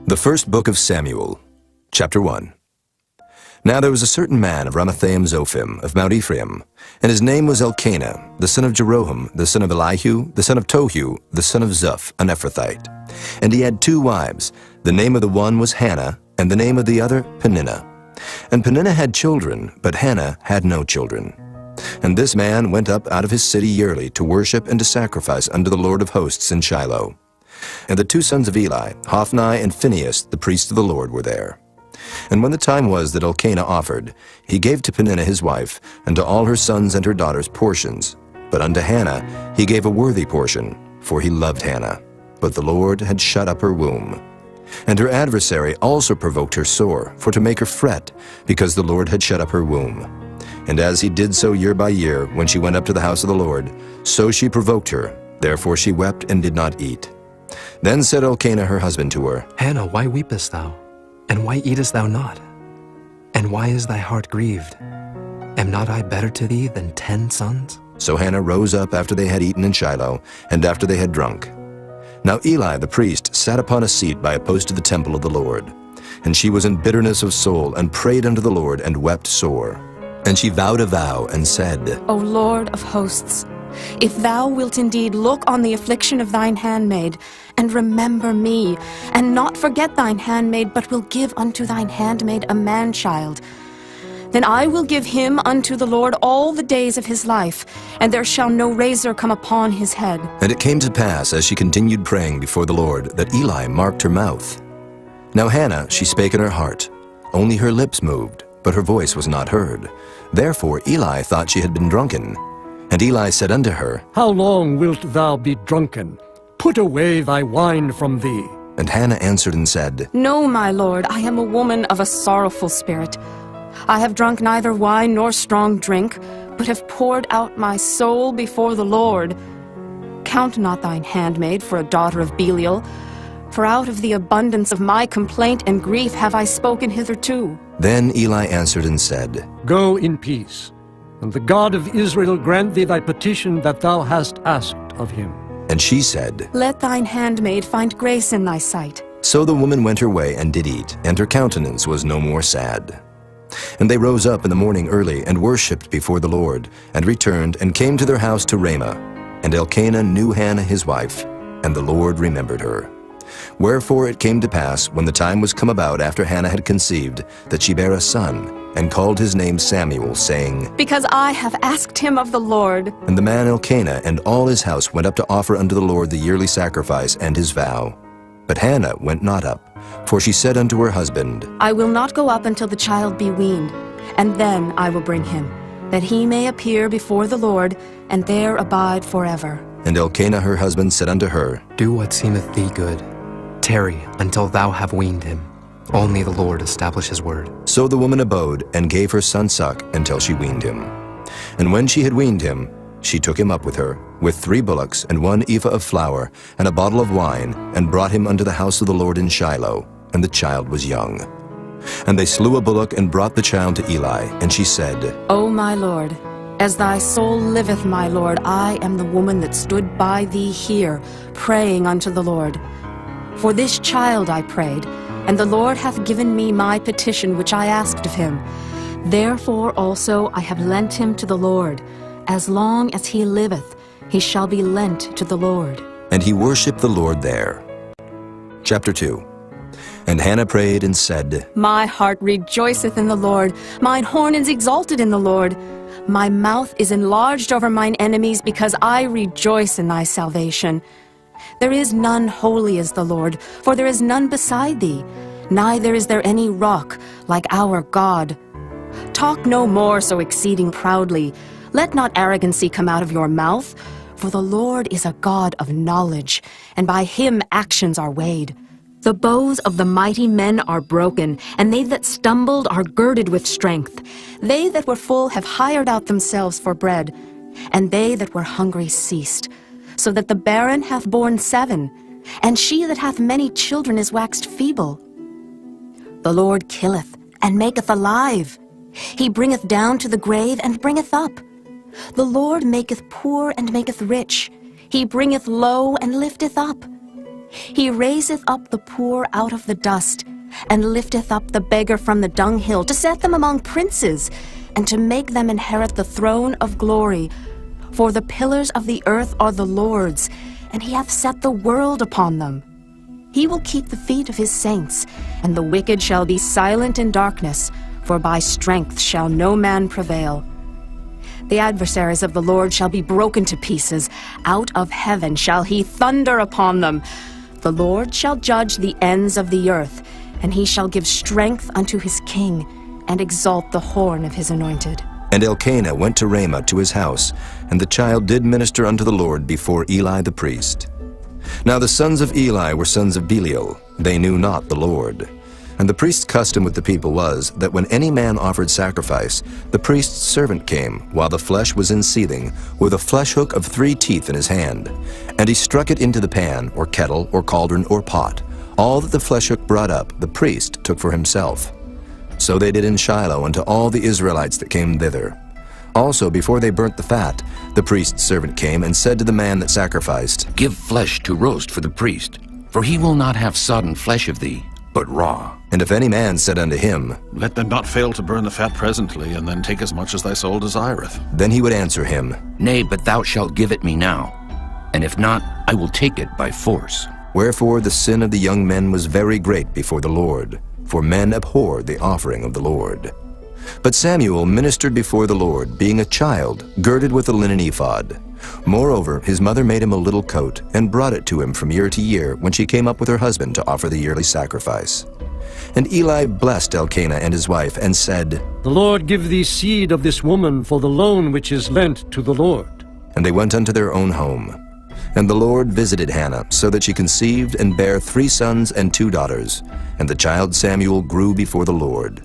The first book of Samuel, chapter 1. Now there was a certain man of Ramathaim-Zophim of Mount Ephraim, and his name was Elkanah, the son of Jeroham, the son of Elihu, the son of Tohu, the son of Zuph, an Ephrathite. And he had 2 wives. The name of the one was Hannah, and the name of the other Peninnah. And Peninnah had children, but Hannah had no children. And this man went up out of his city yearly to worship and to sacrifice unto the Lord of hosts in Shiloh. And the 2 sons of Eli, Hophni and Phinehas, the priests of the Lord, were there. And when the time was that Elkanah offered, he gave to Peninnah his wife, and to all her sons and her daughters portions. But unto Hannah he gave a worthy portion, for he loved Hannah. But the Lord had shut up her womb. And her adversary also provoked her sore, for to make her fret, because the Lord had shut up her womb. And as he did so year by year, when she went up to the house of the Lord, so she provoked her. Therefore she wept and did not eat. Then said Elkanah her husband to her, Hannah, why weepest thou? And why eatest thou not? And why is thy heart grieved? Am not I better to thee than 10 sons? So Hannah rose up after they had eaten in Shiloh, and after they had drunk. Now Eli the priest sat upon a seat by a post of the temple of the Lord. And she was in bitterness of soul, and prayed unto the Lord, and wept sore. And she vowed a vow, and said, O Lord of hosts, if thou wilt indeed look on the affliction of thine handmaid, and remember me, and not forget thine handmaid, but will give unto thine handmaid a man-child, then I will give him unto the Lord all the days of his life, and there shall no razor come upon his head. And it came to pass, as she continued praying before the Lord, that Eli marked her mouth. Now Hannah, she spake in her heart, only her lips moved, but her voice was not heard. Therefore Eli thought she had been drunken. And Eli said unto her, How long wilt thou be drunken? Put away thy wine from thee. And Hannah answered and said, No, my lord, I am a woman of a sorrowful spirit. I have drunk neither wine nor strong drink, but have poured out my soul before the Lord. Count not thine handmaid for a daughter of Belial, for out of the abundance of my complaint and grief have I spoken hitherto. Then Eli answered and said, Go in peace, and the God of Israel grant thee thy petition that thou hast asked of him. And she said, Let thine handmaid find grace in thy sight. So the woman went her way and did eat, and her countenance was no more sad. And they rose up in the morning early, and worshipped before the Lord, and returned, and came to their house to Ramah. And Elkanah knew Hannah his wife, and the Lord remembered her. Wherefore it came to pass, when the time was come about after Hannah had conceived, that she bare a son, and called his name Samuel, saying, Because I have asked him of the Lord. And the man Elkanah and all his house went up to offer unto the Lord the yearly sacrifice and his vow. But Hannah went not up, for she said unto her husband, I will not go up until the child be weaned, and then I will bring him, that he may appear before the Lord, and there abide forever. And Elkanah her husband said unto her, Do what seemeth thee good. Tarry until thou have weaned him. Only the Lord establish his word. So the woman abode, and gave her son suck until she weaned him. And when she had weaned him, she took him up with her, with 3 bullocks, and 1 ephah of flour, and a bottle of wine, and brought him unto the house of the Lord in Shiloh, and the child was young. And they slew a bullock, and brought the child to Eli, and she said, O my Lord, as thy soul liveth, my Lord, I am the woman that stood by thee here, praying unto the Lord. For this child I prayed, and the Lord hath given me my petition which I asked of him. Therefore also I have lent him to the Lord. As long as he liveth, he shall be lent to the Lord. And he worshipped the Lord there. Chapter 2. And Hannah prayed and said, My heart rejoiceth in the Lord, mine horn is exalted in the Lord. My mouth is enlarged over mine enemies, because I rejoice in thy salvation. There is none holy as the Lord, for there is none beside thee, neither is there any rock like our God. Talk no more so exceeding proudly. Let not arrogancy come out of your mouth, for the Lord is a God of knowledge, and by him actions are weighed. The bows of the mighty men are broken, and they that stumbled are girded with strength. They that were full have hired out themselves for bread, and they that were hungry ceased. So that the barren hath borne 7, and she that hath many children is waxed feeble. The Lord killeth, and maketh alive. He bringeth down to the grave, and bringeth up. The Lord maketh poor, and maketh rich. He bringeth low, and lifteth up. He raiseth up the poor out of the dust, and lifteth up the beggar from the dunghill, to set them among princes, and to make them inherit the throne of glory. For the pillars of the earth are the Lord's, and he hath set the world upon them. He will keep the feet of his saints, and the wicked shall be silent in darkness, for by strength shall no man prevail. The adversaries of the Lord shall be broken to pieces. Out of heaven shall he thunder upon them. The Lord shall judge the ends of the earth, and he shall give strength unto his king, and exalt the horn of his anointed. And Elkanah went to Ramah to his house, and the child did minister unto the Lord before Eli the priest. Now the sons of Eli were sons of Belial. They knew not the Lord. And the priest's custom with the people was that when any man offered sacrifice, the priest's servant came, while the flesh was in seething, with a flesh hook of 3 teeth in his hand. And he struck it into the pan, or kettle, or cauldron, or pot. All that the flesh hook brought up, the priest took for himself. So they did in Shiloh unto all the Israelites that came thither. Also, before they burnt the fat, the priest's servant came and said to the man that sacrificed, Give flesh to roast for the priest, for he will not have sodden flesh of thee, but raw. And if any man said unto him, Let them not fail to burn the fat presently, and then take as much as thy soul desireth. then he would answer him, Nay, but thou shalt give it me now, and if not, I will take it by force. Wherefore the sin of the young men was very great before the Lord, for men abhorred the offering of the Lord. But Samuel ministered before the Lord, being a child, girded with a linen ephod. Moreover, his mother made him a little coat, and brought it to him from year to year, when she came up with her husband to offer the yearly sacrifice. And Eli blessed Elkanah and his wife, and said, The Lord give thee seed of this woman for the loan which is lent to the Lord. And they went unto their own home. And the Lord visited Hannah, so that she conceived and bare 3 sons and 2 daughters. And the child Samuel grew before the Lord.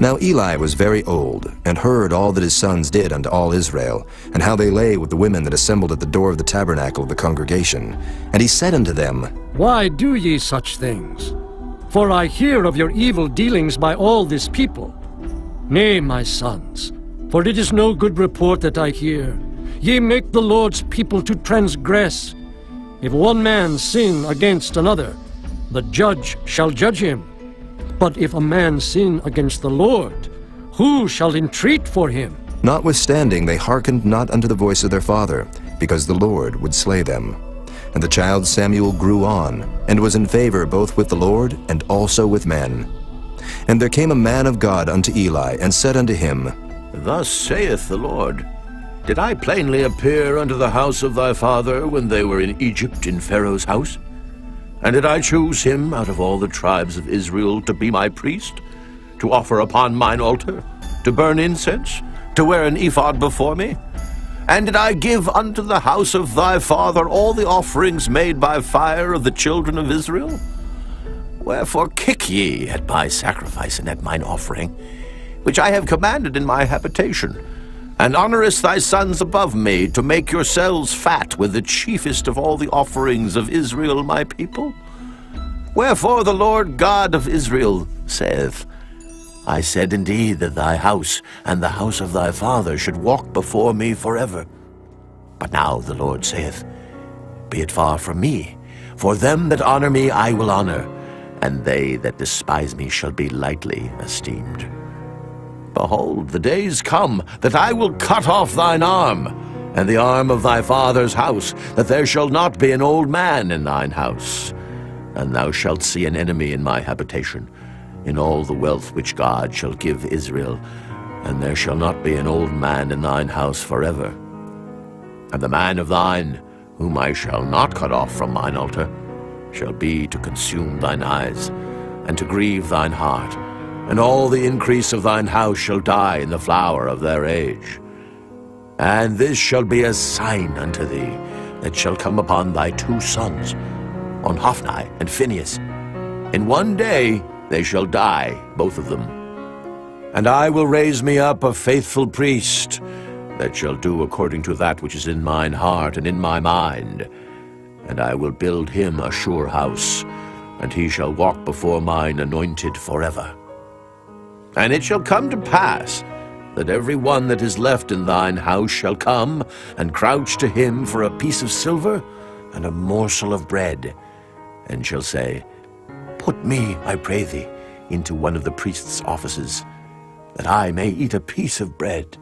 Now Eli was very old, and heard all that his sons did unto all Israel, and how they lay with the women that assembled at the door of the tabernacle of the congregation. And he said unto them, Why do ye such things? For I hear of your evil dealings by all this people. Nay, my sons, for it is no good report that I hear. Ye make the Lord's people to transgress. If one man sin against another, the judge shall judge him. But if a man sin against the Lord, who shall entreat for him? Notwithstanding they hearkened not unto the voice of their father, because the Lord would slay them. And the child Samuel grew on, and was in favor both with the Lord and also with men. And there came a man of God unto Eli, and said unto him, Thus saith the Lord, Did I plainly appear unto the house of thy father when they were in Egypt in Pharaoh's house? And did I choose him out of all the tribes of Israel to be my priest, to offer upon mine altar, to burn incense, to wear an ephod before me? And did I give unto the house of thy father all the offerings made by fire of the children of Israel? Wherefore kick ye at my sacrifice and at mine offering, which I have commanded in my habitation, and honorest thy sons above me, to make yourselves fat with the chiefest of all the offerings of Israel my people? Wherefore the Lord God of Israel saith, I said indeed that thy house and the house of thy father should walk before me forever. But now the Lord saith, Be it far from me, for them that honor me I will honor, and they that despise me shall be lightly esteemed. Behold, the days come that I will cut off thine arm, and the arm of thy father's house, that there shall not be an old man in thine house. And thou shalt see an enemy in my habitation, in all the wealth which God shall give Israel, and there shall not be an old man in thine house forever. And the man of thine, whom I shall not cut off from mine altar, shall be to consume thine eyes, and to grieve thine heart, and all the increase of thine house shall die in the flower of their age. And this shall be a sign unto thee, that shall come upon thy 2 sons, on Hophni and Phinehas. In one day they shall die, both of them. And I will raise me up a faithful priest, that shall do according to that which is in mine heart and in my mind. And I will build him a sure house, and he shall walk before mine anointed forever. And it shall come to pass, that every one that is left in thine house shall come, and crouch to him for a piece of silver, and a morsel of bread, and shall say, Put me, I pray thee, into one of the priest's offices, that I may eat a piece of bread.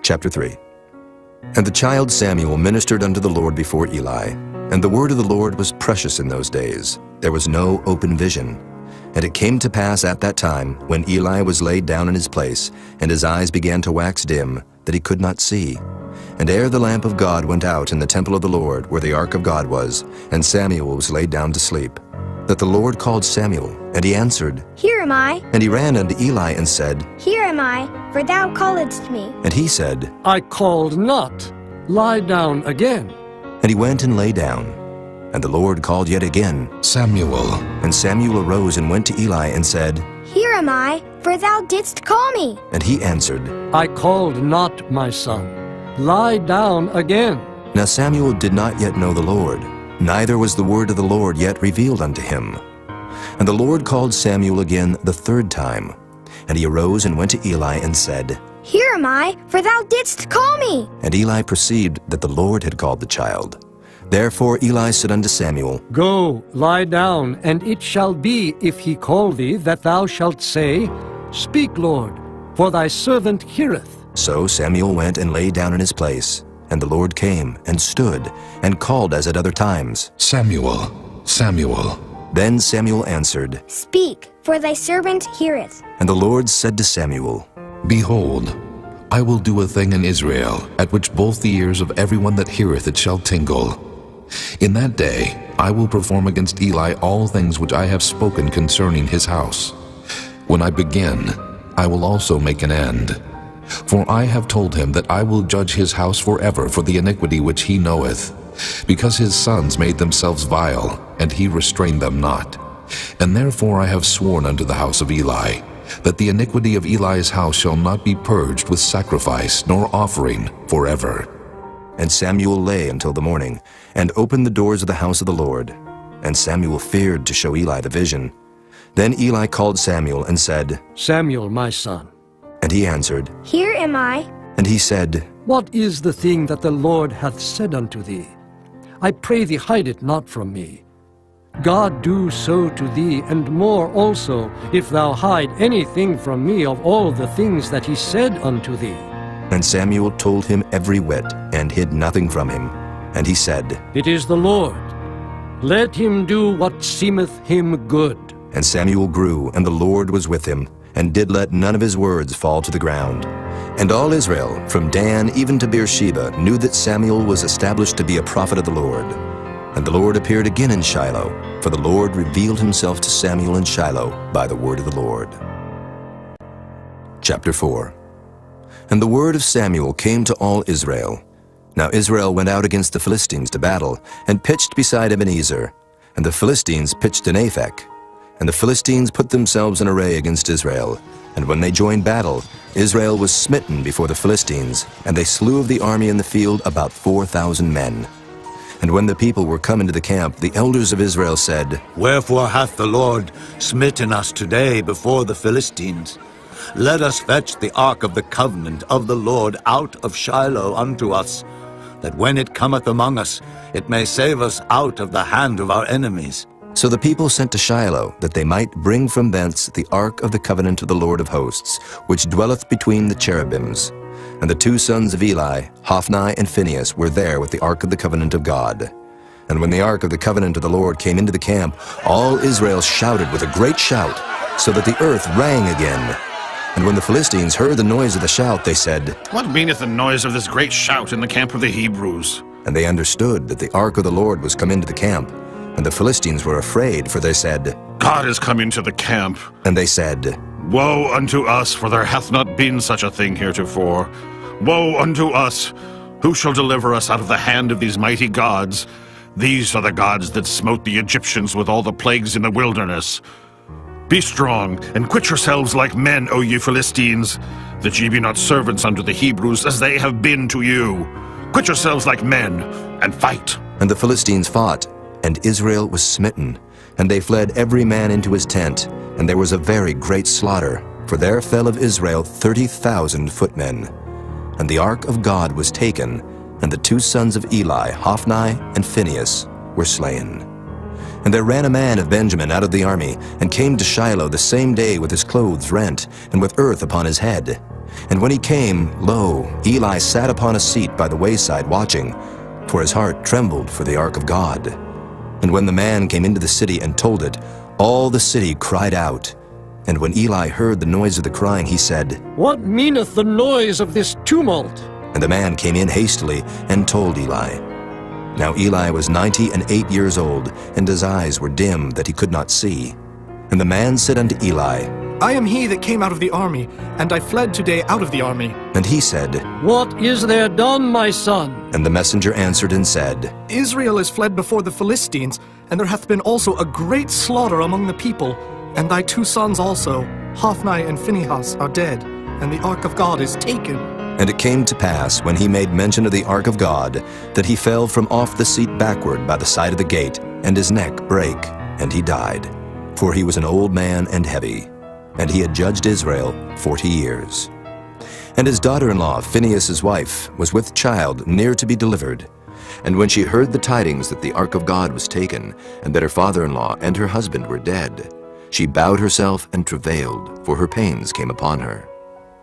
Chapter 3. And the child Samuel ministered unto the Lord before Eli. And the word of the Lord was precious in those days. There was no open vision. And it came to pass at that time, when Eli was laid down in his place, and his eyes began to wax dim, that he could not see. And ere the lamp of God went out in the temple of the Lord, where the ark of God was, and Samuel was laid down to sleep, that the Lord called Samuel, and he answered, Here am I. And he ran unto Eli and said, Here am I, for thou calledst me. And he said, I called not. Lie down again. And he went and lay down. And the Lord called yet again, Samuel. And Samuel arose and went to Eli and said, Here am I, for thou didst call me. And he answered, I called not, my son. Lie down again. Now Samuel did not yet know the Lord, neither was the word of the Lord yet revealed unto him. And the Lord called Samuel again the third time. And he arose and went to Eli and said, Here am I, for thou didst call me. And Eli perceived that the Lord had called the child. Therefore Eli said unto Samuel, Go, lie down, and it shall be, if he call thee, that thou shalt say, Speak, Lord, for thy servant heareth. So Samuel went and lay down in his place. And the Lord came and stood and called as at other times, Samuel, Samuel. Then Samuel answered, Speak, for thy servant heareth. And the Lord said to Samuel, Behold, I will do a thing in Israel, at which both the ears of everyone that heareth it shall tingle. In that day I will perform against Eli all things which I have spoken concerning his house. When I begin, I will also make an end. For I have told him that I will judge his house forever for the iniquity which he knoweth, because his sons made themselves vile, and he restrained them not. And therefore I have sworn unto the house of Eli, that the iniquity of Eli's house shall not be purged with sacrifice nor offering forever. And Samuel lay until the morning, and opened the doors of the house of the Lord. And Samuel feared to show Eli the vision. Then Eli called Samuel and said, Samuel, my son. And he answered, Here am I. And he said, What is the thing that the Lord hath said unto thee? I pray thee, hide it not from me. God do so to thee, and more also, if thou hide anything from me of all the things that he said unto thee. And Samuel told him every whit, and hid nothing from him. And he said, It is the Lord. Let him do what seemeth him good. And Samuel grew, and the Lord was with him, and did let none of his words fall to the ground. And all Israel, from Dan even to Beersheba, knew that Samuel was established to be a prophet of the Lord. And the Lord appeared again in Shiloh, for the Lord revealed himself to Samuel in Shiloh by the word of the Lord. Chapter 4. And the word of Samuel came to all Israel. Now Israel went out against the Philistines to battle, and pitched beside Ebenezer. And the Philistines pitched in Aphek. And the Philistines put themselves in array against Israel. And when they joined battle, Israel was smitten before the Philistines, and they slew of the army in the field about 4,000 men. And when the people were come into the camp, the elders of Israel said, Wherefore hath the Lord smitten us today before the Philistines? Let us fetch the ark of the covenant of the Lord out of Shiloh unto us, that when it cometh among us, it may save us out of the hand of our enemies. So the people sent to Shiloh, that they might bring from thence the ark of the covenant of the Lord of hosts, which dwelleth between the cherubims. And the two sons of Eli, Hophni and Phinehas, were there with the ark of the covenant of God. And when the ark of the covenant of the Lord came into the camp, all Israel shouted with a great shout, so that the earth rang again. And when the Philistines heard the noise of the shout, they said, What meaneth the noise of this great shout in the camp of the Hebrews? And they understood that the ark of the Lord was come into the camp. And the Philistines were afraid, for they said, God is come into the camp. And they said, Woe unto us, for there hath not been such a thing heretofore. Woe unto us! Who shall deliver us out of the hand of these mighty gods? These are the gods that smote the Egyptians with all the plagues in the wilderness. Be strong, and quit yourselves like men, O ye Philistines, that ye be not servants unto the Hebrews, as they have been to you. Quit yourselves like men, and fight. And the Philistines fought, and Israel was smitten. And they fled every man into his tent, and there was a very great slaughter, for there fell of Israel 30,000 footmen. And the ark of God was taken, and the two sons of Eli, Hophni and Phinehas, were slain. And there ran a man of Benjamin out of the army, and came to Shiloh the same day with his clothes rent, and with earth upon his head. And when he came, lo, Eli sat upon a seat by the wayside watching, for his heart trembled for the ark of God. And when the man came into the city and told it, all the city cried out. And when Eli heard the noise of the crying, he said, What meaneth the noise of this tumult? And the man came in hastily and told Eli. Now Eli was 98 years old, and his eyes were dim that he could not see. And the man said unto Eli, I am he that came out of the army, and I fled today out of the army. And he said, What is there done, my son? And the messenger answered and said, Israel is fled before the Philistines, and there hath been also a great slaughter among the people. And thy 2 sons also, Hophni and Phinehas, are dead, and the ark of God is taken. And it came to pass, when he made mention of the ark of God, that he fell from off the seat backward by the side of the gate, and his neck brake, and he died. For he was an old man and heavy, and he had judged Israel 40 years. And his daughter-in-law, Phinehas' wife, was with child near to be delivered. And when she heard the tidings that the ark of God was taken, and that her father-in-law and her husband were dead, she bowed herself and travailed, for her pains came upon her.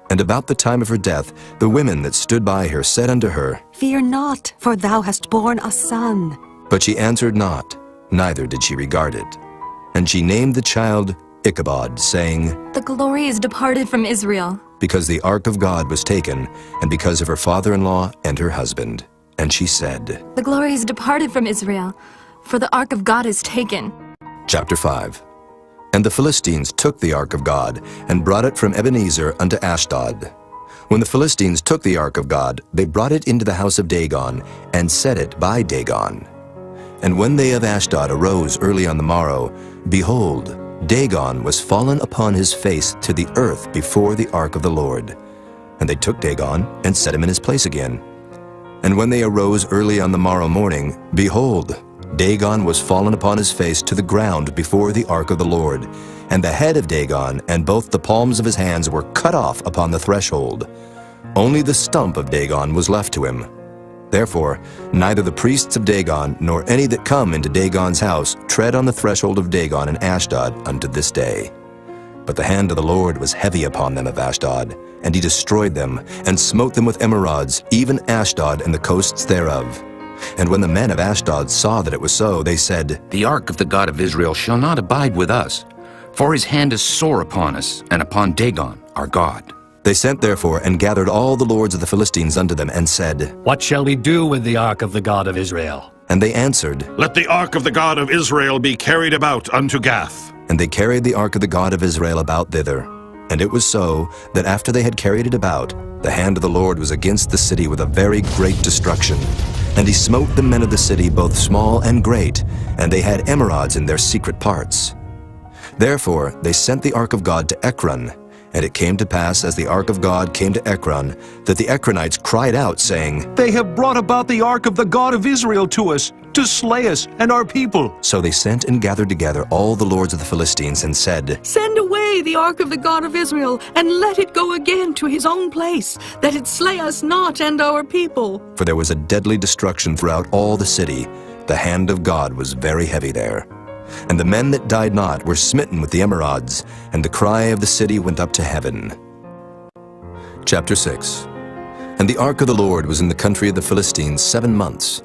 And about the time of her death, the women that stood by her said unto her, Fear not, for thou hast borne a son. But she answered not, neither did she regard it. And she named the child Ichabod, saying, The glory is departed from Israel. Because the ark of God was taken, and because of her father-in-law and her husband. And she said, The glory is departed from Israel, for the ark of God is taken. Chapter 5. And the Philistines took the ark of God, and brought it from Ebenezer unto Ashdod. When the Philistines took the ark of God, they brought it into the house of Dagon, and set it by Dagon. And when they of Ashdod arose early on the morrow, behold, Dagon was fallen upon his face to the earth before the ark of the Lord. And they took Dagon, and set him in his place again. And when they arose early on the morrow morning, behold, Dagon was fallen upon his face to the ground before the ark of the Lord. And the head of Dagon and both the palms of his hands were cut off upon the threshold. Only the stump of Dagon was left to him. Therefore, neither the priests of Dagon nor any that come into Dagon's house tread on the threshold of Dagon in Ashdod unto this day. But the hand of the Lord was heavy upon them of Ashdod, and he destroyed them, and smote them with emerods, even Ashdod and the coasts thereof. And when the men of Ashdod saw that it was so, they said, The ark of the God of Israel shall not abide with us, for his hand is sore upon us, and upon Dagon our God. They sent therefore and gathered all the lords of the Philistines unto them, and said, What shall we do with the ark of the God of Israel? And they answered, Let the ark of the God of Israel be carried about unto Gath. And they carried the ark of the God of Israel about thither. And it was so, that after they had carried it about, the hand of the Lord was against the city with a very great destruction. And he smote the men of the city, both small and great, and they had emerods in their secret parts. Therefore they sent the ark of God to Ekron. And it came to pass, as the ark of God came to Ekron, that the Ekronites cried out, saying, They have brought about the ark of the God of Israel to us, to slay us and our people. So they sent and gathered together all the lords of the Philistines, and said, Send away the ark of the God of Israel, and let it go again to his own place, that it slay us not and our people. For there was a deadly destruction throughout all the city. The hand of God was very heavy there. And the men that died not were smitten with the emerods, and the cry of the city went up to heaven. Chapter 6. And the ark of the Lord was in the country of the Philistines 7 months.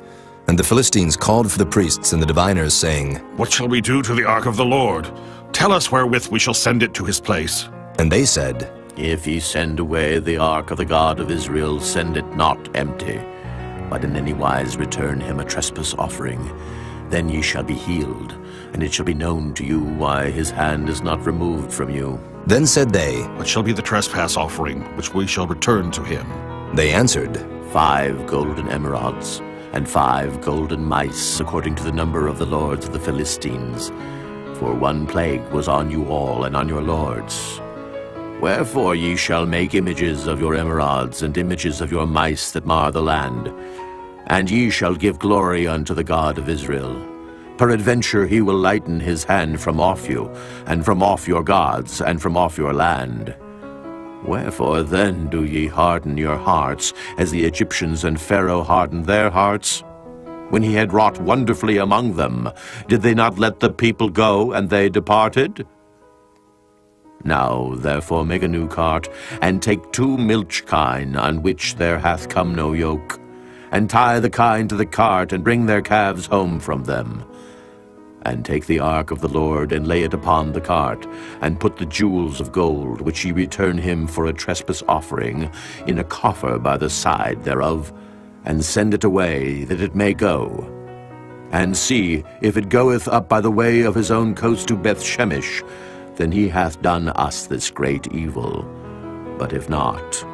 And the Philistines called for the priests and the diviners, saying, What shall we do to the ark of the Lord? Tell us wherewith we shall send it to his place. And they said, If ye send away the ark of the God of Israel, send it not empty, but in any wise return him a trespass offering. Then ye shall be healed, and it shall be known to you why his hand is not removed from you. Then said they, What shall be the trespass offering, which we shall return to him? They answered, 5 golden emerods, and 5 golden mice, according to the number of the lords of the Philistines. For 1 plague was on you all and on your lords. Wherefore ye shall make images of your emerods, and images of your mice that mar the land. And ye shall give glory unto the God of Israel. Peradventure he will lighten his hand from off you, and from off your gods, and from off your land. Wherefore then do ye harden your hearts, as the Egyptians and Pharaoh hardened their hearts? when he had wrought wonderfully among them, did they not let the people go, and they departed? Now therefore make a new cart, and take 2 milch kine, on which there hath come no yoke, and tie the kine to the cart, and bring their calves home from them. And take the ark of the Lord, and lay it upon the cart, and put the jewels of gold, which ye return him for a trespass offering, in a coffer by the side thereof, and send it away, that it may go. And see, if it goeth up by the way of his own coast to Beth-Shemesh, then he hath done us this great evil. But if not,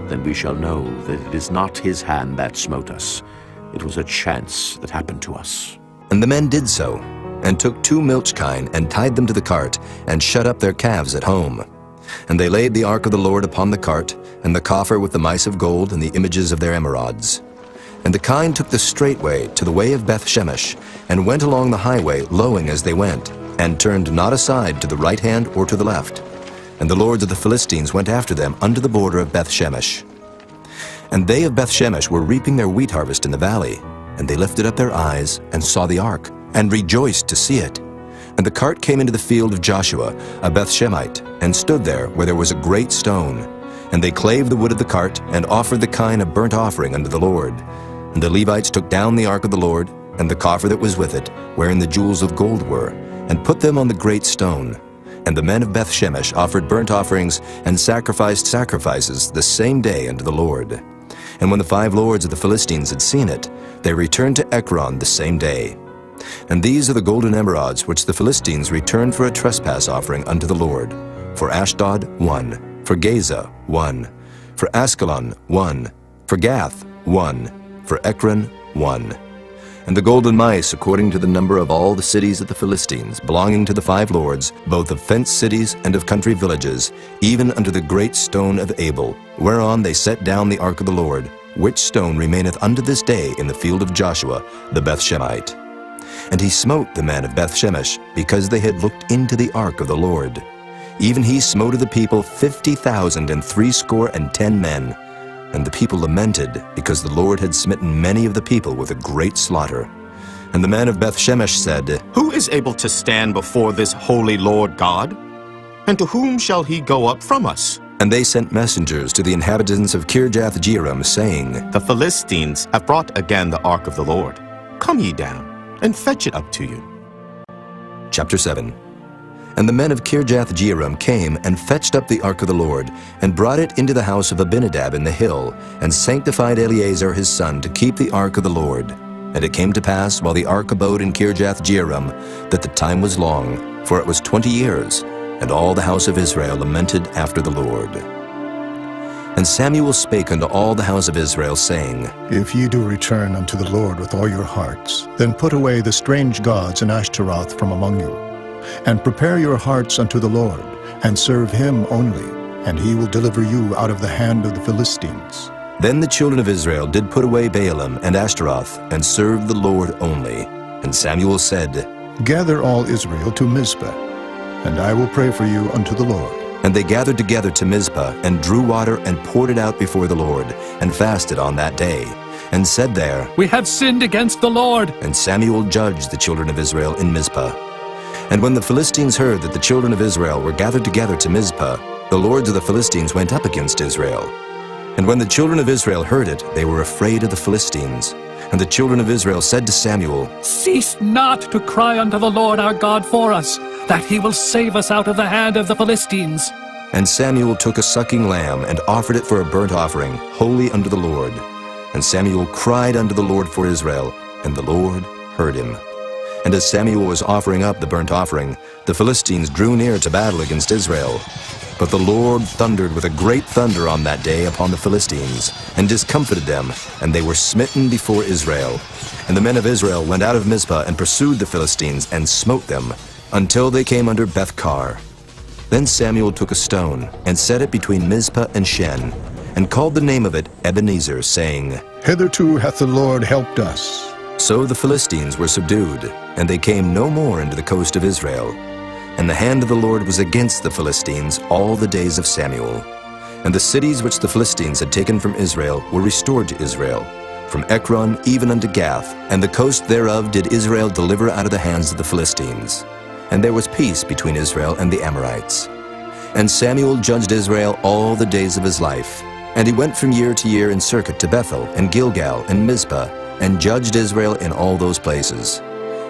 then we shall know that it is not his hand that smote us. It was a chance that happened to us. And the men did so, and took 2 milch kine, and tied them to the cart, and shut up their calves at home. And they laid the ark of the Lord upon the cart, and the coffer with the mice of gold, and the images of their emerods. And the kine took the straight way to the way of Beth-Shemesh, and went along the highway, lowing as they went, and turned not aside to the right hand or to the left. And the lords of the Philistines went after them unto the border of Beth-Shemesh. And they of Beth-Shemesh were reaping their wheat harvest in the valley, and they lifted up their eyes, and saw the ark, and rejoiced to see it. And the cart came into the field of Joshua, a Beth-Shemite, and stood there where there was a great stone. And they clave the wood of the cart, and offered the kine a burnt offering unto the Lord. And the Levites took down the ark of the Lord, and the coffer that was with it, wherein the jewels of gold were, and put them on the great stone. And the men of Beth-Shemesh offered burnt offerings, and sacrificed sacrifices the same day unto the Lord. And when the 5 lords of the Philistines had seen it, they returned to Ekron the same day. And these are the golden emerods which the Philistines returned for a trespass offering unto the Lord. For Ashdod 1, for Gaza 1, for Askelon 1, for Gath 1, for Ekron 1. And the golden mice, according to the number of all the cities of the Philistines, belonging to the 5 lords, both of fenced cities and of country villages, even unto the great stone of Abel, whereon they set down the ark of the Lord, which stone remaineth unto this day in the field of Joshua the Beth-Shemite. And he smote the men of Beth-Shemesh, because they had looked into the ark of the Lord. Even he smote of the people 50,010 men. And the people lamented, because the Lord had smitten many of the people with a great slaughter. And the men of Beth-Shemesh said, Who is able to stand before this holy Lord God? And to whom shall he go up from us? And they sent messengers to the inhabitants of Kirjath-Jearim, saying, The Philistines have brought again the ark of the Lord. Come ye down, and fetch it up to you. Chapter 7. And the men of Kirjath-Jearim came and fetched up the ark of the Lord, and brought it into the house of Abinadab in the hill, and sanctified Eleazar his son to keep the ark of the Lord. And it came to pass, while the ark abode in Kirjath-Jearim, that the time was long, for it was 20 years, and all the house of Israel lamented after the Lord. And Samuel spake unto all the house of Israel, saying, If ye do return unto the Lord with all your hearts, then put away the strange gods and Ashtaroth from among you, and prepare your hearts unto the Lord, and serve him only, and he will deliver you out of the hand of the Philistines. Then the children of Israel did put away Baalim and Ashtaroth, and served the Lord only. And Samuel said, Gather all Israel to Mizpah, and I will pray for you unto the Lord. And they gathered together to Mizpah, and drew water, and poured it out before the Lord, and fasted on that day, and said there, We have sinned against the Lord. And Samuel judged the children of Israel in Mizpah. And when the Philistines heard that the children of Israel were gathered together to Mizpah, the lords of the Philistines went up against Israel. And when the children of Israel heard it, they were afraid of the Philistines. And the children of Israel said to Samuel, Cease not to cry unto the Lord our God for us, that he will save us out of the hand of the Philistines. And Samuel took a sucking lamb, and offered it for a burnt offering, holy unto the Lord. And Samuel cried unto the Lord for Israel, and the Lord heard him. And as Samuel was offering up the burnt offering, the Philistines drew near to battle against Israel. But the Lord thundered with a great thunder on that day upon the Philistines, and discomfited them, and they were smitten before Israel. And the men of Israel went out of Mizpah, and pursued the Philistines, and smote them, until they came under Beth-kar. Then Samuel took a stone, and set it between Mizpah and Shen, and called the name of it Ebenezer, saying, Hitherto hath the Lord helped us. So the Philistines were subdued, and they came no more into the coast of Israel. And the hand of the Lord was against the Philistines all the days of Samuel. And the cities which the Philistines had taken from Israel were restored to Israel, from Ekron even unto Gath, and the coast thereof did Israel deliver out of the hands of the Philistines. And there was peace between Israel and the Amorites. And Samuel judged Israel all the days of his life. And he went from year to year in circuit to Bethel, and Gilgal, and Mizpah, and judged Israel in all those places.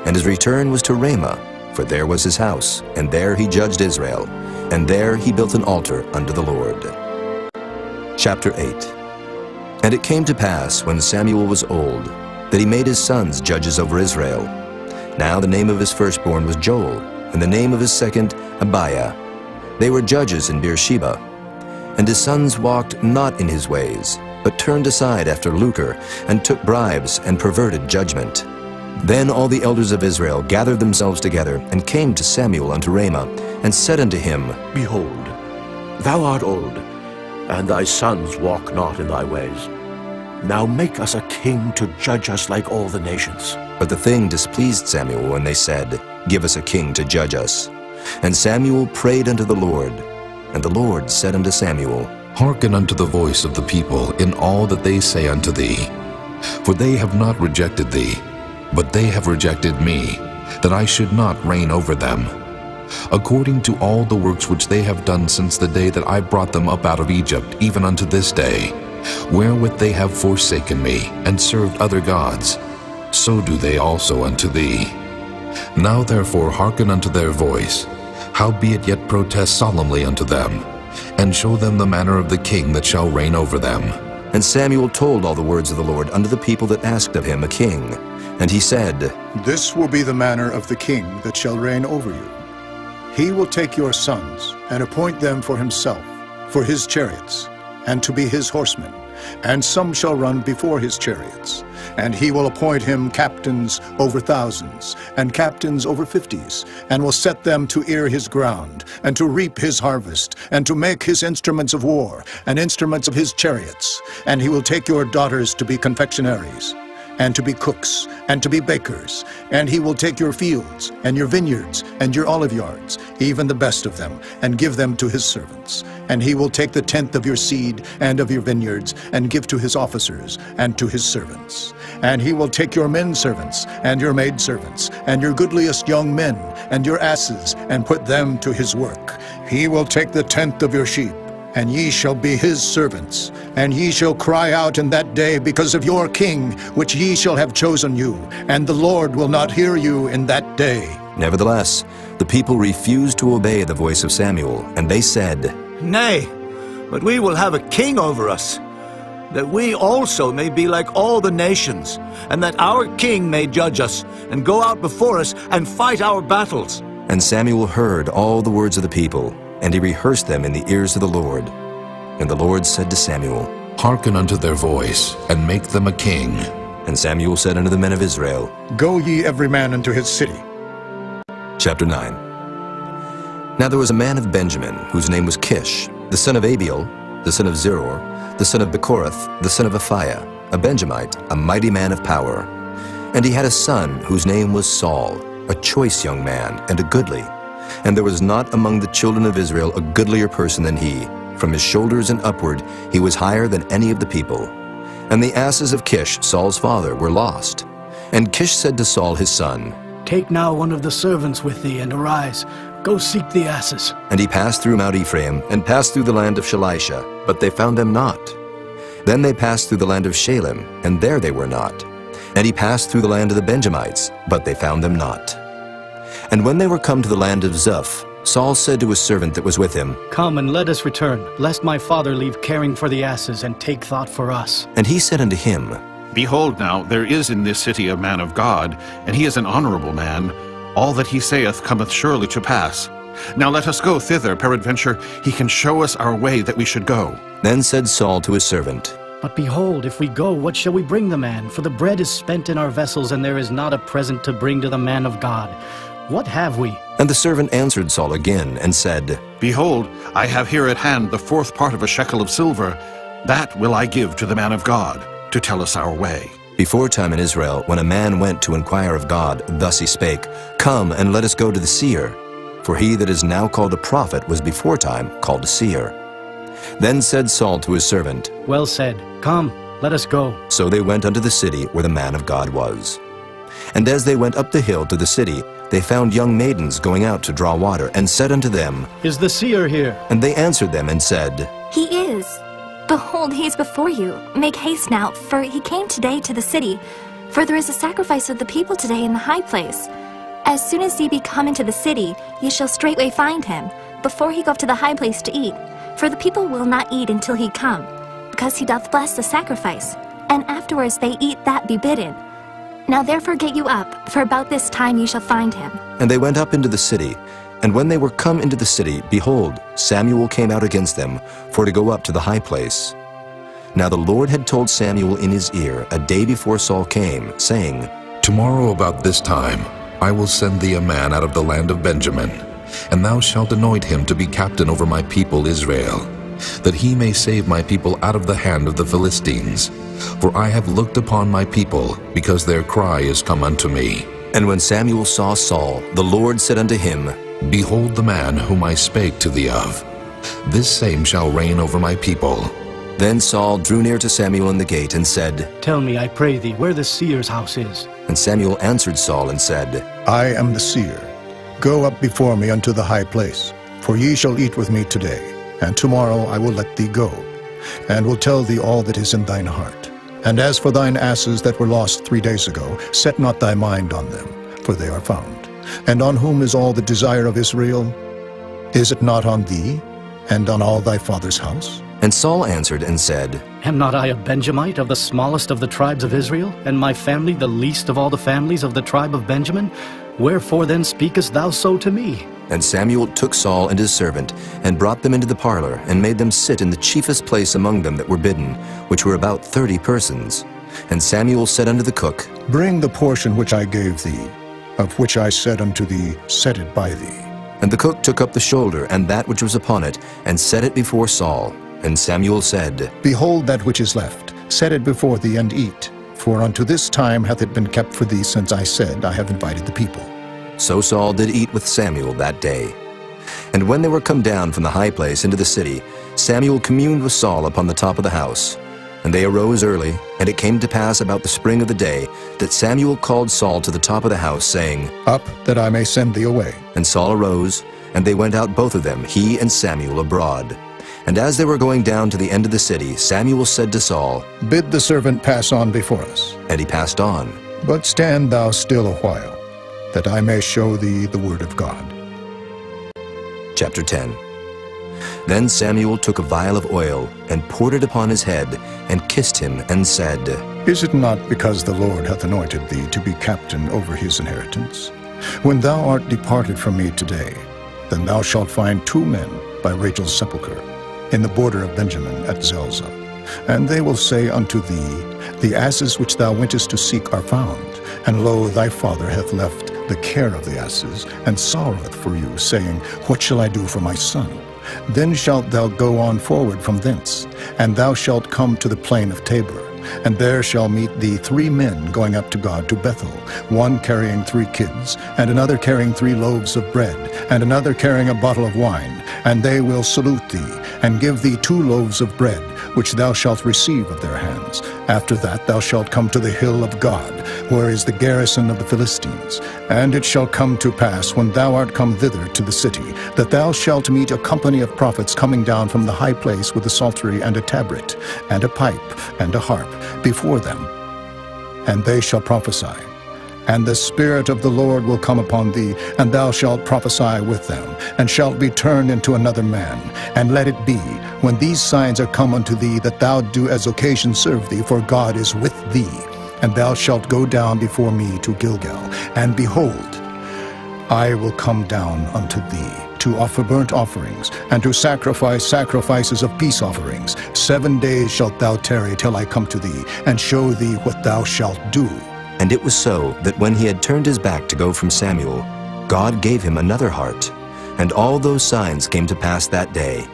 And his return was to Ramah, for there was his house, and there he judged Israel, and there he built an altar unto the Lord. Chapter 8. And it came to pass, when Samuel was old, that he made his sons judges over Israel. Now the name of his firstborn was Joel, and the name of his second Abiah. They were judges in Beersheba. And his sons walked not in his ways, but turned aside after lucre, and took bribes, and perverted judgment. Then all the elders of Israel gathered themselves together, and came to Samuel unto Ramah, and said unto him, Behold, thou art old, and thy sons walk not in thy ways. Now make us a king to judge us like all the nations. But the thing displeased Samuel when they said, Give us a king to judge us. And Samuel prayed unto the Lord. And the Lord said unto Samuel, Hearken unto the voice of the people in all that they say unto thee. For they have not rejected thee, but they have rejected me, that I should not reign over them. According to all the works which they have done since the day that I brought them up out of Egypt, even unto this day, wherewith they have forsaken me, and served other gods, so do they also unto thee. Now therefore hearken unto their voice, howbeit yet protest solemnly unto them, and show them the manner of the king that shall reign over them. And Samuel told all the words of the Lord unto the people that asked of him a king. And he said, This will be the manner of the king that shall reign over you. He will take your sons, and appoint them for himself, for his chariots, and to be his horsemen, and some shall run before his chariots. And he will appoint him captains over thousands, and captains over 50s, and will set them to ear his ground, and to reap his harvest, and to make his instruments of war, and instruments of his chariots. And he will take your daughters to be confectionaries, and to be cooks, and to be bakers. And he will take your fields, and your vineyards, and your olive yards, even the best of them, and give them to his servants. And he will take the tenth of your seed, and of your vineyards, and give to his officers, and to his servants. And he will take your men servants, and your maid servants, and your goodliest young men, and your asses, and put them to his work. He will take the tenth of your sheep, and ye shall be his servants. And ye shall cry out in that day because of your king, which ye shall have chosen you, and the Lord will not hear you in that day. Nevertheless, the people refused to obey the voice of Samuel, and they said, Nay, but we will have a king over us, that we also may be like all the nations, and that our king may judge us, and go out before us, and fight our battles. And Samuel heard all the words of the people, and he rehearsed them in the ears of the Lord. And the Lord said to Samuel, Hearken unto their voice, and make them a king. And Samuel said unto the men of Israel, Go ye every man unto his city. Chapter 9. Now there was a man of Benjamin, whose name was Kish, the son of Abiel, the son of Zeror, the son of Bechorath, the son of Aphiah, a Benjamite, a mighty man of power. And he had a son whose name was Saul, a choice young man, and a goodly. And there was not among the children of Israel a goodlier person than he. From his shoulders and upward he was higher than any of the people. And the asses of Kish, Saul's father, were lost. And Kish said to Saul his son, Take now one of the servants with thee, and arise. Go seek the asses. And he passed through Mount Ephraim, and passed through the land of Shalisha, but they found them not. Then they passed through the land of Shalem, and there they were not. And he passed through the land of the Benjamites, but they found them not. And when they were come to the land of Zuph, Saul said to his servant that was with him, Come and let us return, lest my father leave caring for the asses, and take thought for us. And he said unto him, Behold now, there is in this city a man of God, and he is an honorable man. All that he saith cometh surely to pass. Now let us go thither, peradventure he can show us our way that we should go. Then said Saul to his servant, But behold, if we go, what shall we bring the man? For the bread is spent in our vessels, and there is not a present to bring to the man of God. What have we? And the servant answered Saul again, and said, Behold, I have here at hand the 4th part of a shekel of silver. That will I give to the man of God, to tell us our way. Before time in Israel, when a man went to inquire of God, thus he spake, Come, and let us go to the seer. For he that is now called a prophet was before time called a seer. Then said Saul to his servant, Well said. Come, Let us go. So they went unto the city where the man of God was. And as they went up the hill to the city, they found young maidens going out to draw water, and said unto them, Is the seer here? And they answered them and said, He is. Behold, he is before you. Make haste now, for he came today to the city. For there is a sacrifice of the people today in the high place. As soon as ye be come into the city, ye shall straightway find him, before he go up to the high place to eat. For the people will not eat until he come, because he doth bless the sacrifice. And afterwards they eat that be bidden. Now therefore get you up, for about this time ye shall find him. And they went up into the city. And when they were come into the city, behold, Samuel came out against them, for to go up to the high place. Now the Lord had told Samuel in his ear a day before Saul came, saying, Tomorrow about this time I will send thee a man out of the land of Benjamin, and thou shalt anoint him to be captain over my people Israel, that he may save my people out of the hand of the Philistines. For I have looked upon my people, because their cry is come unto me. And when Samuel saw Saul, the Lord said unto him, Behold the man whom I spake to thee of. This same shall reign over my people. Then Saul drew near to Samuel in the gate, and said, Tell me, I pray thee, where the seer's house is. And Samuel answered Saul and said, I am the seer. Go up before me unto the high place, for ye shall eat with me today, and tomorrow I will let thee go, and will tell thee all that is in thine heart. And as for thine asses that were lost 3 days ago, set not thy mind on them, for they are found. And on whom is all the desire of Israel? Is it not on thee, and on all thy father's house? And Saul answered and said, Am not I a Benjamite of the smallest of the tribes of Israel, and my family the least of all the families of the tribe of Benjamin? Wherefore then speakest thou so to me? And Samuel took Saul and his servant, and brought them into the parlor, and made them sit in the chiefest place among them that were bidden, which were about 30 persons. And Samuel said unto the cook, Bring the portion which I gave thee, of which I said unto thee, Set it by thee. And the cook took up the shoulder and that which was upon it, and set it before Saul. And Samuel said, Behold that which is left, set it before thee, and eat. For unto this time hath it been kept for thee, since I said, I have invited the people. So Saul did eat with Samuel that day. And when they were come down from the high place into the city, Samuel communed with Saul upon the top of the house. And they arose early, and it came to pass about the spring of the day, that Samuel called Saul to the top of the house, saying, Up, that I may send thee away. And Saul arose, and they went out both of them, he and Samuel, abroad. And as they were going down to the end of the city, Samuel said to Saul, Bid the servant pass on before us. And he passed on. But stand thou still a while, that I may show thee the word of God. Chapter 10. Then Samuel took a vial of oil, and poured it upon his head, and kissed him, and said, Is it not because the Lord hath anointed thee to be captain over his inheritance? When thou art departed from me today, then thou shalt find 2 men by Rachel's sepulchre, in the border of Benjamin at Zelzah. And they will say unto thee, The asses which thou wentest to seek are found, and lo, thy father hath left the care of the asses, and sorroweth for you, saying, What shall I do for my son? Then shalt thou go on forward from thence, and thou shalt come to the plain of Tabor. And there shall meet thee 3 men going up to God to Bethel, one carrying 3 kids, and another carrying 3 loaves of bread, and another carrying a bottle of wine. And they will salute thee, and give thee 2 loaves of bread, which thou shalt receive of their hands. After that thou shalt come to the hill of God, where is the garrison of the Philistines. And it shall come to pass, when thou art come thither to the city, that thou shalt meet a company of prophets coming down from the high place with a psaltery and a tabret, and a pipe, and a harp, before them. And they shall prophesy. And the Spirit of the Lord will come upon thee, and thou shalt prophesy with them, and shalt be turned into another man. And let it be, when these signs are come unto thee, that thou do as occasion serve thee, for God is with thee. And thou shalt go down before me to Gilgal. And behold, I will come down unto thee, to offer burnt offerings, and to sacrifice sacrifices of peace offerings. 7 days shalt thou tarry till I come to thee, and show thee what thou shalt do. And it was so, that when he had turned his back to go from Samuel, God gave him another heart. And all those signs came to pass that day.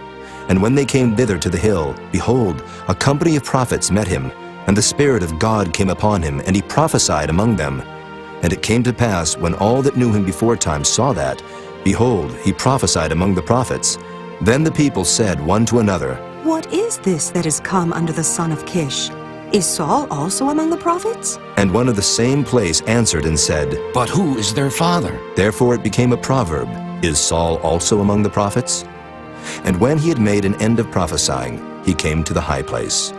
And when they came thither to the hill, behold, a company of prophets met him, and the Spirit of God came upon him, and he prophesied among them. And it came to pass, when all that knew him beforetime saw that, behold, he prophesied among the prophets. Then the people said one to another, What is this that is come unto the son of Kish? Is Saul also among the prophets? And one of the same place answered and said, But who is their father? Therefore it became a proverb, Is Saul also among the prophets? And when he had made an end of prophesying, he came to the high place.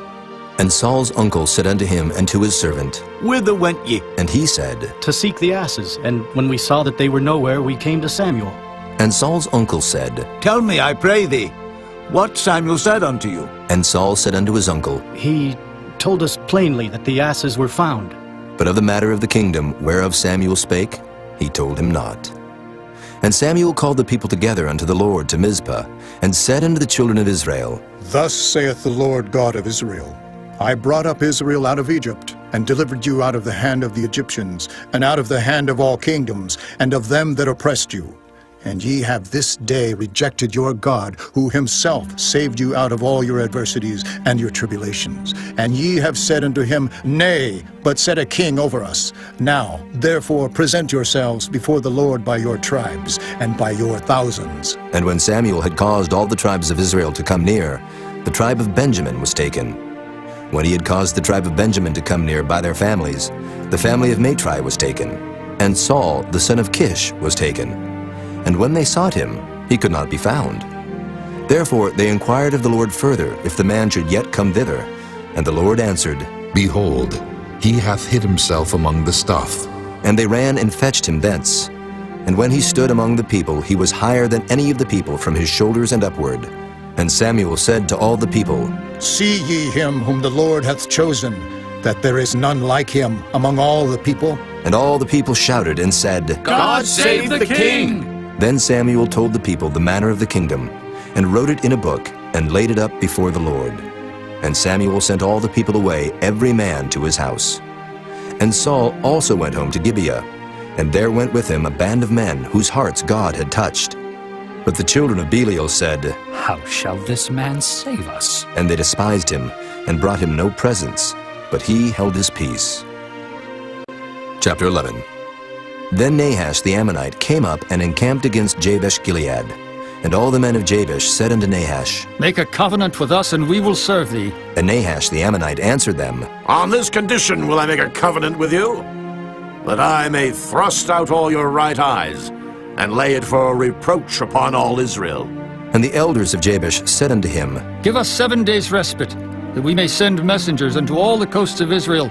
And Saul's uncle said unto him and to his servant, Whither went ye? And he said, To seek the asses, and when we saw that they were nowhere, we came to Samuel. And Saul's uncle said, Tell me, I pray thee, what Samuel said unto you. And Saul said unto his uncle, He told us plainly that the asses were found. But of the matter of the kingdom whereof Samuel spake, he told him not. And Samuel called the people together unto the Lord to Mizpah, and said unto the children of Israel, Thus saith the Lord God of Israel, I brought up Israel out of Egypt, and delivered you out of the hand of the Egyptians, and out of the hand of all kingdoms, and of them that oppressed you. And ye have this day rejected your God, who himself saved you out of all your adversities and your tribulations. And ye have said unto him, Nay, but set a king over us. Now, therefore, present yourselves before the Lord by your tribes, and by your thousands. And when Samuel had caused all the tribes of Israel to come near, the tribe of Benjamin was taken. When he had caused the tribe of Benjamin to come near by their families, the family of Matri was taken, and Saul the son of Kish was taken. And when they sought him, he could not be found. Therefore they inquired of the Lord further, if the man should yet come thither. And the Lord answered, Behold, he hath hid himself among the stuff. And they ran and fetched him thence. And when he stood among the people, he was higher than any of the people from his shoulders and upward. And Samuel said to all the people, See ye him whom the Lord hath chosen, that there is none like him among all the people? And all the people shouted and said, God save the king! Then Samuel told the people the manner of the kingdom, and wrote it in a book, and laid it up before the Lord. And Samuel sent all the people away, every man to his house. And Saul also went home to Gibeah, and there went with him a band of men whose hearts God had touched. But the children of Belial said, How shall this man save us? And they despised him, and brought him no presents, but he held his peace. Chapter 11. Then Nahash the Ammonite came up and encamped against Jabesh-Gilead. And all the men of Jabesh said unto Nahash, Make a covenant with us, and we will serve thee. And Nahash the Ammonite answered them, On this condition will I make a covenant with you, that I may thrust out all your right eyes, and lay it for a reproach upon all Israel. And the elders of Jabesh said unto him, Give us 7 days' respite, that we may send messengers unto all the coasts of Israel.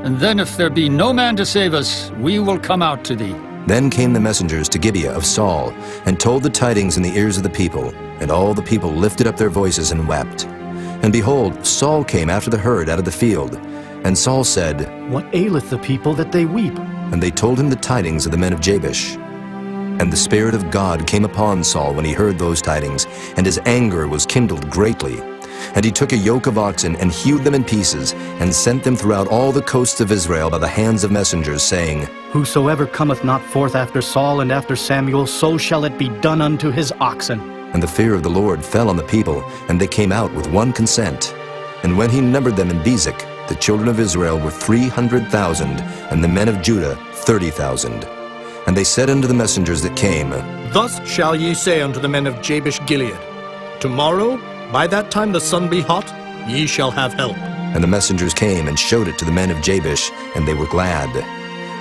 And then if there be no man to save us, we will come out to thee. Then came the messengers to Gibeah of Saul, and told the tidings in the ears of the people. And all the people lifted up their voices and wept. And behold, Saul came after the herd out of the field. And Saul said, What aileth the people that they weep? And they told him the tidings of the men of Jabesh. And the Spirit of God came upon Saul when he heard those tidings, and his anger was kindled greatly. And he took a yoke of oxen, and hewed them in pieces, and sent them throughout all the coasts of Israel by the hands of messengers, saying, Whosoever cometh not forth after Saul and after Samuel, so shall it be done unto his oxen. And the fear of the Lord fell on the people, and they came out with one consent. And when he numbered them in Bezek, the children of Israel were 300,000, and the men of Judah 30,000. And they said unto the messengers that came, Thus shall ye say unto the men of Jabesh-Gilead, Tomorrow, by that time the sun be hot, ye shall have help. And the messengers came and showed it to the men of Jabesh, and they were glad.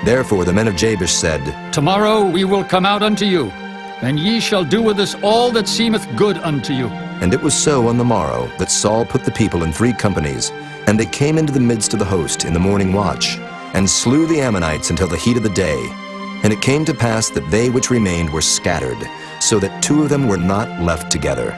Therefore the men of Jabesh said, Tomorrow we will come out unto you, and ye shall do with us all that seemeth good unto you. And it was so on the morrow that Saul put the people in 3 companies, and they came into the midst of the host in the morning watch, and slew the Ammonites until the heat of the day. And it came to pass that they which remained were scattered, so that 2 of them were not left together.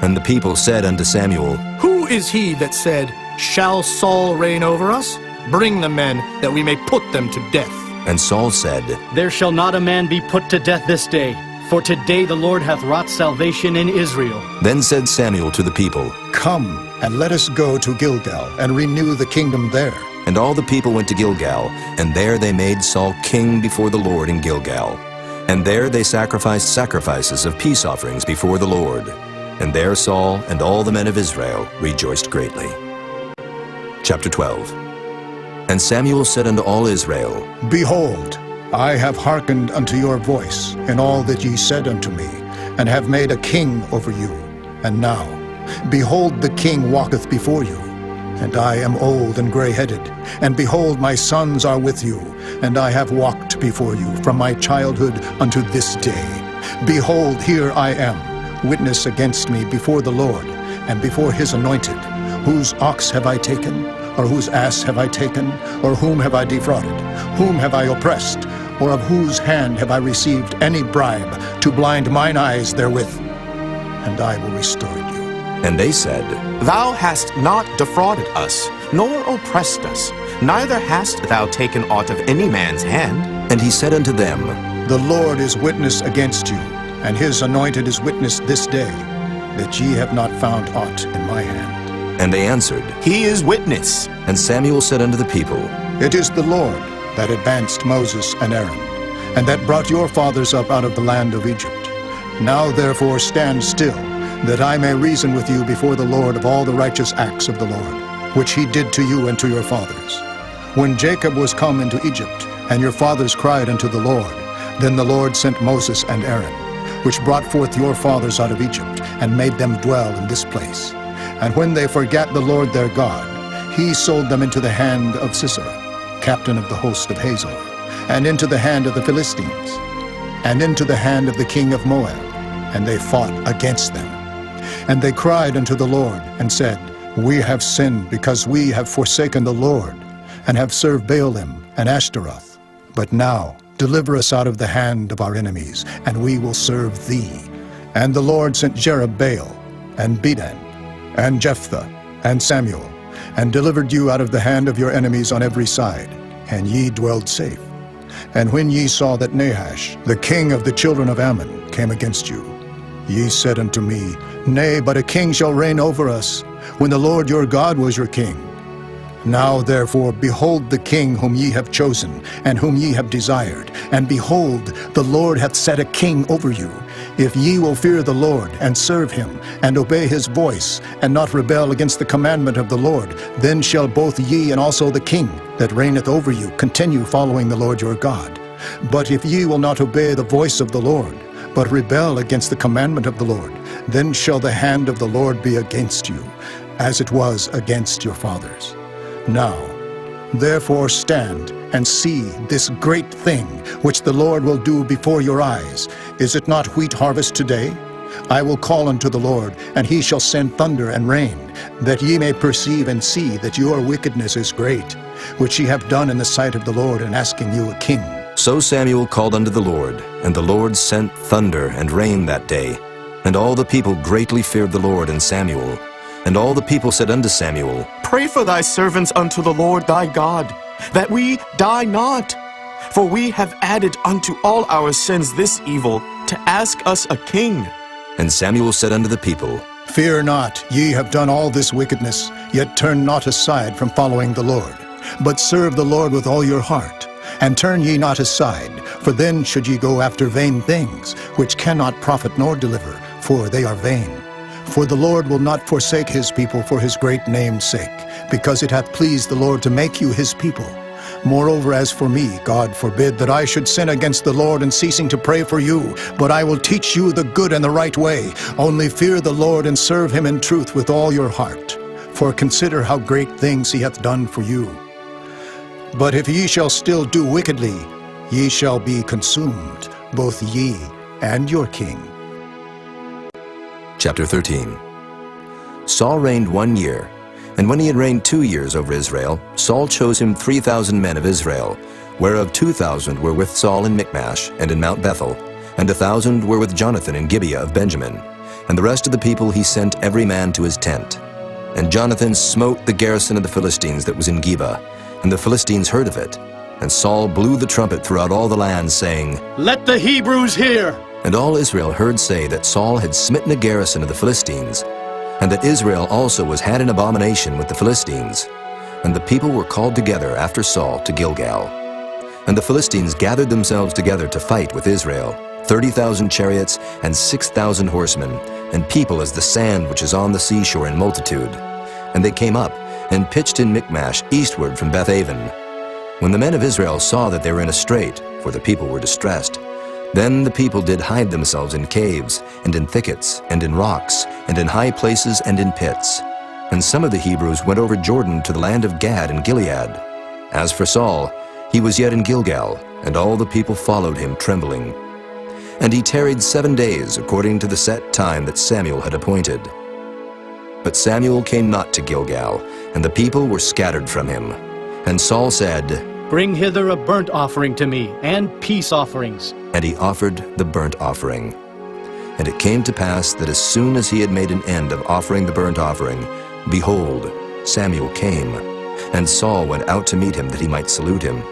And the people said unto Samuel, Who is he that said, Shall Saul reign over us? Bring the men, that we may put them to death. And Saul said, There shall not a man be put to death this day, for today the Lord hath wrought salvation in Israel. Then said Samuel to the people, Come, and let us go to Gilgal, and renew the kingdom there. And all the people went to Gilgal, and there they made Saul king before the Lord in Gilgal. And there they sacrificed sacrifices of peace offerings before the Lord. And there Saul and all the men of Israel rejoiced greatly. Chapter 12. And Samuel said unto all Israel, Behold, I have hearkened unto your voice in all that ye said unto me, and have made a king over you. And now, behold, the king walketh before you. and I am old and gray-headed. And behold, my sons are with you, and I have walked before you from my childhood unto this day. Behold, here I am, witness against me before the Lord, and before his anointed. Whose ox have I taken? Or whose ass have I taken? Or whom have I defrauded? Whom have I oppressed? Or of whose hand have I received any bribe to blind mine eyes therewith? And I will restore you. And they said, Thou hast not defrauded us, nor oppressed us, neither hast thou taken aught of any man's hand. And he said unto them, The Lord is witness against you, and his anointed is witness this day, that ye have not found aught in my hand. And they answered, He is witness. And Samuel said unto the people, It is the Lord that advanced Moses and Aaron, and that brought your fathers up out of the land of Egypt. Now therefore stand still, that I may reason with you before the Lord of all the righteous acts of the Lord, which he did to you and to your fathers. When Jacob was come into Egypt, and your fathers cried unto the Lord, then the Lord sent Moses and Aaron, which brought forth your fathers out of Egypt, and made them dwell in this place. And when they forgat the Lord their God, he sold them into the hand of Sisera, captain of the host of Hazor, and into the hand of the Philistines, and into the hand of the king of Moab, and they fought against them. And they cried unto the Lord, and said, We have sinned, because we have forsaken the Lord, and have served Baalim and Ashtaroth. But now deliver us out of the hand of our enemies, and we will serve thee. And the Lord sent Jerubbaal, and Bedan, and Jephthah, and Samuel, and delivered you out of the hand of your enemies on every side, and ye dwelled safe. And when ye saw that Nahash, the king of the children of Ammon, came against you, ye said unto me, Nay, but a king shall reign over us, when the Lord your God was your king. Now therefore behold the king whom ye have chosen, and whom ye have desired, and behold, the Lord hath set a king over you. If ye will fear the Lord, and serve him, and obey his voice, and not rebel against the commandment of the Lord, then shall both ye and also the king that reigneth over you continue following the Lord your God. But if ye will not obey the voice of the Lord, but rebel against the commandment of the Lord, then shall the hand of the Lord be against you, as it was against your fathers. Now, therefore stand and see this great thing which the Lord will do before your eyes. Is it not wheat harvest today? I will call unto the Lord, and he shall send thunder and rain, that ye may perceive and see that your wickedness is great, which ye have done in the sight of the Lord in asking you a king. So Samuel called unto the Lord, and the Lord sent thunder and rain that day. And all the people greatly feared the Lord and Samuel. And all the people said unto Samuel, Pray for thy servants unto the Lord thy God, that we die not. For we have added unto all our sins this evil, to ask us a king. And Samuel said unto the people, Fear not, ye have done all this wickedness, yet turn not aside from following the Lord, but serve the Lord with all your heart. And turn ye not aside, for then should ye go after vain things, which cannot profit nor deliver, for they are vain. For the Lord will not forsake his people for his great name's sake, because it hath pleased the Lord to make you his people. Moreover, as for me, God forbid that I should sin against the Lord in ceasing to pray for you, but I will teach you the good and the right way. Only fear the Lord and serve him in truth with all your heart. For consider how great things he hath done for you. But if ye shall still do wickedly, ye shall be consumed, both ye and your king. Chapter 13. Saul reigned 1 year, and when he had reigned 2 years over Israel, Saul chose him 3,000 men of Israel, whereof 2,000 were with Saul in Michmash and in Mount Bethel, and 1,000 were with Jonathan in Gibeah of Benjamin. And the rest of the people he sent every man to his tent. And Jonathan smote the garrison of the Philistines that was in Geba, and the Philistines heard of it. And Saul blew the trumpet throughout all the land, saying, Let the Hebrews hear! And all Israel heard say that Saul had smitten a garrison of the Philistines, and that Israel also was had an abomination with the Philistines. And the people were called together after Saul to Gilgal. And the Philistines gathered themselves together to fight with Israel, 30,000 chariots and 6,000 horsemen, and people as the sand which is on the seashore in multitude. And they came up and pitched in Michmash eastward from Bethaven. When the men of Israel saw that they were in a strait, for the people were distressed, then the people did hide themselves in caves, and in thickets, and in rocks, and in high places, and in pits. And some of the Hebrews went over Jordan to the land of Gad and Gilead. As for Saul, he was yet in Gilgal, and all the people followed him trembling. And he tarried 7 days according to the set time that Samuel had appointed. But Samuel came not to Gilgal, and the people were scattered from him. And Saul said, "Bring hither a burnt offering to me, and peace offerings." And he offered the burnt offering. And it came to pass that as soon as he had made an end of offering the burnt offering, behold, Samuel came, and Saul went out to meet him that he might salute him.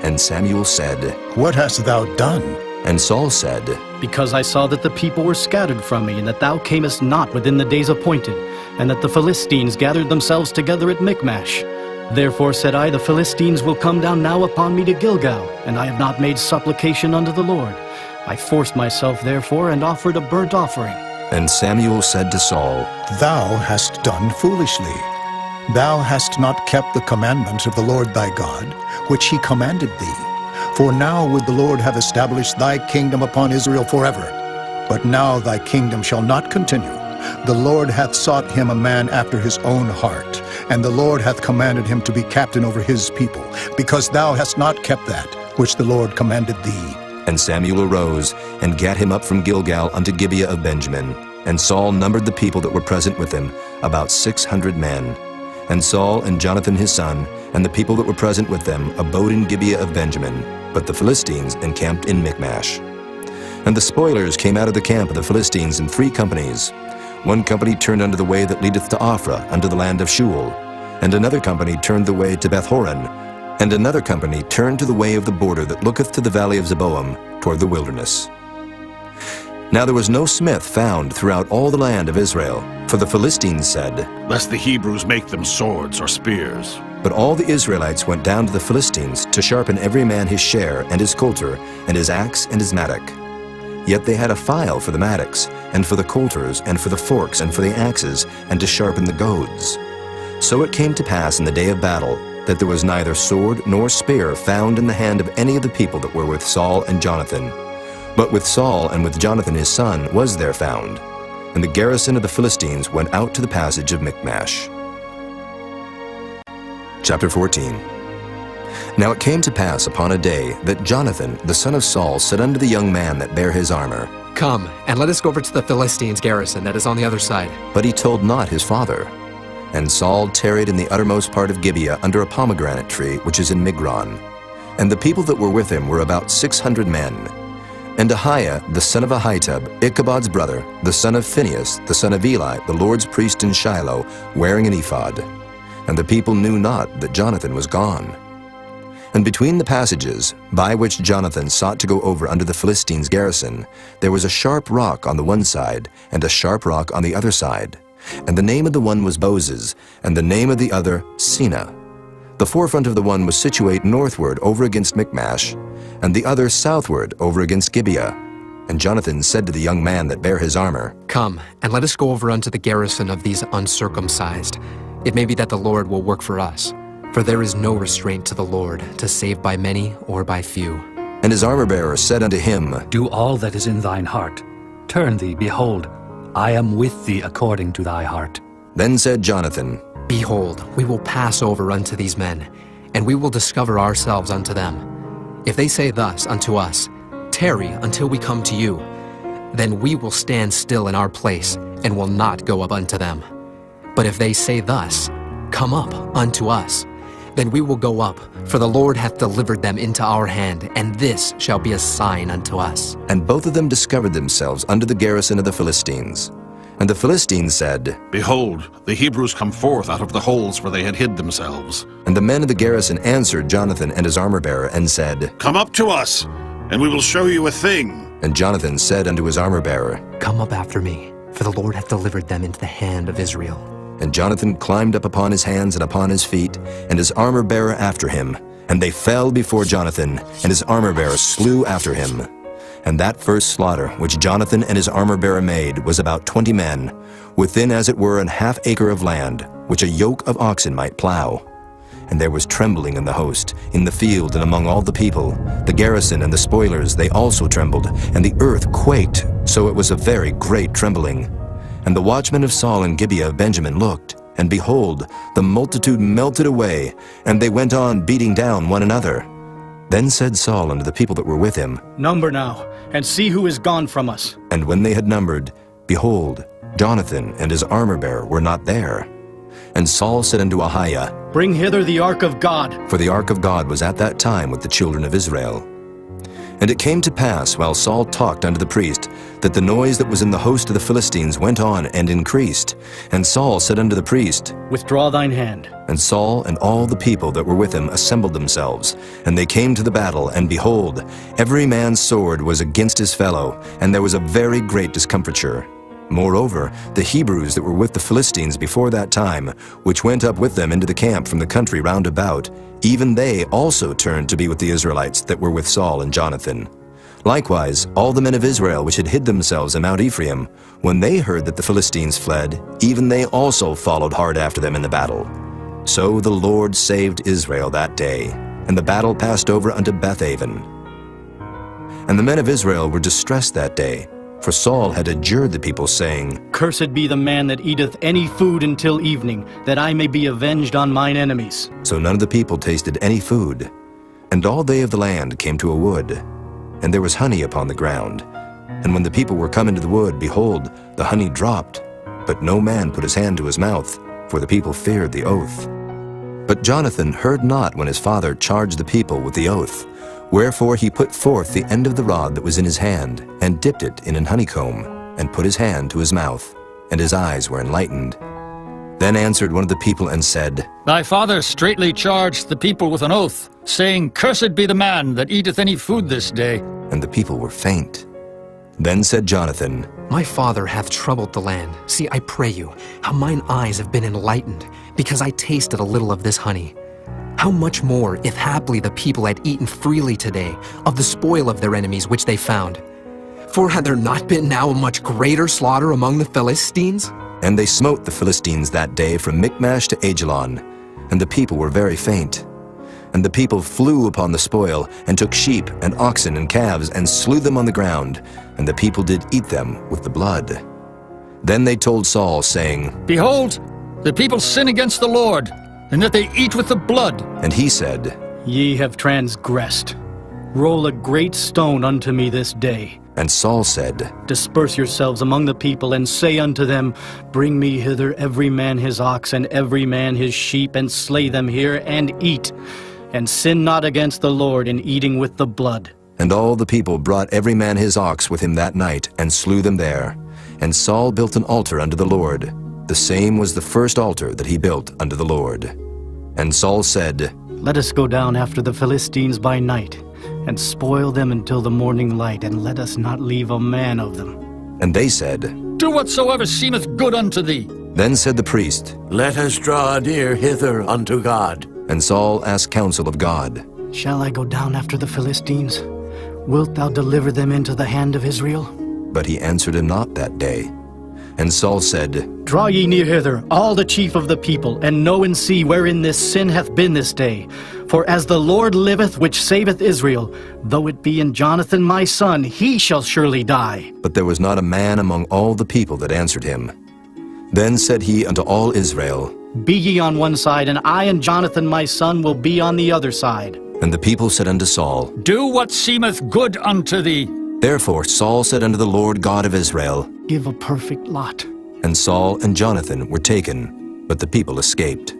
And Samuel said, "What hast thou done?" And Saul said, "Because I saw that the people were scattered from me, and that thou camest not within the days appointed, and that the Philistines gathered themselves together at Michmash. Therefore said I, the Philistines will come down now upon me to Gilgal, and I have not made supplication unto the Lord. I forced myself therefore, and offered a burnt offering." And Samuel said to Saul, "Thou hast done foolishly. Thou hast not kept the commandments of the Lord thy God, which he commanded thee. For now would the Lord have established thy kingdom upon Israel forever. But now thy kingdom shall not continue. The Lord hath sought him a man after his own heart, and the Lord hath commanded him to be captain over his people, because thou hast not kept that which the Lord commanded thee." And Samuel arose, and gat him up from Gilgal unto Gibeah of Benjamin. And Saul numbered the people that were present with him, about 600 men. And Saul and Jonathan his son, and the people that were present with them, abode in Gibeah of Benjamin, but the Philistines encamped in Michmash. And the spoilers came out of the camp of the Philistines in 3 companies. One company turned unto the way that leadeth to Ophrah, unto the land of Shual. And another company turned the way to Bethhoron. And another company turned to the way of the border that looketh to the valley of Zeboam, toward the wilderness. Now there was no smith found throughout all the land of Israel, for the Philistines said, "Lest the Hebrews make them swords or spears." But all the Israelites went down to the Philistines to sharpen every man his share, and his coulter, and his axe, and his mattock. Yet they had a file for the mattocks, and for the coulters, and for the forks, and for the axes, and to sharpen the goads. So it came to pass in the day of battle, that there was neither sword nor spear found in the hand of any of the people that were with Saul and Jonathan. But with Saul and with Jonathan his son was there found. And the garrison of the Philistines went out to the passage of Michmash. Chapter 14. Now it came to pass upon a day that Jonathan the son of Saul said unto the young man that bare his armor, "Come, and let us go over to the Philistines' garrison that is on the other side." But he told not his father. And Saul tarried in the uttermost part of Gibeah under a pomegranate tree which is in Migron. And the people that were with him were about 600 men. And Ahiah the son of Ahitub, Ichabod's brother, the son of Phinehas, the son of Eli, the Lord's priest in Shiloh, wearing an ephod. And the people knew not that Jonathan was gone. And between the passages, by which Jonathan sought to go over unto the Philistines' garrison, there was a sharp rock on the one side, and a sharp rock on the other side. And the name of the one was Boses, and the name of the other Seneh. The forefront of the one was situate northward over against Michmash, and the other southward over against Gibeah. And Jonathan said to the young man that bare his armor, "Come, and let us go over unto the garrison of these uncircumcised. It may be that the Lord will work for us. For there is no restraint to the Lord, to save by many or by few." And his armor-bearer said unto him, "Do all that is in thine heart. Turn thee, behold, I am with thee according to thy heart." Then said Jonathan, "Behold, we will pass over unto these men, and we will discover ourselves unto them. If they say thus unto us, Tarry until we come to you, then we will stand still in our place, and will not go up unto them. But if they say thus, Come up unto us, then we will go up, for the Lord hath delivered them into our hand, and this shall be a sign unto us." And both of them discovered themselves unto the garrison of the Philistines. And the Philistines said, "Behold, the Hebrews come forth out of the holes where they had hid themselves." And the men of the garrison answered Jonathan and his armor-bearer, and said, "Come up to us, and we will show you a thing." And Jonathan said unto his armor-bearer, "Come up after me, for the Lord hath delivered them into the hand of Israel." And Jonathan climbed up upon his hands and upon his feet, and his armor-bearer after him. And they fell before Jonathan, and his armor-bearer slew after him. And that first slaughter which Jonathan and his armor-bearer made was about 20 men, within as it were an half acre of land, which a yoke of oxen might plow. And there was trembling in the host, in the field and among all the people. The garrison and the spoilers, they also trembled, and the earth quaked, so it was a very great trembling. And the watchmen of Saul and Gibeah of Benjamin looked, And behold, the multitude melted away, and they went on beating down one another. Then said Saul unto the people that were with him, Number now, and see who is gone from us. And when they had numbered, behold, Jonathan and his armor-bearer were not there. And Saul said unto Ahiah, Bring hither the ark of God. For the ark of God was at that time with the children of Israel. And it came to pass, while Saul talked unto the priest, that the noise that was in the host of the Philistines went on and increased. And Saul said unto the priest, Withdraw thine hand. And Saul and all the people that were with him assembled themselves. And they came to the battle, and behold, every man's sword was against his fellow, and there was a very great discomfiture. Moreover, the Hebrews that were with the Philistines before that time, which went up with them into the camp from the country round about, even they also turned to be with the Israelites that were with Saul and Jonathan. Likewise, all the men of Israel which had hid themselves in Mount Ephraim, when they heard that the Philistines fled, even they also followed hard after them in the battle. So the Lord saved Israel that day, and the battle passed over unto Bethaven. And the men of Israel were distressed that day, for Saul had adjured the people, saying, Cursed be the man that eateth any food until evening, that I may be avenged on mine enemies. So none of the people tasted any food. And all they of the land came to a wood, and there was honey upon the ground. And when the people were come into the wood, behold, the honey dropped, but no man put his hand to his mouth, for the people feared the oath. But Jonathan heard not when his father charged the people with the oath. Wherefore he put forth the end of the rod that was in his hand, and dipped it in an honeycomb, and put his hand to his mouth, and his eyes were enlightened. Then answered one of the people and said, Thy father straitly charged the people with an oath, saying, Cursed be the man that eateth any food this day. And the people were faint. Then said Jonathan, My father hath troubled the land. See, I pray you, how mine eyes have been enlightened, because I tasted a little of this honey. How much more, if haply the people had eaten freely today of the spoil of their enemies which they found? For had there not been now a much greater slaughter among the Philistines? And they smote the Philistines that day from Michmash to Ajalon, and the people were very faint. And the people flew upon the spoil, and took sheep and oxen and calves, and slew them on the ground, and the people did eat them with the blood. Then they told Saul, saying, Behold, the people sin against the Lord, and that they eat with the blood. And he said, Ye have transgressed. Roll a great stone unto me this day. And Saul said, Disperse yourselves among the people, and say unto them, Bring me hither every man his ox, and every man his sheep, and slay them here, and eat. And sin not against the Lord in eating with the blood. And all the people brought every man his ox with him that night, and slew them there. And Saul built an altar unto the Lord. The same was the first altar that he built unto the Lord. And Saul said, Let us go down after the Philistines by night, and spoil them until the morning light, and let us not leave a man of them. And they said, Do whatsoever seemeth good unto thee. Then said the priest, Let us draw near hither unto God. And Saul asked counsel of God, Shall I go down after the Philistines? Wilt thou deliver them into the hand of Israel? But he answered him not that day. And Saul said, Draw ye near hither, all the chief of the people, and know and see wherein this sin hath been this day. For as the Lord liveth, which saveth Israel, though it be in Jonathan my son, he shall surely die. But there was not a man among all the people that answered him. Then said he unto all Israel, Be ye on one side, and I and Jonathan my son will be on the other side. And the people said unto Saul, Do what seemeth good unto thee. Therefore Saul said unto the Lord God of Israel, Give a perfect lot. And Saul and Jonathan were taken, but the people escaped.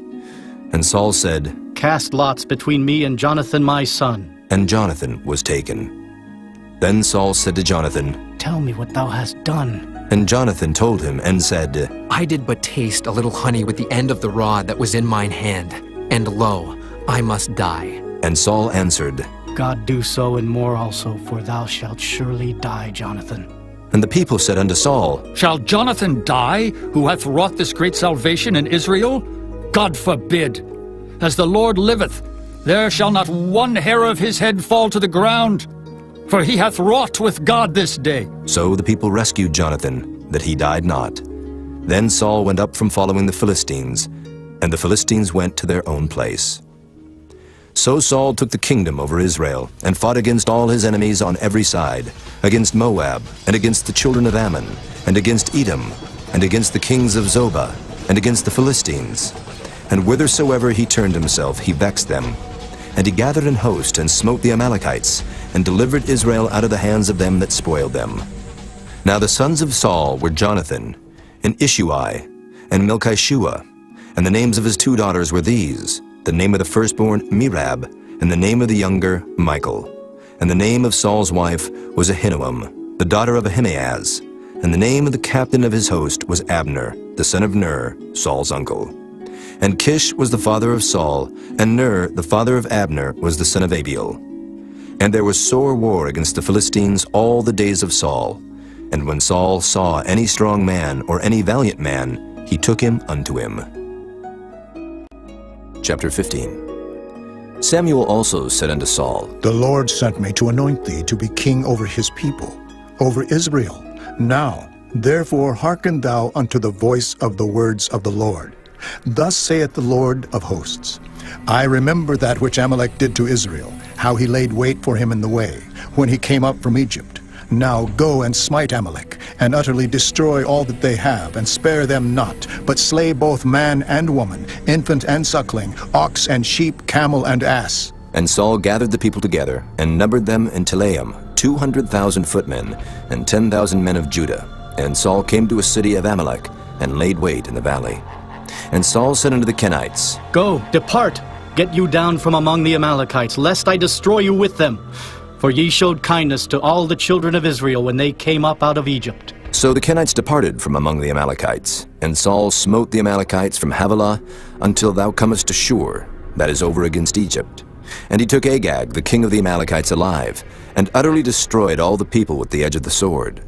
And Saul said, Cast lots between me and Jonathan my son. And Jonathan was taken. Then Saul said to Jonathan, Tell me what thou hast done. And Jonathan told him and said, I did but taste a little honey with the end of the rod that was in mine hand, and lo, I must die. And Saul answered, God do so and more also, for thou shalt surely die, Jonathan. And the people said unto Saul, Shall Jonathan die, who hath wrought this great salvation in Israel? God forbid. As the Lord liveth, there shall not one hair of his head fall to the ground, for he hath wrought with God this day. So the people rescued Jonathan, that he died not. Then Saul went up from following the Philistines, and the Philistines went to their own place. So Saul took the kingdom over Israel, and fought against all his enemies on every side, against Moab, and against the children of Ammon, and against Edom, and against the kings of Zobah, and against the Philistines. And whithersoever he turned himself, he vexed them. And he gathered an host, and smote the Amalekites, and delivered Israel out of the hands of them that spoiled them. Now the sons of Saul were Jonathan, and Ishuai, and Melchishua, and the names of his 2 daughters were these, the name of the firstborn Merab, and the name of the younger Michal. And the name of Saul's wife was Ahinoam, the daughter of Ahimaaz, and the name of the captain of his host was Abner, the son of Ner, Saul's uncle. And Kish was the father of Saul, and Ner, the father of Abner, was the son of Abiel. And there was sore war against the Philistines all the days of Saul. And when Saul saw any strong man or any valiant man, he took him unto him. Chapter 15. Samuel also said unto Saul, The Lord sent me to anoint thee to be king over his people, over Israel. Now, therefore, hearken thou unto the voice of the words of the Lord. Thus saith the Lord of hosts, I remember that which Amalek did to Israel, how he laid wait for him in the way, when he came up from Egypt. Now go and smite Amalek, and utterly destroy all that they have, and spare them not, but slay both man and woman, infant and suckling, ox and sheep, camel and ass. And Saul gathered the people together, and numbered them in Telaim, 200,000 footmen, and 10,000 men of Judah. And Saul came to a city of Amalek, and laid wait in the valley. And Saul said unto the Kenites, Go, depart, get you down from among the Amalekites, lest I destroy you with them. For ye showed kindness to all the children of Israel when they came up out of Egypt. So the Kenites departed from among the Amalekites, and Saul smote the Amalekites from Havilah until thou comest to Shur, that is over against Egypt. And he took Agag, the king of the Amalekites, alive, and utterly destroyed all the people with the edge of the sword.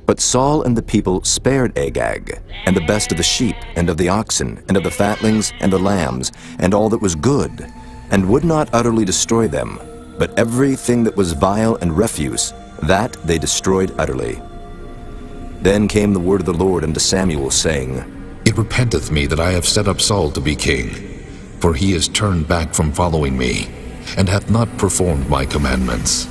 But Saul and the people spared Agag, and the best of the sheep, and of the oxen, and of the fatlings, and the lambs, and all that was good, and would not utterly destroy them, but everything that was vile and refuse, that they destroyed utterly. Then came the word of the Lord unto Samuel, saying, It repenteth me that I have set up Saul to be king, for he is turned back from following me, and hath not performed my commandments.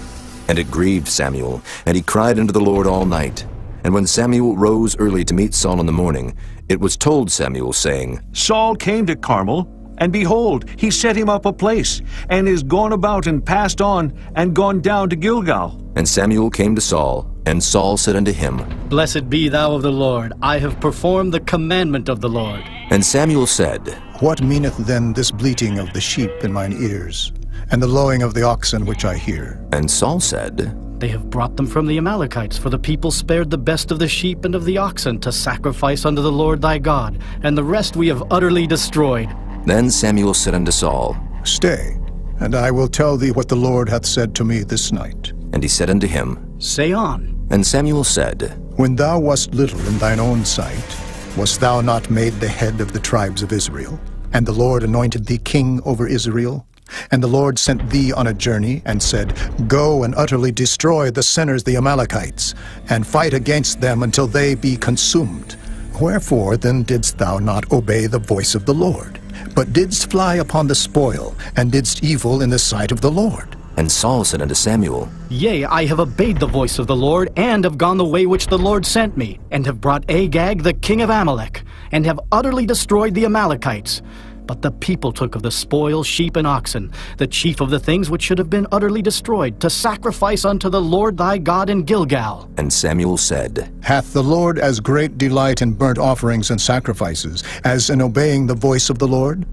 And it grieved Samuel, and he cried unto the Lord all night. And when Samuel rose early to meet Saul in the morning, it was told Samuel, saying, Saul came to Carmel, and behold, he set him up a place, and is gone about and passed on, and gone down to Gilgal. And Samuel came to Saul, and Saul said unto him, Blessed be thou of the Lord, I have performed the commandment of the Lord. And Samuel said, What meaneth then this bleating of the sheep in mine ears, and the lowing of the oxen which I hear? And Saul said, They have brought them from the Amalekites, for the people spared the best of the sheep and of the oxen to sacrifice unto the Lord thy God, and the rest we have utterly destroyed. Then Samuel said unto Saul, Stay, and I will tell thee what the Lord hath said to me this night. And he said unto him, Say on. And Samuel said, When thou wast little in thine own sight, wast thou not made the head of the tribes of Israel? And the Lord anointed thee king over Israel? And the Lord sent thee on a journey, and said, Go and utterly destroy the sinners the Amalekites, and fight against them until they be consumed. Wherefore then didst thou not obey the voice of the Lord, but didst fly upon the spoil, and didst evil in the sight of the Lord? And Saul said unto Samuel, Yea, I have obeyed the voice of the Lord, and have gone the way which the Lord sent me, and have brought Agag the king of Amalek, and have utterly destroyed the Amalekites. But the people took of the spoil sheep and oxen, the chief of the things which should have been utterly destroyed, to sacrifice unto the Lord thy God in Gilgal. And Samuel said, Hath the Lord as great delight in burnt offerings and sacrifices as in obeying the voice of the Lord?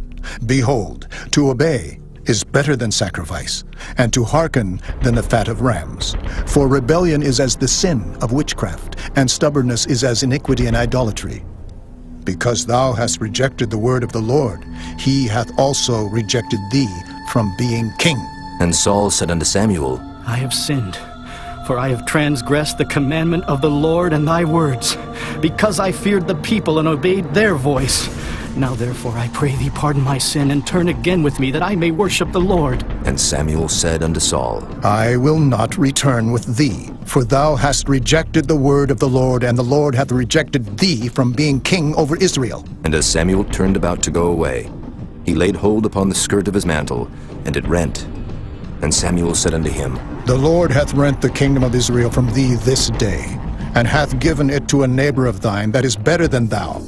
Behold, to obey is better than sacrifice, and to hearken than the fat of rams. For rebellion is as the sin of witchcraft, and stubbornness is as iniquity and idolatry. Because thou hast rejected the word of the Lord, he hath also rejected thee from being king. And Saul said unto Samuel, I have sinned, for I have transgressed the commandment of the Lord and thy words, because I feared the people and obeyed their voice. Now therefore I pray thee pardon my sin, and turn again with me, that I may worship the Lord. And Samuel said unto Saul, I will not return with thee, for thou hast rejected the word of the Lord, and the Lord hath rejected thee from being king over Israel. And as Samuel turned about to go away, he laid hold upon the skirt of his mantle, and it rent. And Samuel said unto him, The Lord hath rent the kingdom of Israel from thee this day, and hath given it to a neighbor of thine that is better than thou.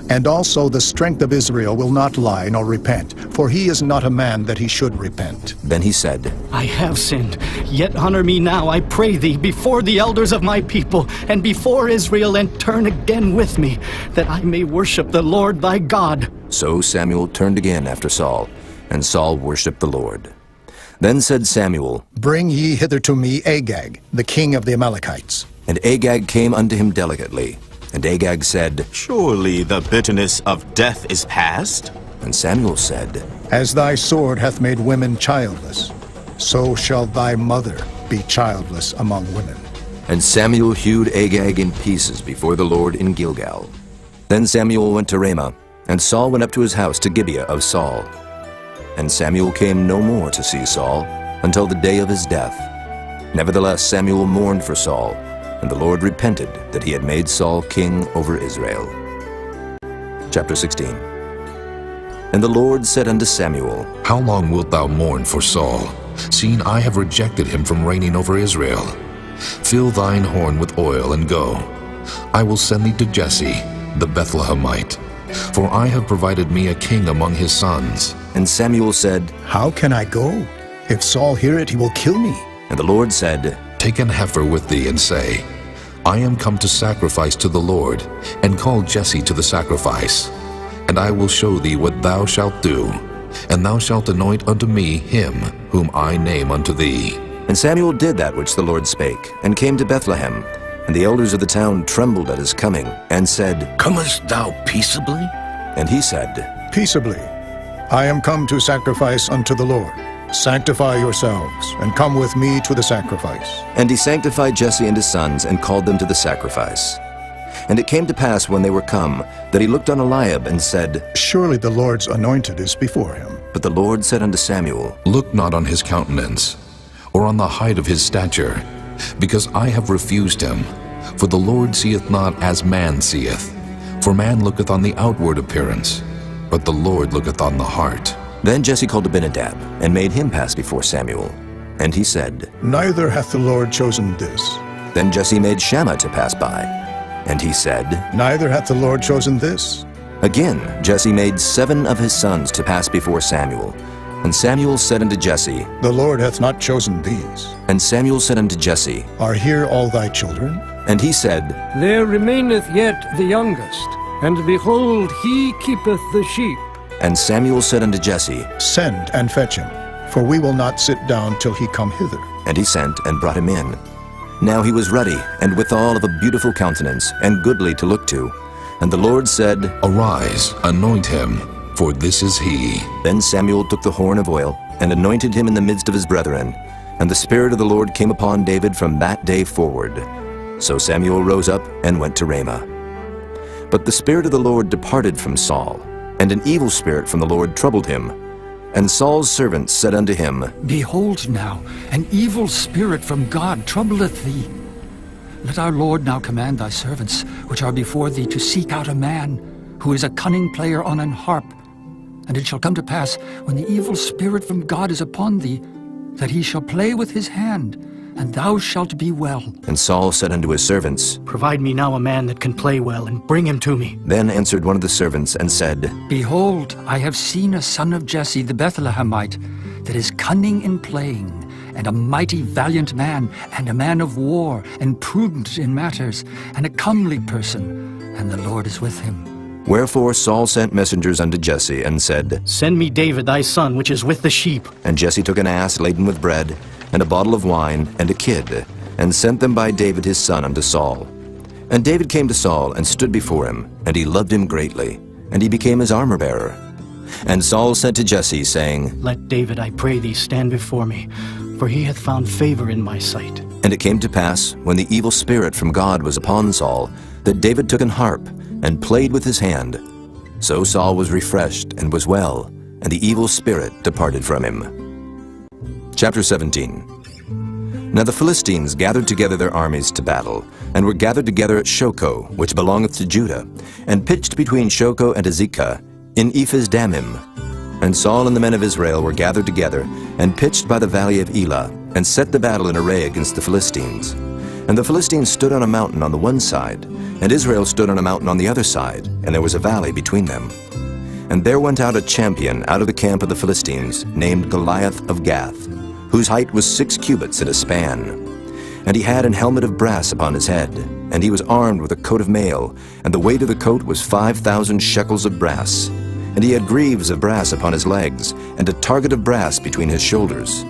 And also the strength of Israel will not lie nor repent, for he is not a man that he should repent. Then he said, I have sinned, yet honor me now, I pray thee, before the elders of my people, and before Israel, and turn again with me, that I may worship the Lord thy God. So Samuel turned again after Saul, and Saul worshipped the Lord. Then said Samuel, Bring ye hither to me Agag, the king of the Amalekites. And Agag came unto him delicately. And Agag said, Surely the bitterness of death is past? And Samuel said, As thy sword hath made women childless, so shall thy mother be childless among women. And Samuel hewed Agag in pieces before the Lord in Gilgal. Then Samuel went to Ramah, and Saul went up to his house to Gibeah of Saul. And Samuel came no more to see Saul until the day of his death. Nevertheless Samuel mourned for Saul, and the Lord repented that he had made Saul king over Israel. Chapter 16. And the Lord said unto Samuel, How long wilt thou mourn for Saul, seeing I have rejected him from reigning over Israel? Fill thine horn with oil, and go. I will send thee to Jesse, the Bethlehemite, for I have provided me a king among his sons. And Samuel said, How can I go? If Saul hear it, he will kill me. And the Lord said, Take an heifer with thee, and say, I am come to sacrifice to the Lord, and call Jesse to the sacrifice. And I will show thee what thou shalt do, and thou shalt anoint unto me him whom I name unto thee. And Samuel did that which the Lord spake, and came to Bethlehem. And the elders of the town trembled at his coming, and said, Comest thou peaceably? And he said, Peaceably. I am come to sacrifice unto the Lord. Sanctify yourselves, and come with me to the sacrifice. And he sanctified Jesse and his sons, and called them to the sacrifice. And it came to pass when they were come, that he looked on Eliab, and said, Surely the Lord's anointed is before him. But the Lord said unto Samuel, Look not on his countenance, or on the height of his stature, because I have refused him. For the Lord seeth not as man seeth. For man looketh on the outward appearance, but the Lord looketh on the heart. Then Jesse called Abinadab, and made him pass before Samuel. And he said, Neither hath the Lord chosen this. Then Jesse made Shammah to pass by. And he said, Neither hath the Lord chosen this. Again Jesse made 7 of his sons to pass before Samuel. And Samuel said unto Jesse, The Lord hath not chosen these. And Samuel said unto Jesse, Are here all thy children? And he said, There remaineth yet the youngest, and behold, he keepeth the sheep. And Samuel said unto Jesse, Send and fetch him, for we will not sit down till he come hither. And he sent and brought him in. Now he was ruddy, and withal of a beautiful countenance, and goodly to look to. And the Lord said, Arise, anoint him, for this is he. Then Samuel took the horn of oil, and anointed him in the midst of his brethren. And the Spirit of the Lord came upon David from that day forward. So Samuel rose up and went to Ramah. But the Spirit of the Lord departed from Saul, and an evil spirit from the Lord troubled him. And Saul's servants said unto him, Behold now, an evil spirit from God troubleth thee. Let our Lord now command thy servants, which are before thee, to seek out a man, who is a cunning player on an harp. And it shall come to pass, when the evil spirit from God is upon thee, that he shall play with his hand, and thou shalt be well. And Saul said unto his servants, Provide me now a man that can play well, and bring him to me. Then answered one of the servants, and said, Behold, I have seen a son of Jesse the Bethlehemite, that is cunning in playing, and a mighty valiant man, and a man of war, and prudent in matters, and a comely person, and the Lord is with him. Wherefore Saul sent messengers unto Jesse, and said, Send me David thy son, which is with the sheep. And Jesse took an ass laden with bread, and a bottle of wine, and a kid, and sent them by David his son unto Saul. And David came to Saul, and stood before him, and he loved him greatly, and he became his armor-bearer. And Saul said to Jesse, saying, Let David, I pray thee, stand before me, for he hath found favor in my sight. And it came to pass, when the evil spirit from God was upon Saul, that David took an harp, and played with his hand. So Saul was refreshed, and was well, and the evil spirit departed from him. Chapter 17. Now the Philistines gathered together their armies to battle, and were gathered together at Shochoh, which belongeth to Judah, and pitched between Shochoh and Azekah, in Ephes-dammim. And Saul and the men of Israel were gathered together, and pitched by the valley of Elah, and set the battle in array against the Philistines. And the Philistines stood on a mountain on the one side, And Israel stood on a mountain on the other side, and there was a valley between them. And there went out a champion out of the camp of the Philistines, named Goliath of Gath, whose height was 6 cubits and a span. And he had an helmet of brass upon his head, and he was armed with a coat of mail, and the weight of the coat was 5,000 shekels of brass. And he had greaves of brass upon his legs, and a target of brass between his shoulders.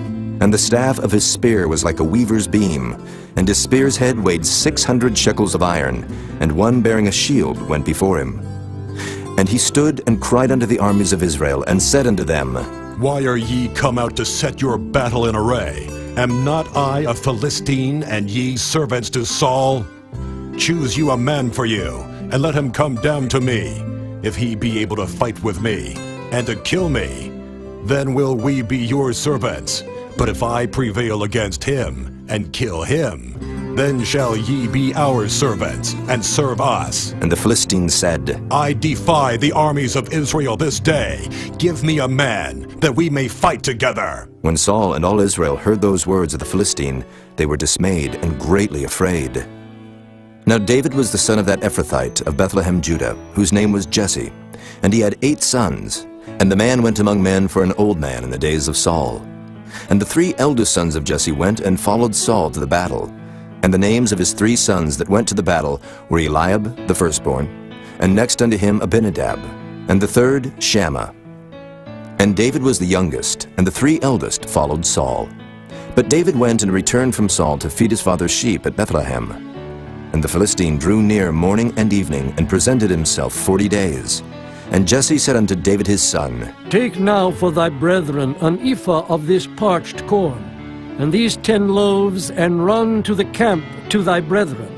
And the staff of his spear was like a weaver's beam, and his spear's head weighed 600 shekels of iron, and one bearing a shield went before him. And he stood and cried unto the armies of Israel, and said unto them, Why are ye come out to set your battle in array? Am not I a Philistine, and ye servants to Saul? Choose you a man for you, and let him come down to me, if he be able to fight with me, and to kill me. Then will we be your servants. But if I prevail against him, and kill him, then shall ye be our servants, and serve us. And the Philistines said, I defy the armies of Israel this day. Give me a man, that we may fight together. When Saul and all Israel heard those words of the Philistine, they were dismayed and greatly afraid. Now David was the son of that Ephrathite of Bethlehem, Judah, whose name was Jesse, and he had 8 sons. And the man went among men for an old man in the days of Saul. And the 3 eldest sons of Jesse went and followed Saul to the battle. And the names of his 3 sons that went to the battle were Eliab, the firstborn, and next unto him Abinadab, and the third Shammah. And David was the youngest, and the 3 eldest followed Saul. But David went and returned from Saul to feed his father's sheep at Bethlehem. And the Philistine drew near morning and evening, and presented himself 40 days. And Jesse said unto David his son, Take now for thy brethren an ephah of this parched corn, and these 10 loaves, and run to the camp to thy brethren.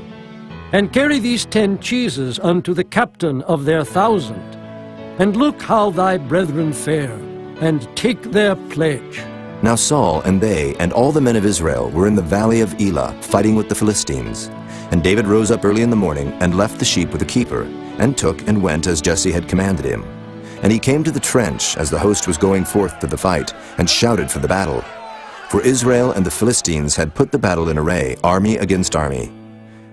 And carry these 10 cheeses unto the captain of their 1,000. And look how thy brethren fare, and take their pledge. Now Saul and they and all the men of Israel were in the valley of Elah, fighting with the Philistines. And David rose up early in the morning, and left the sheep with the keeper, and took and went as Jesse had commanded him. And he came to the trench as the host was going forth to the fight, and shouted for the battle. For Israel and the Philistines had put the battle in array, army against army.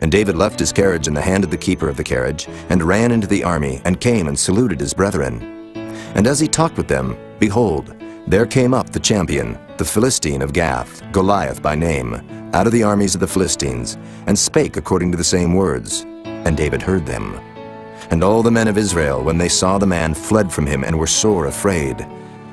And David left his carriage in the hand of the keeper of the carriage, and ran into the army, and came and saluted his brethren. And as he talked with them, behold, there came up the champion, the Philistine of Gath, Goliath by name, out of the armies of the Philistines, and spake according to the same words. And David heard them. And all the men of Israel, when they saw the man, fled from him, and were sore afraid.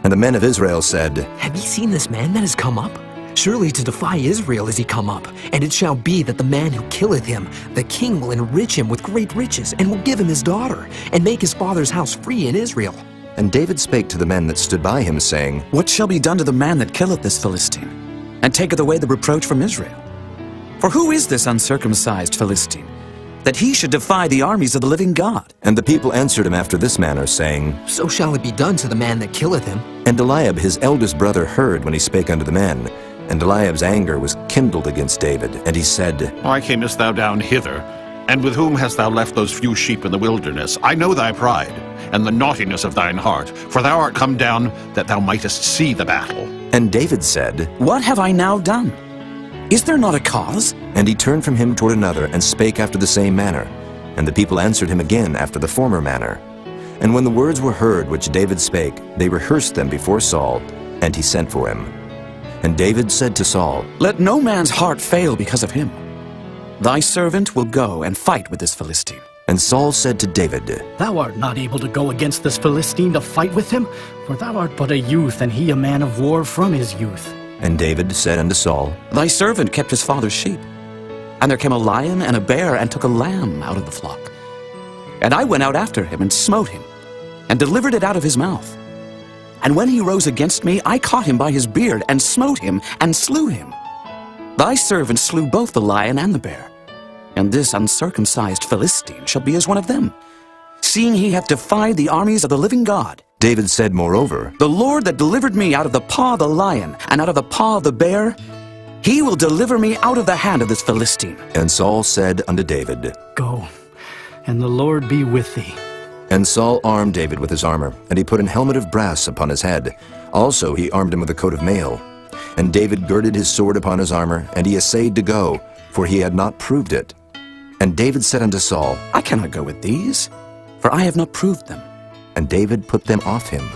And the men of Israel said, Have ye seen this man that is come up? Surely to defy Israel is he come up. And it shall be that the man who killeth him, the king will enrich him with great riches, and will give him his daughter, and make his father's house free in Israel. And David spake to the men that stood by him, saying, What shall be done to the man that killeth this Philistine, and taketh away the reproach from Israel? For who is this uncircumcised Philistine, that he should defy the armies of the living God? And the people answered him after this manner, saying, So shall it be done to the man that killeth him. And Eliab his eldest brother heard when he spake unto the men. And Eliab's anger was kindled against David, and he said, Why camest thou down hither? And with whom hast thou left those few sheep in the wilderness? I know thy pride, and the naughtiness of thine heart, for thou art come down that thou mightest see the battle. And David said, What have I now done? Is there not a cause? And he turned from him toward another, and spake after the same manner. And the people answered him again after the former manner. And when the words were heard which David spake, they rehearsed them before Saul, and he sent for him. And David said to Saul, Let no man's heart fail because of him. Thy servant will go and fight with this Philistine. And Saul said to David, Thou art not able to go against this Philistine to fight with him, for thou art but a youth, and he a man of war from his youth. And David said unto Saul, Thy servant kept his father's sheep. And there came a lion and a bear, and took a lamb out of the flock. And I went out after him, and smote him, and delivered it out of his mouth. And when he rose against me, I caught him by his beard, and smote him, and slew him. Thy servant slew both the lion and the bear. And this uncircumcised Philistine shall be as one of them, seeing he hath defied the armies of the living God. David said moreover, The Lord that delivered me out of the paw of the lion, and out of the paw of the bear, he will deliver me out of the hand of this Philistine. And Saul said unto David, Go, and the Lord be with thee. And Saul armed David with his armor, and he put an helmet of brass upon his head. Also he armed him with a coat of mail. And David girded his sword upon his armor, and he essayed to go, for he had not proved it. And David said unto Saul, I cannot go with these, for I have not proved them. And David put them off him.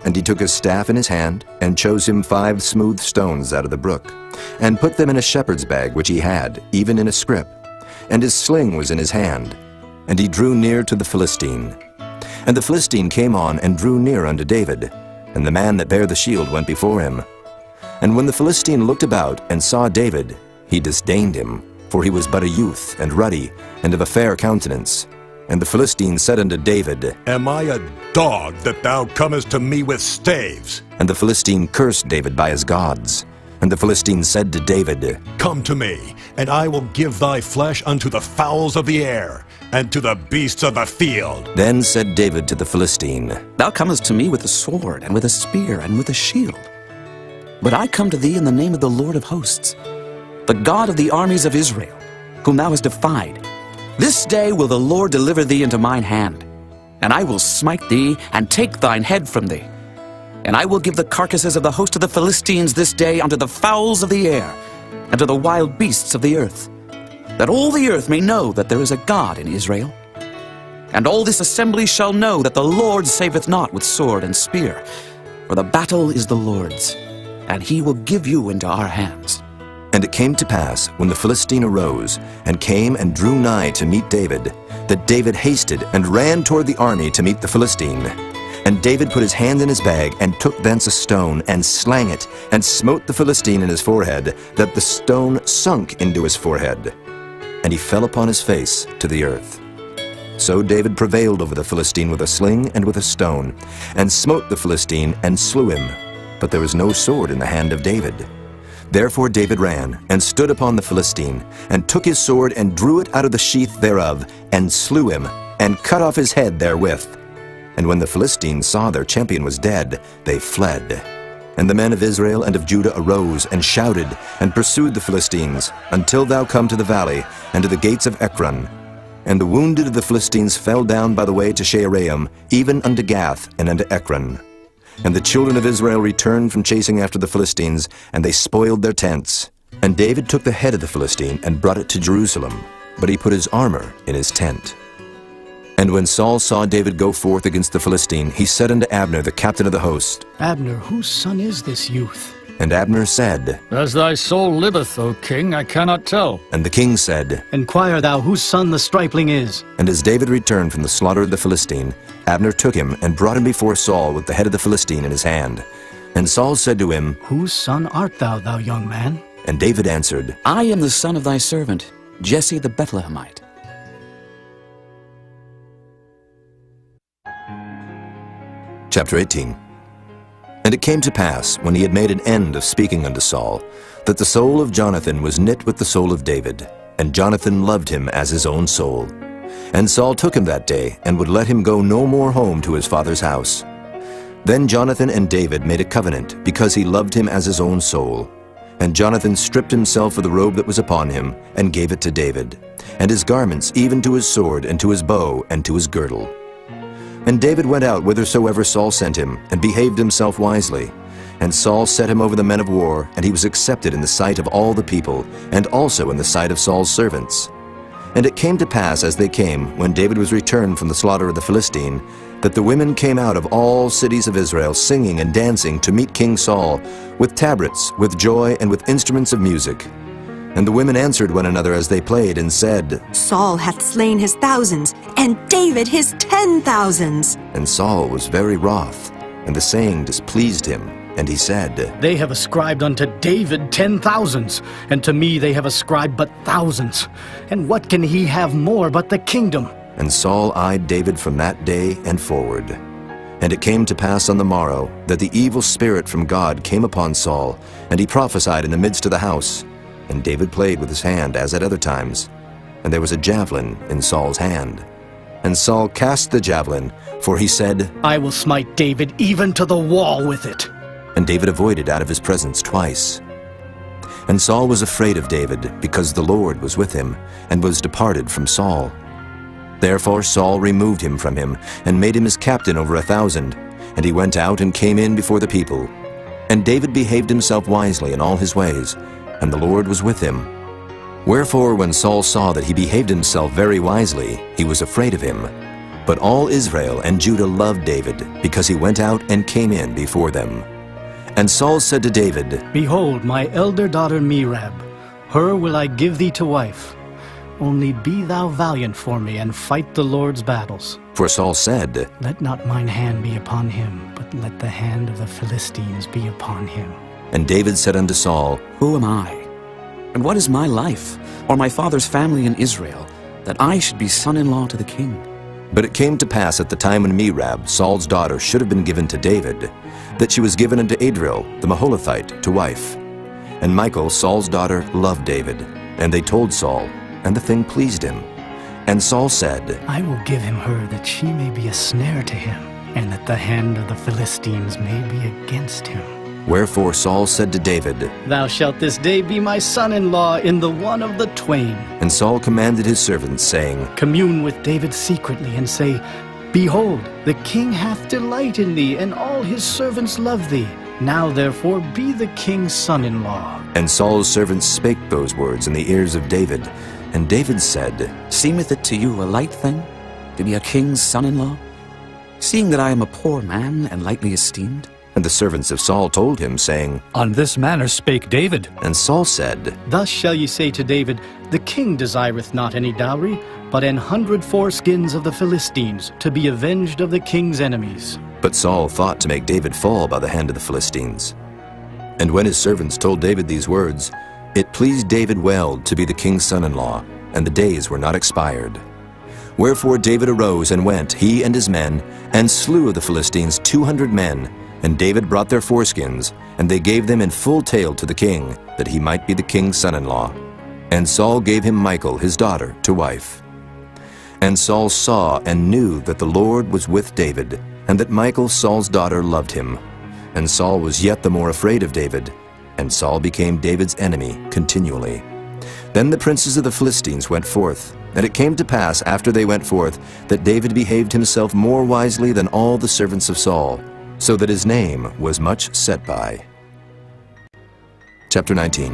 And he took his staff in his hand, and chose him 5 smooth stones out of the brook, and put them in a shepherd's bag which he had, even in a scrip. And his sling was in his hand. And he drew near to the Philistine. And the Philistine came on and drew near unto David, and the man that bare the shield went before him. And when the Philistine looked about and saw David, he disdained him, for he was but a youth, and ruddy, and of a fair countenance. And the Philistine said unto David, Am I a dog that thou comest to me with staves? And the Philistine cursed David by his gods. And the Philistine said to David, Come to me, and I will give thy flesh unto the fowls of the air, and to the beasts of the field. Then said David to the Philistine, Thou comest to me with a sword, and with a spear, and with a shield. But I come to thee in the name of the Lord of hosts, the God of the armies of Israel, whom thou hast defied. This day will the Lord deliver thee into mine hand, and I will smite thee, and take thine head from thee. And I will give the carcasses of the host of the Philistines this day unto the fowls of the air, and to the wild beasts of the earth, that all the earth may know that there is a God in Israel. And all this assembly shall know that the Lord saveth not with sword and spear, for the battle is the Lord's, and he will give you into our hands. And it came to pass, when the Philistine arose, and came and drew nigh to meet David, that David hasted and ran toward the army to meet the Philistine. And David put his hand in his bag, and took thence a stone, and slang it, and smote the Philistine in his forehead, that the stone sunk into his forehead. And he fell upon his face to the earth. So David prevailed over the Philistine with a sling and with a stone, and smote the Philistine, and slew him. But there was no sword in the hand of David. Therefore David ran, and stood upon the Philistine, and took his sword, and drew it out of the sheath thereof, and slew him, and cut off his head therewith. And when the Philistines saw their champion was dead, they fled. And the men of Israel and of Judah arose, and shouted, and pursued the Philistines, until thou come to the valley, and to the gates of Ekron. And the wounded of the Philistines fell down by the way to Shaaraim, even unto Gath, and unto Ekron. And the children of Israel returned from chasing after the Philistines, and they spoiled their tents. And David took the head of the Philistine, and brought it to Jerusalem, but he put his armor in his tent. And when Saul saw David go forth against the Philistine, he said unto Abner, the captain of the host, Abner, whose son is this youth? And Abner said, As thy soul liveth, O king, I cannot tell. And the king said, Inquire thou whose son the stripling is. And as David returned from the slaughter of the Philistine, Abner took him, and brought him before Saul with the head of the Philistine in his hand. And Saul said to him, Whose son art thou, thou young man? And David answered, I am the son of thy servant, Jesse the Bethlehemite. Chapter 18. And it came to pass, when he had made an end of speaking unto Saul, that the soul of Jonathan was knit with the soul of David, and Jonathan loved him as his own soul. And Saul took him that day, and would let him go no more home to his father's house. Then Jonathan and David made a covenant, because he loved him as his own soul. And Jonathan stripped himself of the robe that was upon him, and gave it to David, and his garments, even to his sword, and to his bow, and to his girdle. And David went out whithersoever Saul sent him, and behaved himself wisely. And Saul set him over the men of war, and he was accepted in the sight of all the people, and also in the sight of Saul's servants. And it came to pass as they came, when David was returned from the slaughter of the Philistine, that the women came out of all cities of Israel, singing and dancing to meet King Saul, with tabrets, with joy, and with instruments of music. And the women answered one another as they played, and said, Saul hath slain his thousands, and David his 10,000s. And Saul was very wroth, and the saying displeased him. And he said, They have ascribed unto David 10,000s, and to me they have ascribed but thousands. And what can he have more but the kingdom? And Saul eyed David from that day and forward. And it came to pass on the morrow, that the evil spirit from God came upon Saul, and he prophesied in the midst of the house. And David played with his hand as at other times. And there was a javelin in Saul's hand. And Saul cast the javelin, for he said, I will smite David even to the wall with it. And David avoided out of his presence twice. And Saul was afraid of David, because the Lord was with him, and was departed from Saul. Therefore Saul removed him from him, and made him his captain over 1,000. And he went out and came in before the people. And David behaved himself wisely in all his ways, and the Lord was with him. Wherefore when Saul saw that he behaved himself very wisely, he was afraid of him. But all Israel and Judah loved David, because he went out and came in before them. And Saul said to David, Behold, my elder daughter Merab, her will I give thee to wife. Only be thou valiant for me, and fight the Lord's battles. For Saul said, Let not mine hand be upon him, but let the hand of the Philistines be upon him. And David said unto Saul, Who am I? And what is my life, or my father's family in Israel, that I should be son-in-law to the king? But it came to pass at the time when Merab, Saul's daughter, should have been given to David, that she was given unto Adriel, the Maholathite, to wife. And Michal, Saul's daughter, loved David. And they told Saul, and the thing pleased him. And Saul said, I will give him her, that she may be a snare to him, and that the hand of the Philistines may be against him. Wherefore Saul said to David, Thou shalt this day be my son-in-law in the one of the twain. And Saul commanded his servants, saying, Commune with David secretly, and say, Behold, the king hath delight in thee, and all his servants love thee. Now therefore be the king's son-in-law. And Saul's servants spake those words in the ears of David. And David said, Seemeth it to you a light thing, to be a king's son-in-law, seeing that I am a poor man and lightly esteemed? And the servants of Saul told him, saying, On this manner spake David. And Saul said, Thus shall ye say to David, The king desireth not any dowry, but 100 foreskins of the Philistines, to be avenged of the king's enemies. But Saul thought to make David fall by the hand of the Philistines. And when his servants told David these words, it pleased David well to be the king's son-in-law, and the days were not expired. Wherefore David arose and went, he and his men, and slew of the Philistines 200 men. And David brought their foreskins, and they gave them in full tale to the king, that he might be the king's son-in-law. And Saul gave him Michal, his daughter, to wife. And Saul saw and knew that the Lord was with David, and that Michal, Saul's daughter, loved him. And Saul was yet the more afraid of David, and Saul became David's enemy continually. Then the princes of the Philistines went forth, and it came to pass after they went forth, that David behaved himself more wisely than all the servants of Saul, so that his name was much set by. Chapter 19.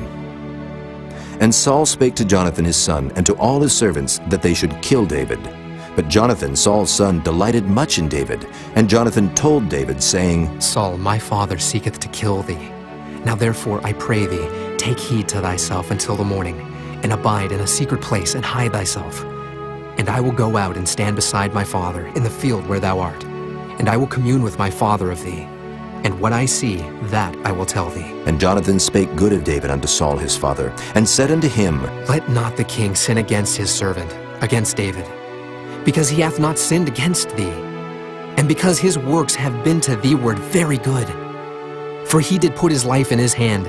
And Saul spake to Jonathan his son, and to all his servants, that they should kill David. But Jonathan, Saul's son, delighted much in David. And Jonathan told David, saying, Saul, my father seeketh to kill thee. Now therefore, I pray thee, take heed to thyself until the morning, and abide in a secret place, and hide thyself. And I will go out and stand beside my father in the field where thou art. And I will commune with my father of thee. And what I see, that I will tell thee. And Jonathan spake good of David unto Saul his father, and said unto him, Let not the king sin against his servant, against David, because he hath not sinned against thee, and because his works have been to thee-ward very good. For he did put his life in his hand,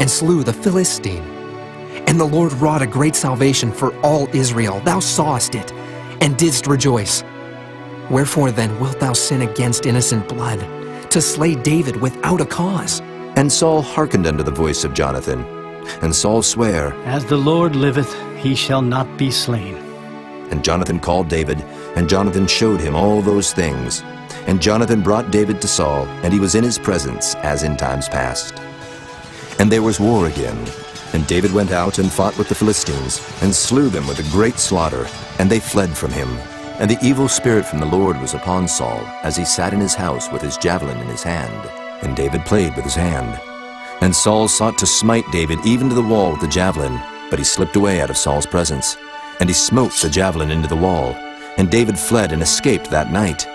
and slew the Philistine. And the Lord wrought a great salvation for all Israel. Thou sawest it, and didst rejoice. Wherefore then wilt thou sin against innocent blood, to slay David without a cause? And Saul hearkened unto the voice of Jonathan. And Saul sware, As the Lord liveth, he shall not be slain. And Jonathan called David, and Jonathan showed him all those things. And Jonathan brought David to Saul, and he was in his presence, as in times past. And there was war again. And David went out and fought with the Philistines, and slew them with a great slaughter, and they fled from him. And the evil spirit from the Lord was upon Saul, as he sat in his house with his javelin in his hand. And David played with his hand. And Saul sought to smite David even to the wall with the javelin, but he slipped away out of Saul's presence. And he smote the javelin into the wall. And David fled and escaped that night.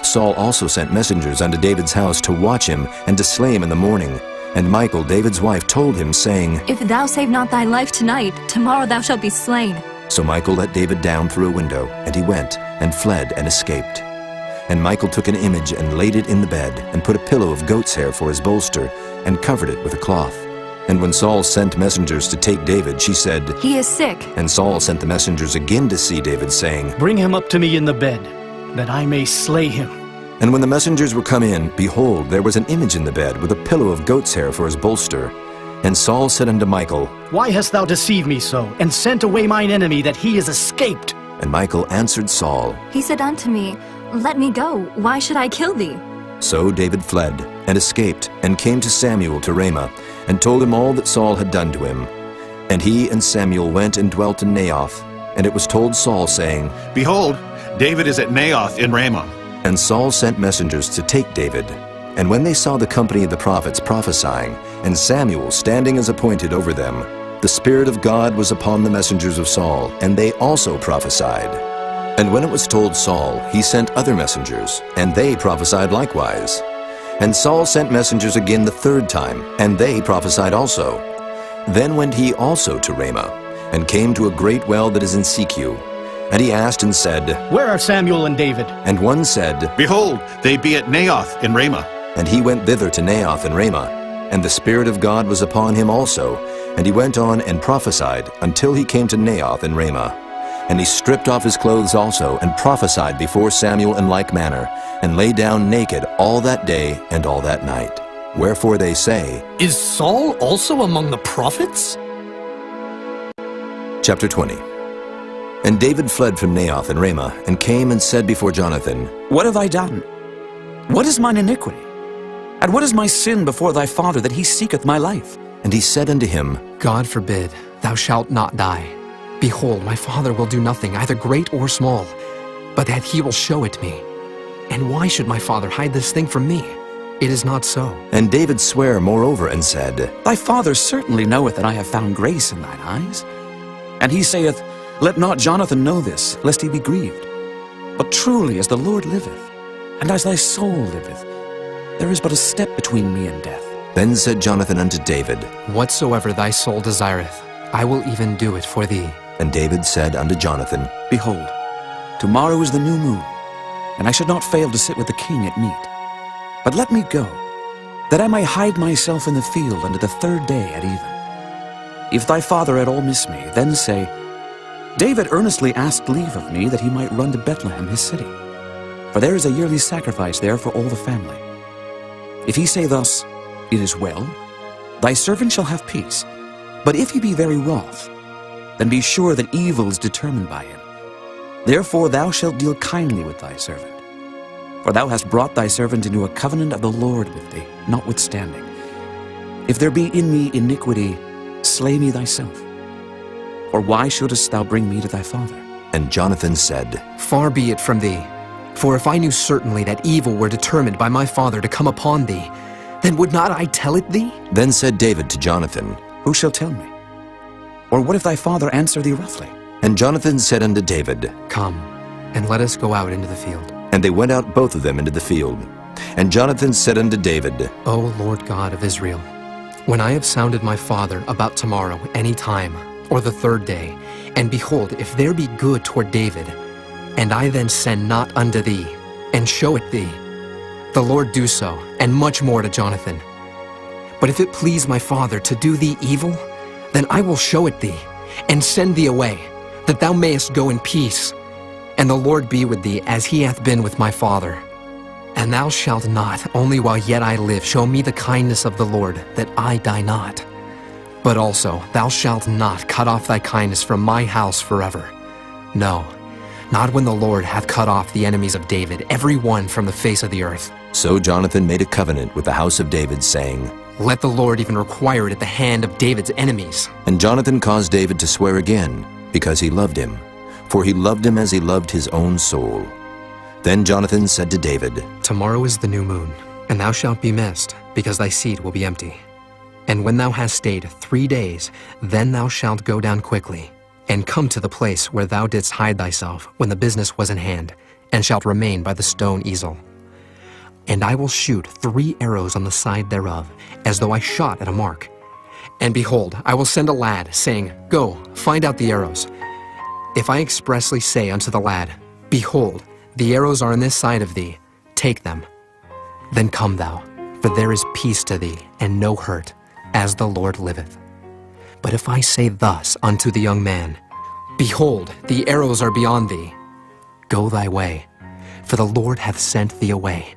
Saul also sent messengers unto David's house to watch him, and to slay him in the morning. And Michal, David's wife, told him, saying, If thou save not thy life tonight, tomorrow thou shalt be slain. So Michal let David down through a window, and he went, and fled, and escaped. And Michal took an image, and laid it in the bed, and put a pillow of goat's hair for his bolster, and covered it with a cloth. And when Saul sent messengers to take David, she said, He is sick. And Saul sent the messengers again to see David, saying, Bring him up to me in the bed, that I may slay him. And when the messengers were come in, behold, there was an image in the bed, with a pillow of goat's hair for his bolster. And Saul said unto Michal, Why hast thou deceived me so, and sent away mine enemy, that he is escaped? And Michal answered Saul, He said unto me, Let me go, why should I kill thee? So David fled, and escaped, and came to Samuel to Ramah, and told him all that Saul had done to him. And he and Samuel went and dwelt in Naioth. And it was told Saul, saying, Behold, David is at Naioth in Ramah. And Saul sent messengers to take David. And when they saw the company of the prophets prophesying, and Samuel standing as appointed over them, the Spirit of God was upon the messengers of Saul, and they also prophesied. And when it was told Saul, he sent other messengers, and they prophesied likewise. And Saul sent messengers again the third time, and they prophesied also. Then went he also to Ramah, and came to a great well that is in Secu. And he asked and said, Where are Samuel and David? And one said, Behold, they be at Naioth in Ramah. And he went thither to Naioth in Ramah. And the Spirit of God was upon him also. And he went on and prophesied until he came to Naioth in Ramah. And he stripped off his clothes also, and prophesied before Samuel in like manner, and lay down naked all that day and all that night. Wherefore they say, Is Saul also among the prophets? Chapter 20. And David fled from Naioth in Ramah, and came and said before Jonathan, What have I done? What is mine iniquity? And what is my sin before thy father, that he seeketh my life? And he said unto him, God forbid, thou shalt not die. Behold, my father will do nothing, either great or small, but that he will show it me. And why should my father hide this thing from me? It is not so. And David sware moreover, and said, Thy father certainly knoweth that I have found grace in thine eyes. And he saith, Let not Jonathan know this, lest he be grieved. But truly as the Lord liveth, and as thy soul liveth, there is but a step between me and death. Then said Jonathan unto David, Whatsoever thy soul desireth, I will even do it for thee. And David said unto Jonathan, Behold, tomorrow is the new moon, and I should not fail to sit with the king at meat. But let me go, that I may hide myself in the field unto the third day at even. If thy father at all miss me, then say, David earnestly asked leave of me that he might run to Bethlehem his city, for there is a yearly sacrifice there for all the family. If he say thus, It is well, thy servant shall have peace. But if he be very wroth, then be sure that evil is determined by him. Therefore thou shalt deal kindly with thy servant. For thou hast brought thy servant into a covenant of the Lord with thee, notwithstanding. If there be in me iniquity, slay me thyself. Or why shouldest thou bring me to thy father? And Jonathan said, Far be it from thee. For if I knew certainly that evil were determined by my father to come upon thee, then would not I tell it thee? Then said David to Jonathan, Who shall tell me? Or what if thy father answer thee roughly? And Jonathan said unto David, Come, and let us go out into the field. And they went out both of them into the field. And Jonathan said unto David, O Lord God of Israel, when I have sounded my father about tomorrow any time, or the third day, and behold, if there be good toward David, and I then send not unto thee, and show it thee, the Lord do so, and much more to Jonathan. But if it please my father to do thee evil, then I will show it thee, and send thee away, that thou mayest go in peace. And the Lord be with thee, as he hath been with my father. And thou shalt not, only while yet I live, show me the kindness of the Lord, that I die not. But also thou shalt not cut off thy kindness from my house forever. No, not when the Lord hath cut off the enemies of David, every one from the face of the earth. So Jonathan made a covenant with the house of David, saying, Let the Lord even require it at the hand of David's enemies. And Jonathan caused David to swear again, because he loved him. For he loved him as he loved his own soul. Then Jonathan said to David, Tomorrow is the new moon, and thou shalt be missed, because thy seat will be empty. And when thou hast stayed 3 days, then thou shalt go down quickly, and come to the place where thou didst hide thyself when the business was in hand, and shalt remain by the stone easel. And I will shoot 3 arrows on the side thereof, as though I shot at a mark. And behold, I will send a lad, saying, Go, find out the arrows. If I expressly say unto the lad, Behold, the arrows are on this side of thee, take them. Then come thou, for there is peace to thee, and no hurt, as the Lord liveth. But if I say thus unto the young man, Behold, the arrows are beyond thee, go thy way, for the Lord hath sent thee away.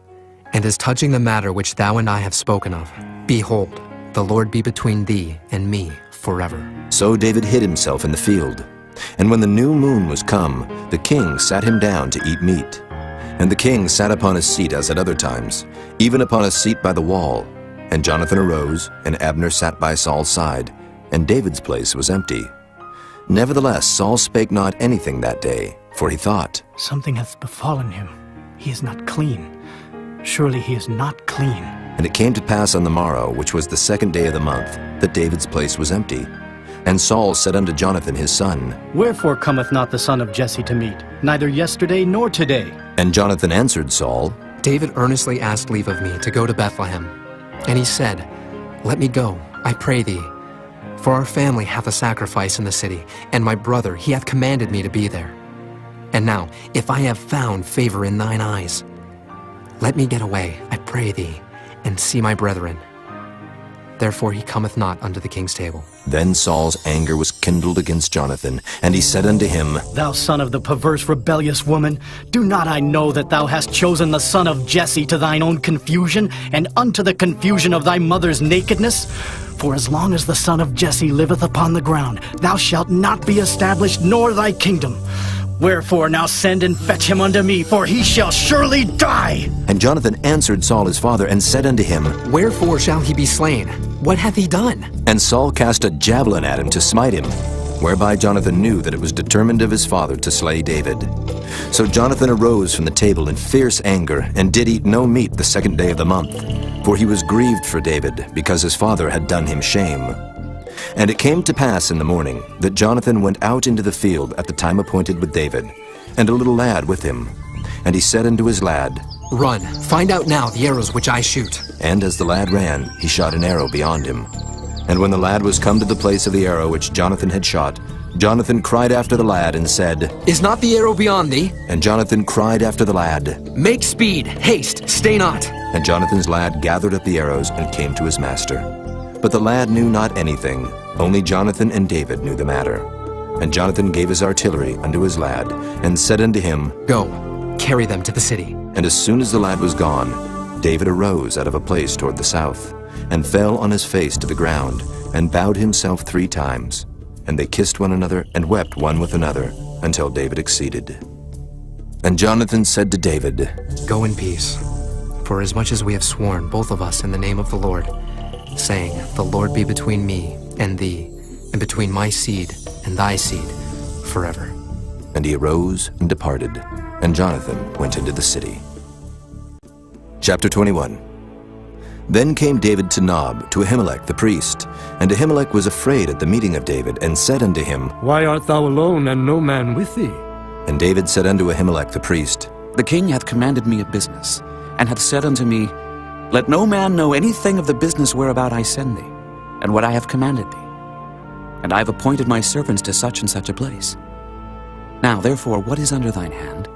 And as touching the matter which thou and I have spoken of, behold, the Lord be between thee and me forever. So David hid himself in the field. And when the new moon was come, the king sat him down to eat meat. And the king sat upon his seat as at other times, even upon a seat by the wall. And Jonathan arose, and Abner sat by Saul's side. and David's place was empty. Nevertheless, Saul spake not anything that day, for he thought, Something hath befallen him. He is not clean. Surely he is not clean. And it came to pass on the morrow, which was the 2nd day of the month, that David's place was empty. And Saul said unto Jonathan his son, Wherefore cometh not the son of Jesse to meat, neither yesterday nor today? And Jonathan answered Saul, David earnestly asked leave of me to go to Bethlehem. And he said, Let me go, I pray thee. For our family hath a sacrifice in the city, and my brother, he hath commanded me to be there. And now, if I have found favor in thine eyes, let me get away, I pray thee, and see my brethren. Therefore he cometh not unto the king's table. Then Saul's anger was kindled against Jonathan, and he said unto him, Thou son of the perverse rebellious woman, do not I know that thou hast chosen the son of Jesse to thine own confusion, and unto the confusion of thy mother's nakedness? For as long as the son of Jesse liveth upon the ground, thou shalt not be established, nor thy kingdom. Wherefore now send and fetch him unto me, for he shall surely die. And Jonathan answered Saul his father, and said unto him, Wherefore shall he be slain? What hath he done? And Saul cast a javelin at him to smite him, whereby Jonathan knew that it was determined of his father to slay David. So Jonathan arose from the table in fierce anger, and did eat no meat the 2nd day of the month, for he was grieved for David, because his father had done him shame. And it came to pass in the morning that Jonathan went out into the field at the time appointed with David, and a little lad with him. And he said unto his lad, Run, find out now the arrows which I shoot. And as the lad ran, he shot an arrow beyond him. And when the lad was come to the place of the arrow which Jonathan had shot, Jonathan cried after the lad and said, Is not the arrow beyond thee? And Jonathan cried after the lad, Make speed, haste, stay not. And Jonathan's lad gathered up the arrows and came to his master. But the lad knew not anything, only Jonathan and David knew the matter. And Jonathan gave his artillery unto his lad, and said unto him, Go, carry them to the city. And as soon as the lad was gone, David arose out of a place toward the south, and fell on his face to the ground, and bowed himself 3 times. And they kissed one another, and wept one with another, until David exceeded. And Jonathan said to David, Go in peace, for as much as we have sworn, both of us, in the name of the Lord, saying, The Lord be between me and thee, and between my seed and thy seed, forever. And he arose and departed, and Jonathan went into the city. Chapter 21. Then came David to Nob, to Ahimelech the priest. And Ahimelech was afraid at the meeting of David, and said unto him, Why art thou alone, and no man with thee? And David said unto Ahimelech the priest, The king hath commanded me a business, and hath said unto me, Let no man know anything of the business whereabout I send thee, and what I have commanded thee. And I have appointed my servants to such and such a place. Now therefore, what is under thine hand?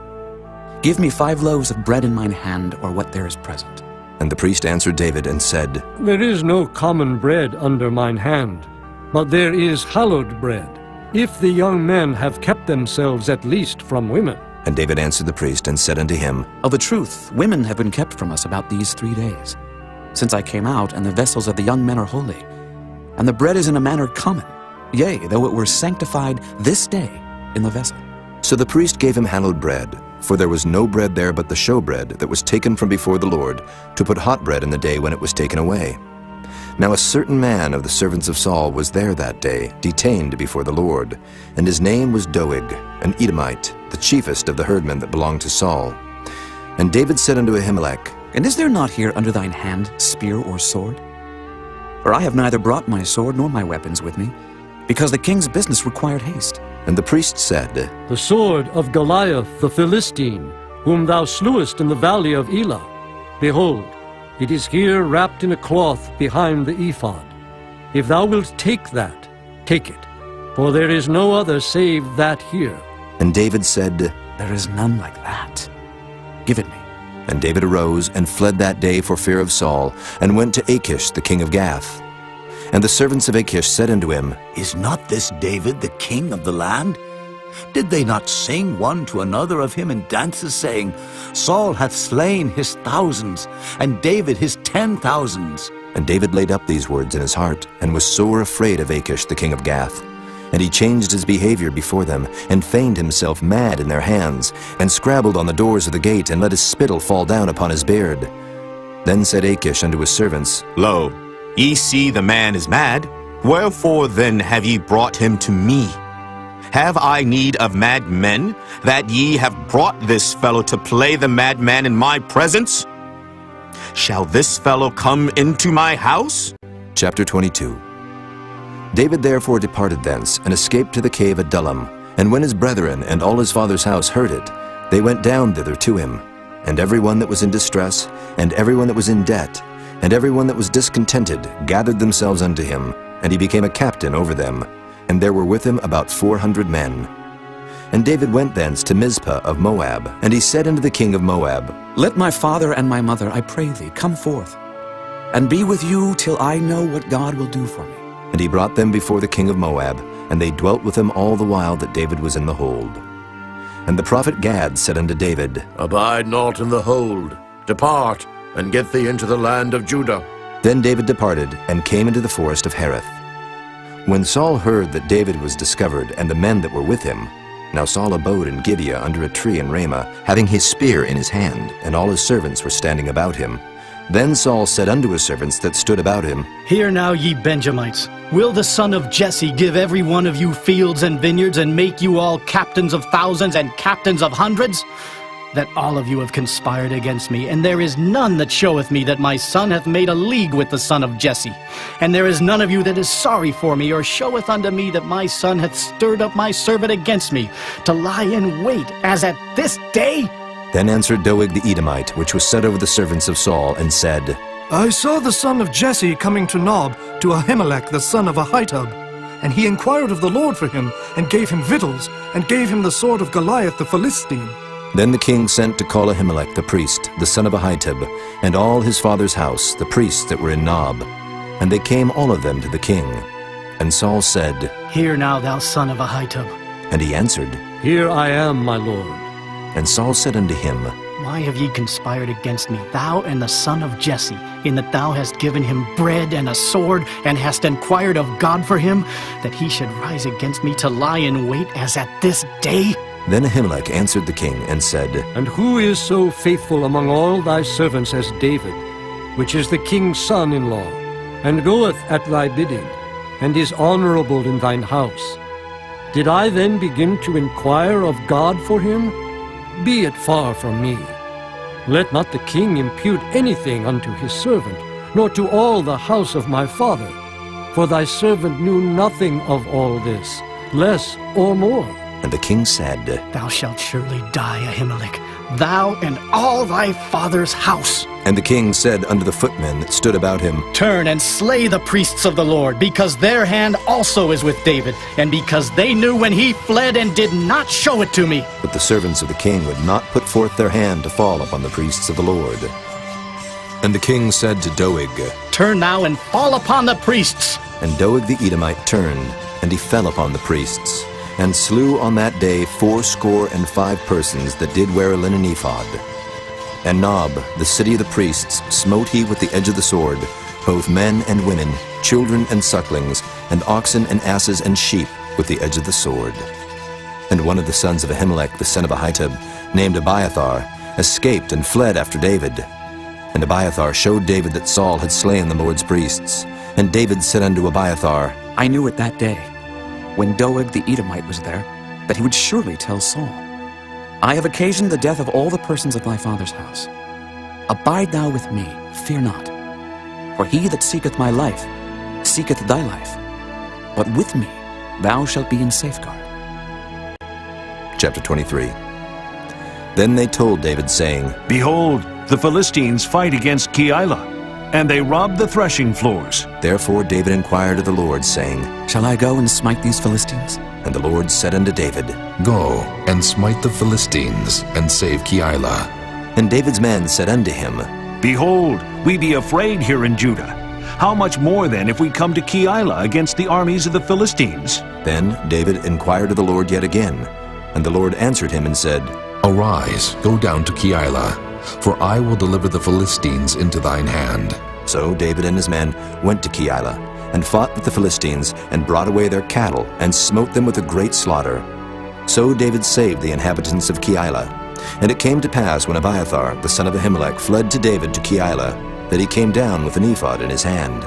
Give me 5 loaves of bread in mine hand, or what there is present. And the priest answered David and said, There is no common bread under mine hand, but there is hallowed bread, if the young men have kept themselves at least from women. And David answered the priest and said unto him, Of a truth, women have been kept from us about these 3 days, since I came out, and the vessels of the young men are holy. And the bread is in a manner common, yea, though it were sanctified this day in the vessel. So the priest gave him hallowed bread, for there was no bread there but the showbread that was taken from before the Lord, to put hot bread in the day when it was taken away. Now a certain man of the servants of Saul was there that day, detained before the Lord, and his name was Doeg, an Edomite, the chiefest of the herdmen that belonged to Saul. And David said unto Ahimelech, And is there not here under thine hand spear or sword? For I have neither brought my sword nor my weapons with me, because the king's business required haste. And the priest said, The sword of Goliath the Philistine, whom thou slewest in the valley of Elah. Behold, it is here wrapped in a cloth behind the ephod. If thou wilt take that, take it, for there is no other save that here. And David said, There is none like that. Give it me. And David arose and fled that day for fear of Saul, and went to Achish the king of Gath. And the servants of Achish said unto him, Is not this David the king of the land? Did they not sing one to another of him in dances, saying, Saul hath slain his thousands, and David his 10,000s? And David laid up these words in his heart, and was sore afraid of Achish the king of Gath. And he changed his behavior before them, and feigned himself mad in their hands, and scrabbled on the doors of the gate, and let his spittle fall down upon his beard. Then said Achish unto his servants, Lo, ye see the man is mad. Wherefore then have ye brought him to me? Have I need of mad men, that ye have brought this fellow to play the madman in my presence? Shall this fellow come into my house? Chapter 22. David therefore departed thence, and escaped to the cave Adullam. And when his brethren and all his father's house heard it, they went down thither to him. And every one that was in distress, and every one that was in debt, and every one that was discontented, gathered themselves unto him, and he became a captain over them. And there were with him about 400 men. And David went thence to Mizpah of Moab, and he said unto the king of Moab, Let my father and my mother, I pray thee, come forth, and be with you till I know what God will do for me. And he brought them before the king of Moab, and they dwelt with him all the while that David was in the hold. And the prophet Gad said unto David, Abide not in the hold. Depart, and get thee into the land of Judah. Then David departed, and came into the forest of Hereth. When Saul heard that David was discovered, and the men that were with him, now Saul abode in Gibeah under a tree in Ramah, having his spear in his hand, and all his servants were standing about him. Then Saul said unto his servants that stood about him, Hear now, ye Benjamites, will the son of Jesse give every one of you fields and vineyards, and make you all captains of thousands and captains of hundreds? That all of you have conspired against me, and there is none that showeth me that my son hath made a league with the son of Jesse. And there is none of you that is sorry for me, or showeth unto me that my son hath stirred up my servant against me, to lie in wait, as at this day? Then answered Doeg the Edomite, which was set over the servants of Saul, and said, I saw the son of Jesse coming to Nob, to Ahimelech the son of Ahitub. And he inquired of the Lord for him, and gave him victuals, and gave him the sword of Goliath the Philistine. Then the king sent to call Ahimelech the priest, the son of Ahitub, and all his father's house, the priests that were in Nob. And they came all of them to the king. And Saul said, Hear now, thou son of Ahitub. And he answered, Here I am, my lord. And Saul said unto him, Why have ye conspired against me, thou and the son of Jesse, in that thou hast given him bread and a sword, and hast inquired of God for him, that he should rise against me to lie in wait as at this day? Then Ahimelech answered the king, and said, And who is so faithful among all thy servants as David, which is the king's son-in-law, and goeth at thy bidding, and is honorable in thine house? Did I then begin to inquire of God for him? Be it far from me. Let not the king impute anything unto his servant, nor to all the house of my father. For thy servant knew nothing of all this, less or more. And the king said, Thou shalt surely die, Ahimelech, thou and all thy father's house. And the king said unto the footmen that stood about him, Turn and slay the priests of the Lord, because their hand also is with David, and because they knew when he fled and did not show it to me. But the servants of the king would not put forth their hand to fall upon the priests of the Lord. And the king said to Doeg, Turn now and fall upon the priests. And Doeg the Edomite turned, and he fell upon the priests, and slew on that day 75 persons that did wear a linen ephod. And Nob, the city of the priests, smote he with the edge of the sword, both men and women, children and sucklings, and oxen and asses and sheep, with the edge of the sword. And one of the sons of Ahimelech the son of Ahitub, named Abiathar, escaped and fled after David. And Abiathar showed David that Saul had slain the Lord's priests. And David said unto Abiathar, I knew it that day, when Doeg the Edomite was there, that he would surely tell Saul, I have occasioned the death of all the persons of my father's house. Abide thou with me, fear not. For he that seeketh my life, seeketh thy life. But with me thou shalt be in safeguard. Chapter 23. Then they told David, saying, Behold, the Philistines fight against Keilah, and they rob the threshing floors. Therefore David inquired of the Lord, saying, Shall I go and smite these Philistines? And the Lord said unto David, Go and smite the Philistines, and save Keilah. And David's men said unto him, Behold, we be afraid here in Judah. How much more then if we come to Keilah against the armies of the Philistines? Then David inquired of the Lord yet again. And the Lord answered him and said, Arise, go down to Keilah, for I will deliver the Philistines into thine hand. So David and his men went to Keilah, and fought with the Philistines, and brought away their cattle, and smote them with a great slaughter. So David saved the inhabitants of Keilah. And it came to pass, when Abiathar the son of Ahimelech fled to David to Keilah, that he came down with an ephod in his hand.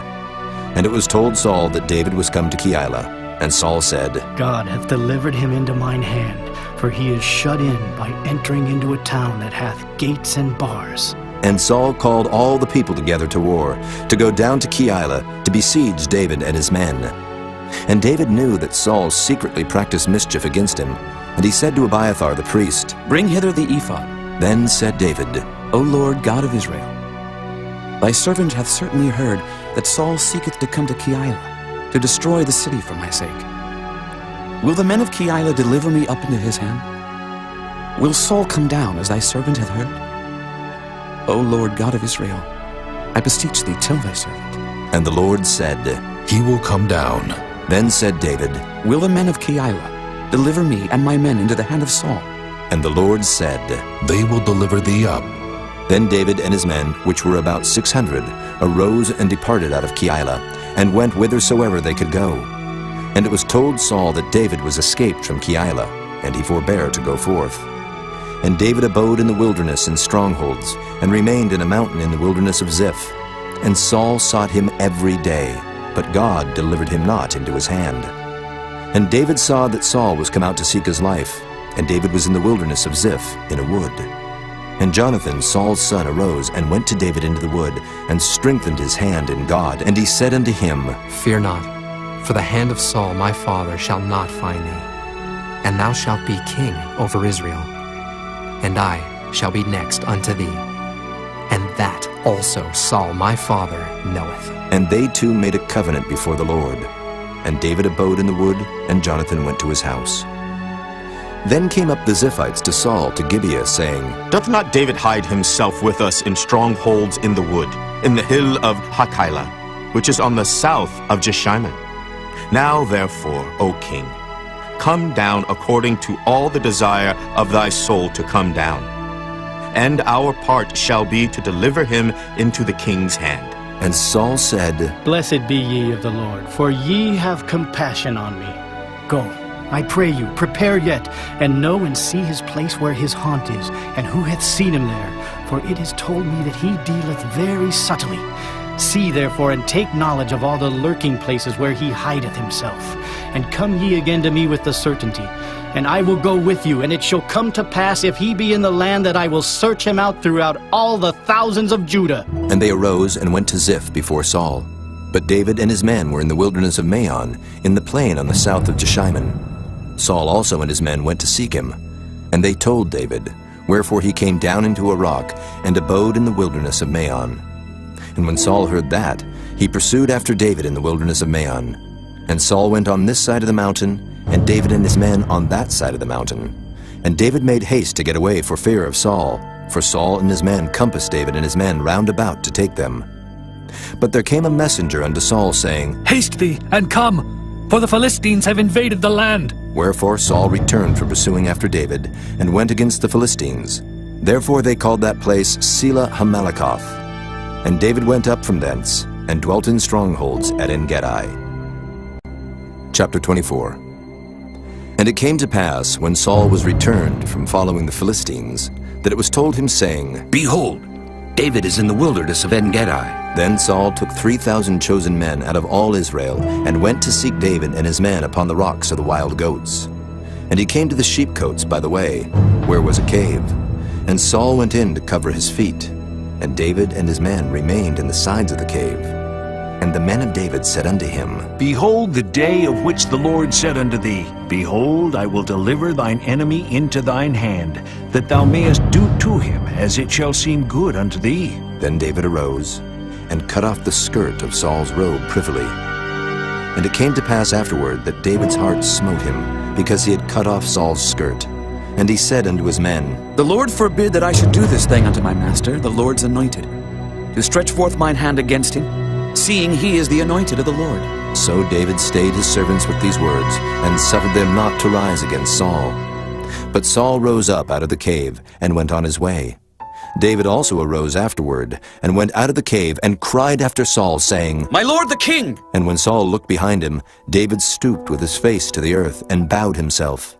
And it was told Saul that David was come to Keilah. And Saul said, God hath delivered him into mine hand, for he is shut in by entering into a town that hath gates and bars. And Saul called all the people together to war, to go down to Keilah, to besiege David and his men. And David knew that Saul secretly practiced mischief against him, and he said to Abiathar the priest, Bring hither the ephod. Then said David, O Lord God of Israel, thy servant hath certainly heard that Saul seeketh to come to Keilah, to destroy the city for my sake. Will the men of Keilah deliver me up into his hand? Will Saul come down as thy servant hath heard? O Lord God of Israel, I beseech thee, tell thy servant. And the Lord said, He will come down. Then said David, Will the men of Keilah deliver me and my men into the hand of Saul? And the Lord said, They will deliver thee up. Then David and his men, which were about 600, arose and departed out of Keilah, and went whithersoever they could go. And it was told Saul that David was escaped from Keilah, and he forbare to go forth. And David abode in the wilderness in strongholds, and remained in a mountain in the wilderness of Ziph. And Saul sought him every day, but God delivered him not into his hand. And David saw that Saul was come out to seek his life, and David was in the wilderness of Ziph in a wood. And Jonathan, Saul's son, arose and went to David into the wood, and strengthened his hand in God. And he said unto him, Fear not, for the hand of Saul my father shall not find thee, and thou shalt be king over Israel, and I shall be next unto thee. And that also Saul my father knoweth. And they two made a covenant before the Lord. And David abode in the wood, and Jonathan went to his house. Then came up the Ziphites to Saul to Gibeah, saying, Doth not David hide himself with us in strongholds in the wood, in the hill of Hachilah, which is on the south of Jeshimon? Now therefore, O king, come down according to all the desire of thy soul to come down. And our part shall be to deliver him into the king's hand. And Saul said, Blessed be ye of the Lord, for ye have compassion on me. Go, I pray you, prepare yet, and know and see his place where his haunt is, and who hath seen him there. For it is told me that he dealeth very subtly. See therefore, and take knowledge of all the lurking places where he hideth himself. And come ye again to me with the certainty. And I will go with you, and it shall come to pass, if he be in the land, that I will search him out throughout all the thousands of Judah. And they arose and went to Ziph before Saul. But David and his men were in the wilderness of Maon, in the plain on the south of Jeshimon. Saul also and his men went to seek him. And they told David, wherefore he came down into a rock, and abode in the wilderness of Maon. And when Saul heard that, he pursued after David in the wilderness of Maon. And Saul went on this side of the mountain, and David and his men on that side of the mountain. And David made haste to get away for fear of Saul, for Saul and his men compassed David and his men round about to take them. But there came a messenger unto Saul, saying, Haste thee, and come, for the Philistines have invaded the land. Wherefore Saul returned from pursuing after David, and went against the Philistines. Therefore they called that place Selah Hamalekoth. And David went up from thence, and dwelt in strongholds at En-gedi. Chapter 24. And it came to pass, when Saul was returned from following the Philistines, that it was told him, saying, Behold, David is in the wilderness of En-gedi. Then Saul took 3,000 chosen men out of all Israel, and went to seek David and his men upon the rocks of the wild goats. And he came to the sheepcotes by the way, where was a cave. And Saul went in to cover his feet, and David and his men remained in the sides of the cave. And the men of David said unto him, Behold the day of which the Lord said unto thee, Behold, I will deliver thine enemy into thine hand, that thou mayest do to him as it shall seem good unto thee. Then David arose, and cut off the skirt of Saul's robe privily. And it came to pass afterward that David's heart smote him, because he had cut off Saul's skirt. And he said unto his men, The Lord forbid that I should do this thing unto my master, the Lord's anointed, to stretch forth mine hand against him, seeing he is the anointed of the Lord. So David stayed his servants with these words, and suffered them not to rise against Saul. But Saul rose up out of the cave, and went on his way. David also arose afterward, and went out of the cave, and cried after Saul, saying, My lord the king! And when Saul looked behind him, David stooped with his face to the earth, and bowed himself.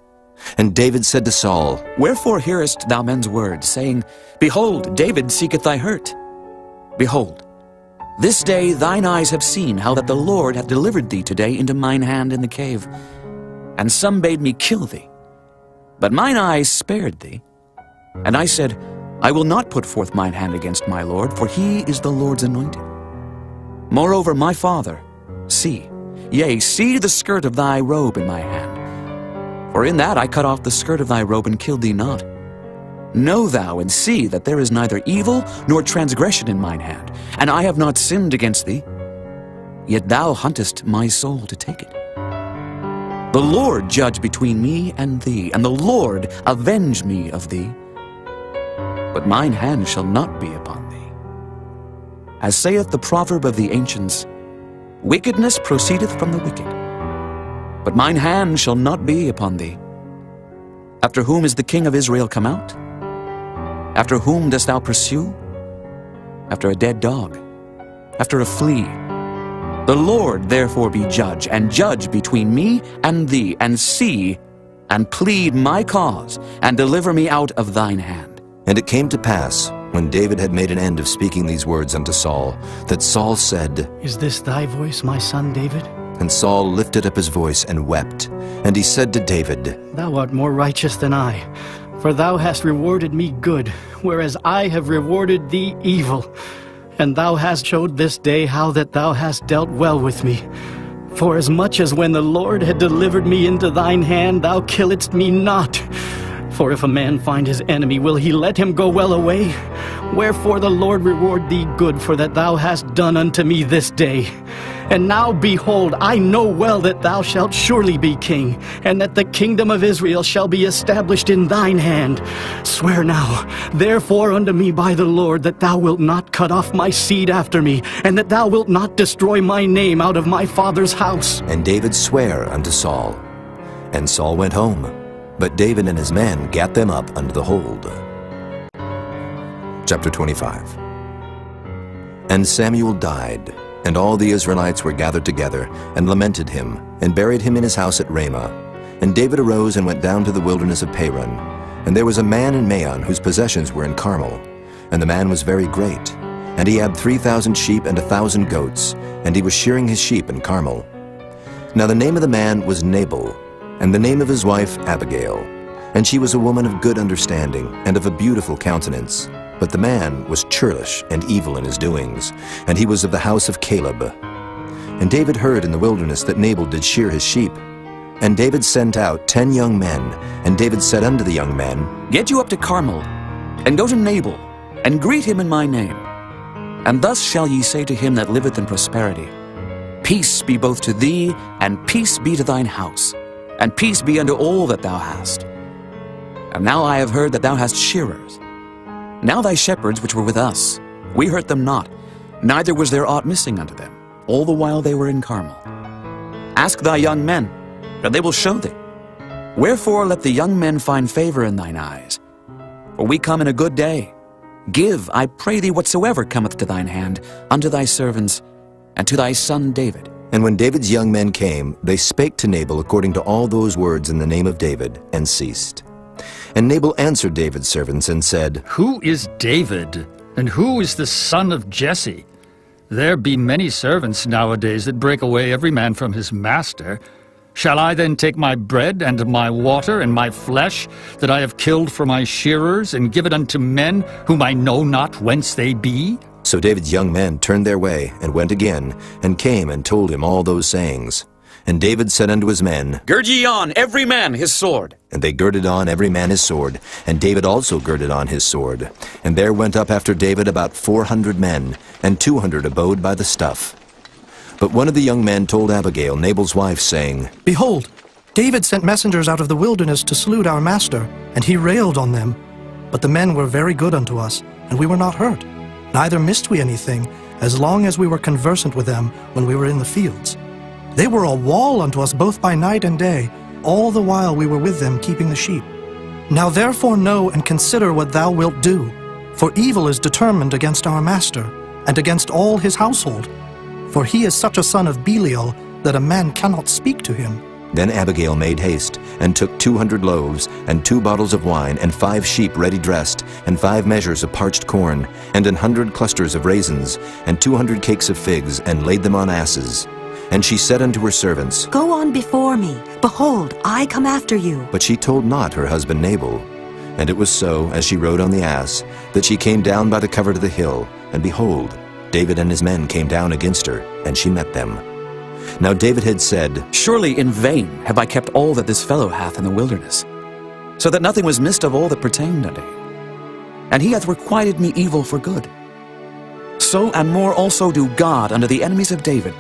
And David said to Saul, Wherefore hearest thou men's words, saying, Behold, David seeketh thy hurt? Behold, This day thine eyes have seen how that the Lord hath delivered thee today into mine hand in the cave. And some bade me kill thee. But mine eyes spared thee. And I said, I will not put forth mine hand against my Lord, for he is the Lord's anointed. Moreover, my father, see, yea, see the skirt of thy robe in my hand. For in that I cut off the skirt of thy robe and killed thee not. Know thou and see that there is neither evil nor transgression in mine hand, and I have not sinned against thee. Yet thou huntest my soul to take it. The Lord judge between me and thee, and the Lord avenge me of thee. But mine hand shall not be upon thee. As saith the proverb of the ancients, wickedness proceedeth from the wicked. But mine hand shall not be upon thee. After whom is the king of Israel come out? After whom dost thou pursue? After a dead dog, after a flea. The Lord therefore be judge, and judge between me and thee, and see, and plead my cause, and deliver me out of thine hand. And it came to pass, when David had made an end of speaking these words unto Saul, that Saul said, Is this thy voice, my son David? And Saul lifted up his voice and wept. And he said to David, Thou art more righteous than I, for thou hast rewarded me good, whereas I have rewarded thee evil. And thou hast showed this day how that thou hast dealt well with me. For as much as when the Lord had delivered me into thine hand, thou killedst me not. For if a man find his enemy, will he let him go well away? Wherefore the Lord reward thee good for that thou hast done unto me this day. And now, behold, I know well that thou shalt surely be king, and that the kingdom of Israel shall be established in thine hand. Swear now, therefore, unto me by the Lord, that thou wilt not cut off my seed after me, and that thou wilt not destroy my name out of my father's house. And David sware unto Saul. And Saul went home, but David and his men gat them up unto the hold. Chapter 25. And Samuel died, and all the Israelites were gathered together, and lamented him, and buried him in his house at Ramah. And David arose and went down to the wilderness of Paran. And there was a man in Maon whose possessions were in Carmel. And the man was very great. And he had 3,000 sheep and 1,000 goats, and he was shearing his sheep in Carmel. Now the name of the man was Nabal, and the name of his wife Abigail. And she was a woman of good understanding, and of a beautiful countenance. But the man was churlish and evil in his doings, and he was of the house of Caleb. And David heard in the wilderness that Nabal did shear his sheep. And David sent out 10 young men, and David said unto the young men, Get you up to Carmel, and go to Nabal, and greet him in my name. And thus shall ye say to him that liveth in prosperity, Peace be both to thee, and peace be to thine house, and peace be unto all that thou hast. And now I have heard that thou hast shearers. Now thy shepherds which were with us, we hurt them not, neither was there aught missing unto them, all the while they were in Carmel. Ask thy young men, and they will show thee. Wherefore let the young men find favor in thine eyes. For we come in a good day. Give, I pray thee, whatsoever cometh to thine hand, unto thy servants, and to thy son David. And when David's young men came, they spake to Nabal according to all those words in the name of David, and ceased. And Nabal answered David's servants and said, Who is David, and who is the son of Jesse? There be many servants nowadays that break away every man from his master. Shall I then take my bread and my water and my flesh that I have killed for my shearers, and give it unto men whom I know not whence they be? So David's young men turned their way, and went again, and came and told him all those sayings. And David said unto his men, Gird ye on, every man his sword. And they girded on every man his sword, and David also girded on his sword. And there went up after David about 400 men, and 200 abode by the stuff. But one of the young men told Abigail, Nabal's wife, saying, Behold, David sent messengers out of the wilderness to salute our master, and he railed on them. But the men were very good unto us, and we were not hurt. Neither missed we anything, as long as we were conversant with them when we were in the fields. They were a wall unto us both by night and day, all the while we were with them keeping the sheep. Now therefore know and consider what thou wilt do, for evil is determined against our master, and against all his household. For he is such a son of Belial, that a man cannot speak to him. Then Abigail made haste, and took 200 loaves, and 2 bottles of wine, and 5 sheep ready dressed, and 5 measures of parched corn, and 100 clusters of raisins, and 200 cakes of figs, and laid them on asses. And she said unto her servants, Go on before me. Behold, I come after you. But she told not her husband Nabal. And it was so, as she rode on the ass, that she came down by the covert of the hill, and behold, David and his men came down against her, and she met them. Now David had said, Surely in vain have I kept all that this fellow hath in the wilderness, so that nothing was missed of all that pertained unto him. And he hath requited me evil for good. So and more also do God unto the enemies of David,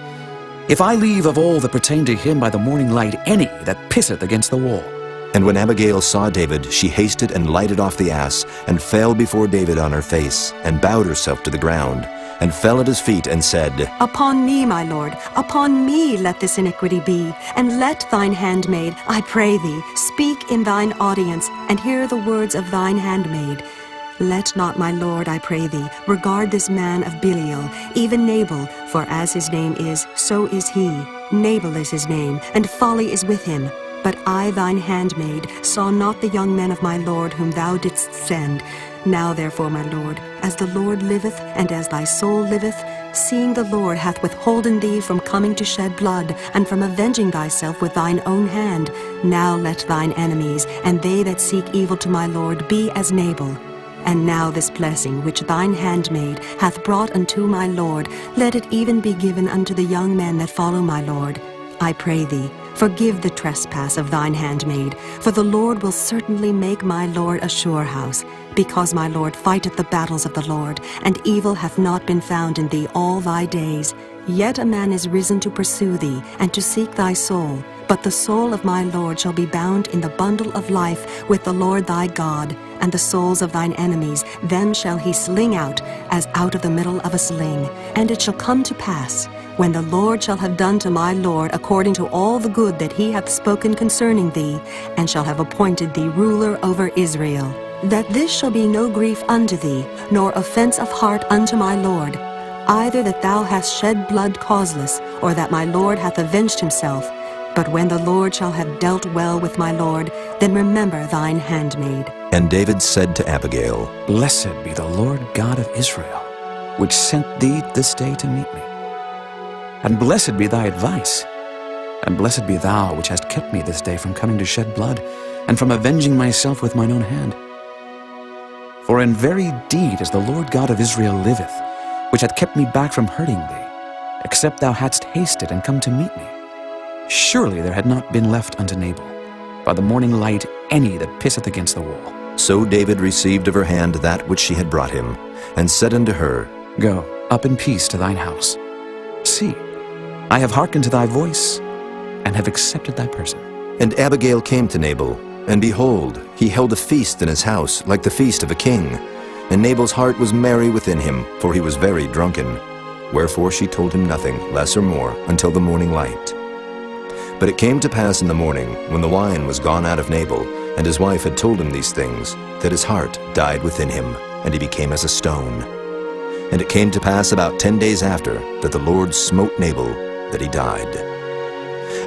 if I leave of all that pertain to him by the morning light any that pisseth against the wall. And when Abigail saw David, she hasted and lighted off the ass, and fell before David on her face, and bowed herself to the ground, and fell at his feet, and said, Upon me, my lord, upon me let this iniquity be, and let thine handmaid, I pray thee, speak in thine audience, and hear the words of thine handmaid. Let not, my lord, I pray thee, regard this man of Belial, even Nabal, for as his name is, so is he. Nabal is his name, and folly is with him. But I, thine handmaid, saw not the young men of my lord whom thou didst send. Now therefore, my lord, as the Lord liveth, and as thy soul liveth, seeing the Lord hath withholden thee from coming to shed blood, and from avenging thyself with thine own hand, now let thine enemies, and they that seek evil to my lord, be as Nabal. And now this blessing which thine handmaid hath brought unto my lord, let it even be given unto the young men that follow my lord. I pray thee, forgive the trespass of thine handmaid, for the Lord will certainly make my lord a sure house, because my lord fighteth the battles of the Lord, and evil hath not been found in thee all thy days. Yet a man is risen to pursue thee, and to seek thy soul. But the soul of my lord shall be bound in the bundle of life with the Lord thy God, and the souls of thine enemies, them shall he sling out, as out of the middle of a sling. And it shall come to pass, when the Lord shall have done to my lord according to all the good that he hath spoken concerning thee, and shall have appointed thee ruler over Israel, that this shall be no grief unto thee, nor offense of heart unto my lord, either that thou hast shed blood causeless, or that my lord hath avenged himself. But when the Lord shall have dealt well with my lord, then remember thine handmaid. And David said to Abigail, Blessed be the Lord God of Israel, which sent thee this day to meet me. And blessed be thy advice, and blessed be thou which hast kept me this day from coming to shed blood, and from avenging myself with mine own hand. For in very deed as the Lord God of Israel liveth, which hath kept me back from hurting thee, except thou hadst hasted and come to meet me, surely there had not been left unto Nabal by the morning light any that pisseth against the wall. So David received of her hand that which she had brought him, and said unto her, Go up in peace to thine house. See, I have hearkened to thy voice, and have accepted thy person. And Abigail came to Nabal, and behold, he held a feast in his house, like the feast of a king. And Nabal's heart was merry within him, for he was very drunken. Wherefore she told him nothing, less or more, until the morning light. But it came to pass in the morning, when the wine was gone out of Nabal, and his wife had told him these things, that his heart died within him, and he became as a stone. And it came to pass about 10 days after, that the Lord smote Nabal, that he died.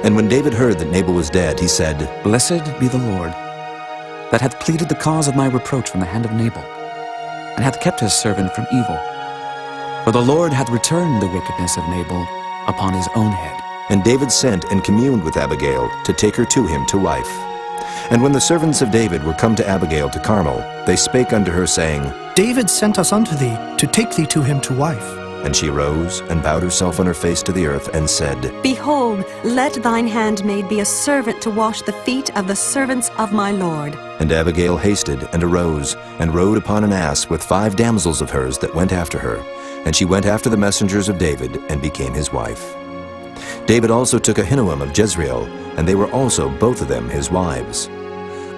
And when David heard that Nabal was dead, he said, Blessed be the Lord, that hath pleaded the cause of my reproach from the hand of Nabal, and hath kept his servant from evil. For the Lord hath returned the wickedness of Nabal upon his own head. And David sent and communed with Abigail to take her to him to wife. And when the servants of David were come to Abigail to Carmel, they spake unto her, saying, David sent us unto thee, to take thee to him to wife. And she rose, and bowed herself on her face to the earth, and said, Behold, let thine handmaid be a servant to wash the feet of the servants of my lord. And Abigail hasted, and arose, and rode upon an ass with 5 damsels of hers that went after her. And she went after the messengers of David, and became his wife. David also took Ahinoam of Jezreel, and they were also both of them his wives.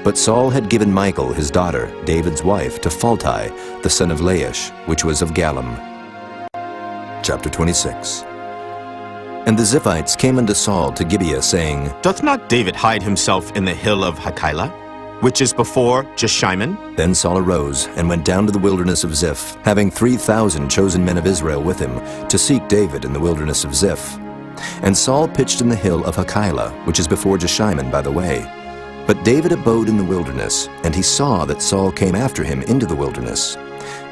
But Saul had given Michal his daughter, David's wife, to Phalti, the son of Laish, which was of Gallim. Chapter 26. And the Ziphites came unto Saul to Gibeah, saying, Doth not David hide himself in the hill of Hachilah, which is before Jeshimon? Then Saul arose, and went down to the wilderness of Ziph, having 3,000 chosen men of Israel with him, to seek David in the wilderness of Ziph. And Saul pitched in the hill of Hachilah, which is before Jeshimon by the way. But David abode in the wilderness, and he saw that Saul came after him into the wilderness.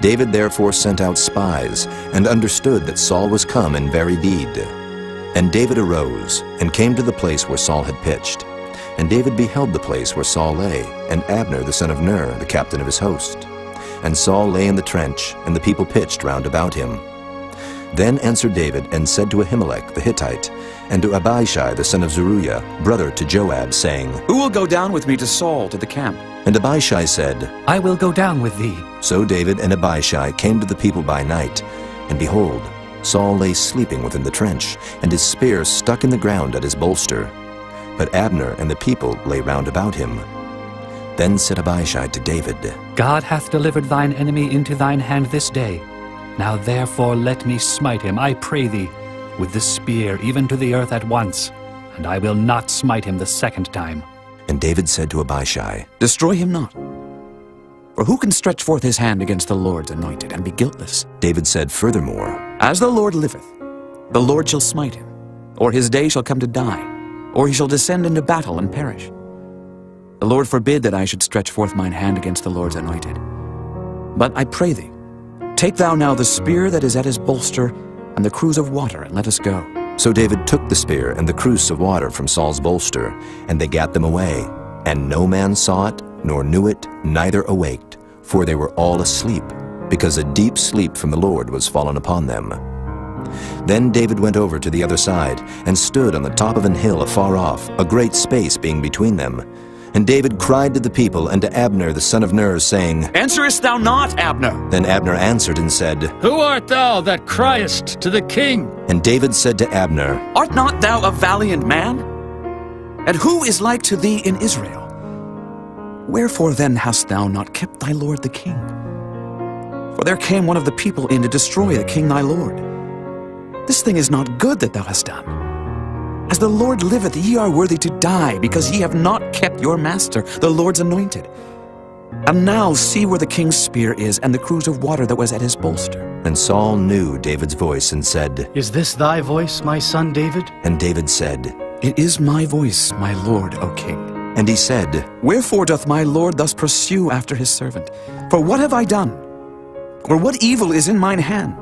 David therefore sent out spies, and understood that Saul was come in very deed. And David arose, and came to the place where Saul had pitched. And David beheld the place where Saul lay, and Abner the son of Ner, the captain of his host. And Saul lay in the trench, and the people pitched round about him. Then answered David, and said to Ahimelech the Hittite, and to Abishai the son of Zeruiah, brother to Joab, saying, Who will go down with me to Saul to the camp? And Abishai said, I will go down with thee. So David and Abishai came to the people by night, and behold, Saul lay sleeping within the trench, and his spear stuck in the ground at his bolster. But Abner and the people lay round about him. Then said Abishai to David, God hath delivered thine enemy into thine hand this day. Now therefore let me smite him, I pray thee, with the spear even to the earth at once, and I will not smite him the second time. And David said to Abishai, Destroy him not. For who can stretch forth his hand against the Lord's anointed and be guiltless? David said furthermore, As the Lord liveth, the Lord shall smite him, or his day shall come to die, or he shall descend into battle and perish. The Lord forbid that I should stretch forth mine hand against the Lord's anointed. But I pray thee, take thou now the spear that is at his bolster, and the cruse of water, and let us go. So David took the spear and the cruse of water from Saul's bolster, and they gat them away. And no man saw it, nor knew it, neither awaked, for they were all asleep, because a deep sleep from the Lord was fallen upon them. Then David went over to the other side, and stood on the top of an hill afar off, a great space being between them. And David cried to the people and to Abner the son of Ner, saying, Answerest thou not, Abner? Then Abner answered and said, Who art thou that criest to the king? And David said to Abner, Art not thou a valiant man? And who is like to thee in Israel? Wherefore then hast thou not kept thy lord the king? For there came one of the people in to destroy the king thy lord. This thing is not good that thou hast done. As the Lord liveth, ye are worthy to die, because ye have not kept your master, the Lord's anointed. And now see where the king's spear is, and the cruse of water that was at his bolster. And Saul knew David's voice, and said, Is this thy voice, my son David? And David said, It is my voice, my lord, O king. And he said, Wherefore doth my lord thus pursue after his servant? For what have I done? Or what evil is in mine hand?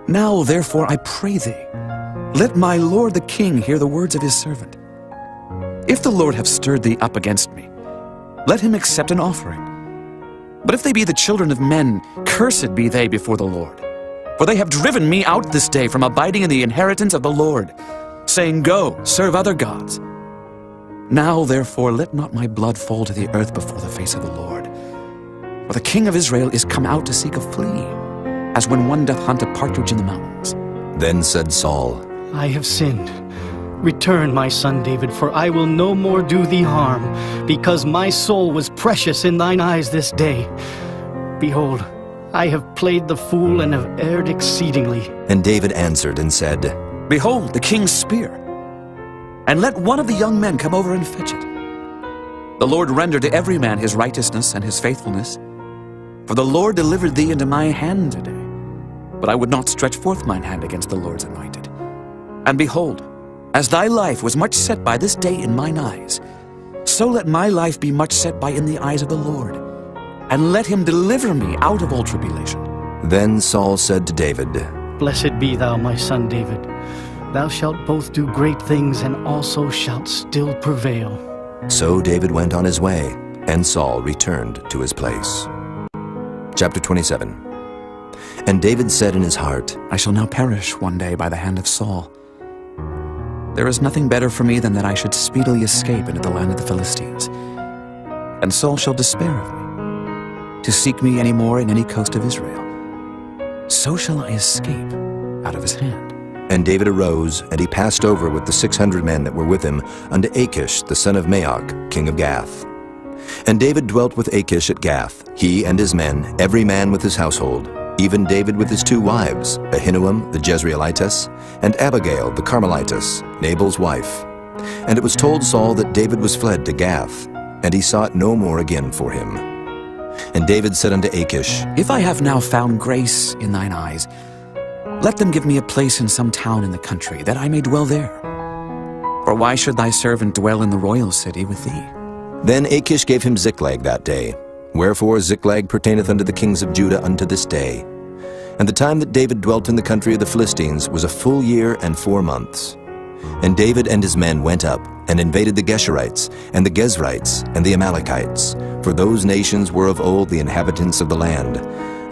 Now therefore I pray thee, let my lord the king hear the words of his servant. If the Lord have stirred thee up against me, let him accept an offering. But if they be the children of men, cursed be they before the Lord. For they have driven me out this day from abiding in the inheritance of the Lord, saying, Go, serve other gods. Now therefore let not my blood fall to the earth before the face of the Lord. For the king of Israel is come out to seek a flea, as when one doth hunt a partridge in the mountains. Then said Saul, I have sinned. Return, my son David, for I will no more do thee harm, because my soul was precious in thine eyes this day. Behold, I have played the fool and have erred exceedingly. And David answered and said, Behold, the king's spear, and let one of the young men come over and fetch it. The Lord render to every man his righteousness and his faithfulness. For the Lord delivered thee into my hand today. But I would not stretch forth mine hand against the Lord's anointed. And behold, as thy life was much set by this day in mine eyes, so let my life be much set by in the eyes of the Lord, and let him deliver me out of all tribulation. Then Saul said to David, Blessed be thou, my son David. Thou shalt both do great things, and also shalt still prevail. So David went on his way, and Saul returned to his place. Chapter 27. And David said in his heart, I shall now perish one day by the hand of Saul. There is nothing better for me than that I should speedily escape into the land of the Philistines. And Saul shall despair of me, to seek me any more in any coast of Israel. So shall I escape out of his hand. And David arose, and he passed over with the 600 men that were with him unto Achish the son of Maoch, king of Gath. And David dwelt with Achish at Gath, he and his men, every man with his household, even David with his 2 wives, Ahinoam the Jezreelitess, and Abigail the Carmelitess, Nabal's wife. And it was told Saul that David was fled to Gath, and he sought no more again for him. And David said unto Achish, If I have now found grace in thine eyes, let them give me a place in some town in the country, that I may dwell there. For why should thy servant dwell in the royal city with thee? Then Achish gave him Ziklag that day. Wherefore Ziklag pertaineth unto the kings of Judah unto this day. And the time that David dwelt in the country of the Philistines was a full year and 4 months. And David and his men went up, and invaded the Geshurites, and the Gezrites, and the Amalekites, for those nations were of old the inhabitants of the land,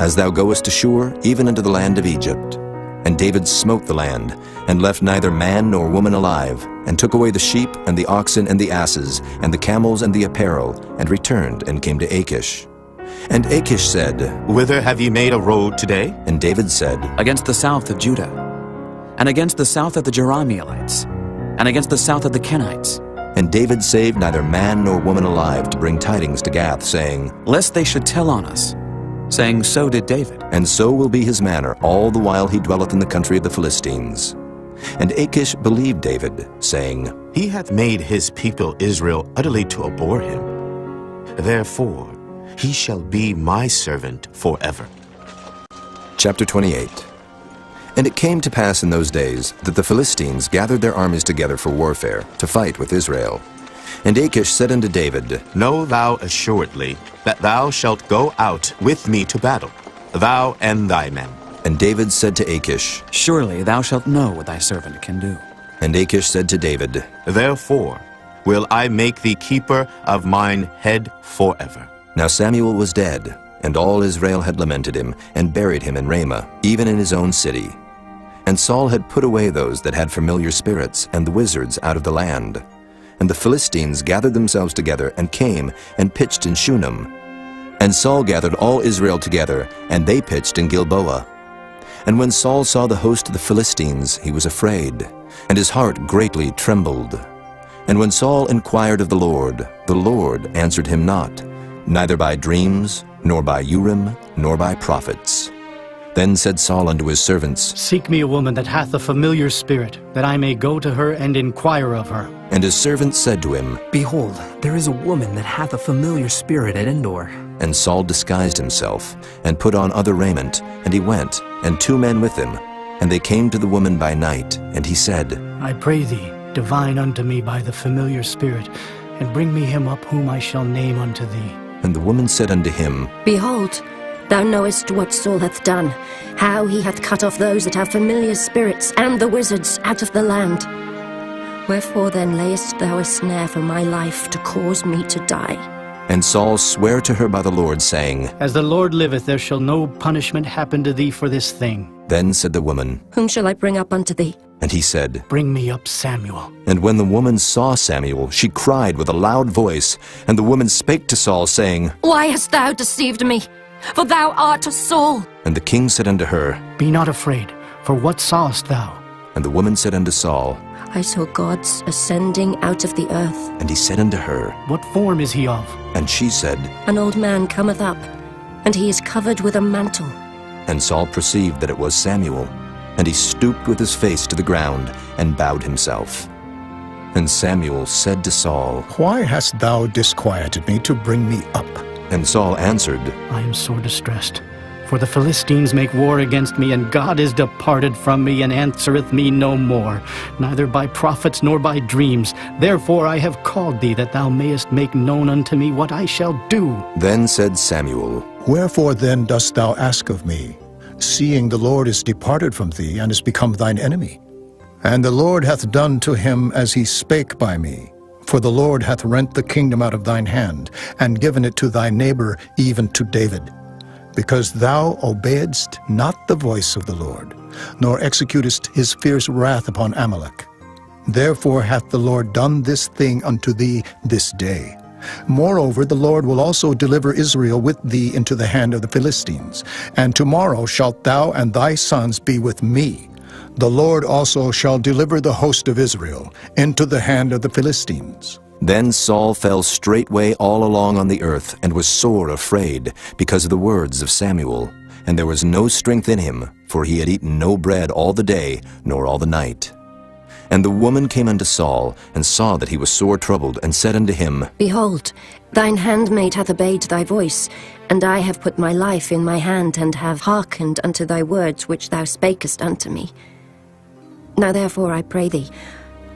as thou goest to Shur, even unto the land of Egypt. And David smote the land, and left neither man nor woman alive, and took away the sheep, and the oxen, and the asses, and the camels, and the apparel, and returned, and came to Achish. And Achish said, Whither have ye made a road today? And David said, Against the south of Judah, and against the south of the Jerahmeelites, and against the south of the Kenites. And David saved neither man nor woman alive to bring tidings to Gath, saying, Lest they should tell on us, saying, So did David. And so will be his manner all the while he dwelleth in the country of the Philistines. And Achish believed David, saying, He hath made his people Israel utterly to abhor him. Therefore he shall be my servant forever. Chapter 28. And it came to pass in those days that the Philistines gathered their armies together for warfare, to fight with Israel. And Achish said unto David, Know thou assuredly that thou shalt go out with me to battle, thou and thy men. And David said to Achish, Surely thou shalt know what thy servant can do. And Achish said to David, Therefore will I make thee keeper of mine head forever. Now Samuel was dead, and all Israel had lamented him, and buried him in Ramah, even in his own city. And Saul had put away those that had familiar spirits, and the wizards out of the land. And the Philistines gathered themselves together, and came, and pitched in Shunem. And Saul gathered all Israel together, and they pitched in Gilboa. And when Saul saw the host of the Philistines, he was afraid, and his heart greatly trembled. And when Saul inquired of the Lord answered him not, neither by dreams, nor by Urim, nor by prophets. Then said Saul unto his servants, Seek me a woman that hath a familiar spirit, that I may go to her and inquire of her. And his servants said to him, Behold, there is a woman that hath a familiar spirit at Endor. And Saul disguised himself, and put on other raiment, and he went, and 2 men with him. And they came to the woman by night, and he said, I pray thee, divine unto me by the familiar spirit, and bring me him up whom I shall name unto thee. And the woman said unto him, Behold, thou knowest what Saul hath done, how he hath cut off those that have familiar spirits, and the wizards out of the land. Wherefore then layest thou a snare for my life, to cause me to die? And Saul sware to her by the Lord, saying, As the Lord liveth, there shall no punishment happen to thee for this thing. Then said the woman, Whom shall I bring up unto thee? And he said, Bring me up Samuel. And when the woman saw Samuel, she cried with a loud voice. And the woman spake to Saul, saying, Why hast thou deceived me? For thou art a Saul. And the king said unto her, Be not afraid, for what sawest thou? And the woman said unto Saul, I saw gods ascending out of the earth. And he said unto her, What form is he of? And she said, An old man cometh up, and he is covered with a mantle. And Saul perceived that it was Samuel. And he stooped with his face to the ground, and bowed himself. And Samuel said to Saul, Why hast thou disquieted me to bring me up? And Saul answered, I am sore distressed. For the Philistines make war against me, and God is departed from me, and answereth me no more, neither by prophets nor by dreams. Therefore I have called thee, that thou mayest make known unto me what I shall do. Then said Samuel, Wherefore then dost thou ask of me, seeing the Lord is departed from thee, and is become thine enemy? And the Lord hath done to him as he spake by me. For the Lord hath rent the kingdom out of thine hand, and given it to thy neighbor, even to David. Because thou obeyedst not the voice of the Lord, nor executest his fierce wrath upon Amalek. Therefore hath the Lord done this thing unto thee this day. Moreover, the Lord will also deliver Israel with thee into the hand of the Philistines. And tomorrow shalt thou and thy sons be with me. The Lord also shall deliver the host of Israel into the hand of the Philistines. Then Saul fell straightway all along on the earth, and was sore afraid, because of the words of Samuel. And there was no strength in him, for he had eaten no bread all the day, nor all the night. And the woman came unto Saul, and saw that he was sore troubled, and said unto him, Behold, thine handmaid hath obeyed thy voice, and I have put my life in my hand, and have hearkened unto thy words which thou spakest unto me. Now therefore I pray thee,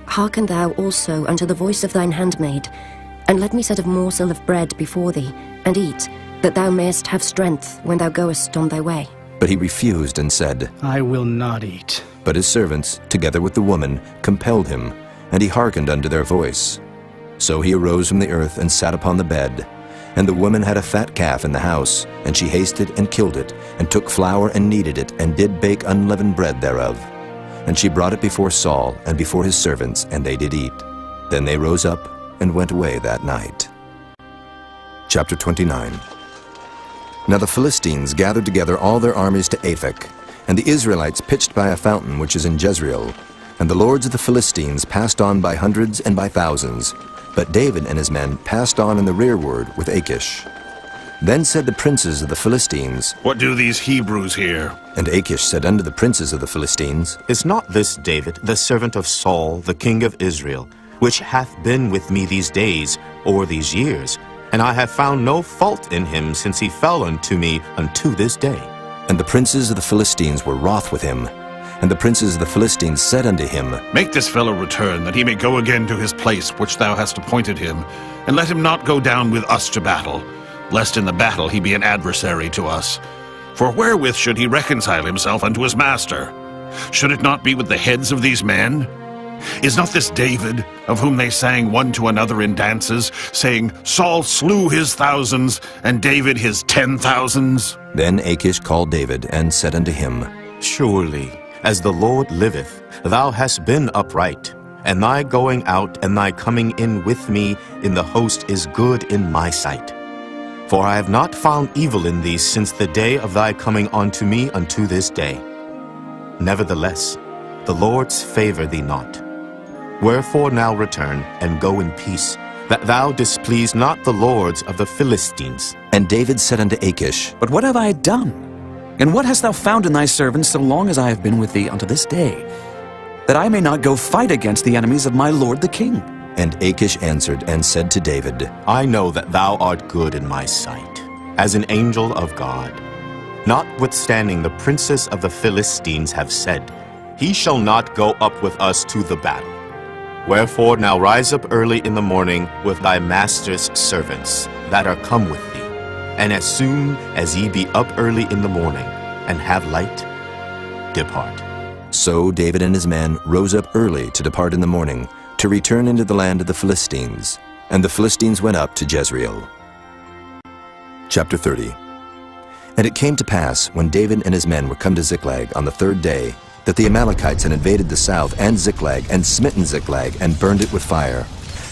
hearken thou also unto the voice of thine handmaid, And let me set a morsel of bread before thee, and eat, that thou mayest have strength when thou goest on thy way. But he refused and said, I will not eat. But his servants, together with the woman, compelled him, and he hearkened unto their voice. So he arose from the earth and sat upon the bed. And the woman had a fat calf in the house, and she hasted and killed it, and took flour and kneaded it, and did bake unleavened bread thereof. And she brought it before Saul and before his servants, and they did eat. Then they rose up and went away that night. Chapter 29. Now the Philistines gathered together all their armies to Aphek, and the Israelites pitched by a fountain which is in Jezreel. And the lords of the Philistines passed on by hundreds and by thousands, but David and his men passed on in the rearward with Achish. Then said the princes of the Philistines, What do these Hebrews here? And Achish said unto the princes of the Philistines, Is not this David, the servant of Saul, the king of Israel, which hath been with me these days, or these years? And I have found no fault in him since he fell unto me unto this day. And the princes of the Philistines were wroth with him. And the princes of the Philistines said unto him, Make this fellow return, that he may go again to his place which thou hast appointed him, and let him not go down with us to battle, lest in the battle he be an adversary to us. For wherewith should he reconcile himself unto his master? Should it not be with the heads of these men? Is not this David, of whom they sang one to another in dances, saying, Saul slew his thousands, and David his 10,000s? Then Achish called David, and said unto him, Surely, as the Lord liveth, thou hast been upright, and thy going out and thy coming in with me in the host is good in my sight. For I have not found evil in thee since the day of thy coming unto me unto this day. Nevertheless, the Lord's favor thee not. Wherefore now return, and go in peace, that thou displease not the lords of the Philistines. And David said unto Achish, But what have I done? And what hast thou found in thy servant so long as I have been with thee unto this day, that I may not go fight against the enemies of my lord the king? And Achish answered and said to David, I know that thou art good in my sight, as an angel of God. Notwithstanding the princes of the Philistines have said, He shall not go up with us to the battle. Wherefore now rise up early in the morning with thy master's servants that are come with thee, and as soon as ye be up early in the morning, and have light, depart. So David and his men rose up early to depart in the morning, to return into the land of the Philistines. And the Philistines went up to Jezreel. Chapter 30. And it came to pass, when David and his men were come to Ziklag on the third day, that the Amalekites had invaded the south and Ziklag, and smitten Ziklag, and burned it with fire,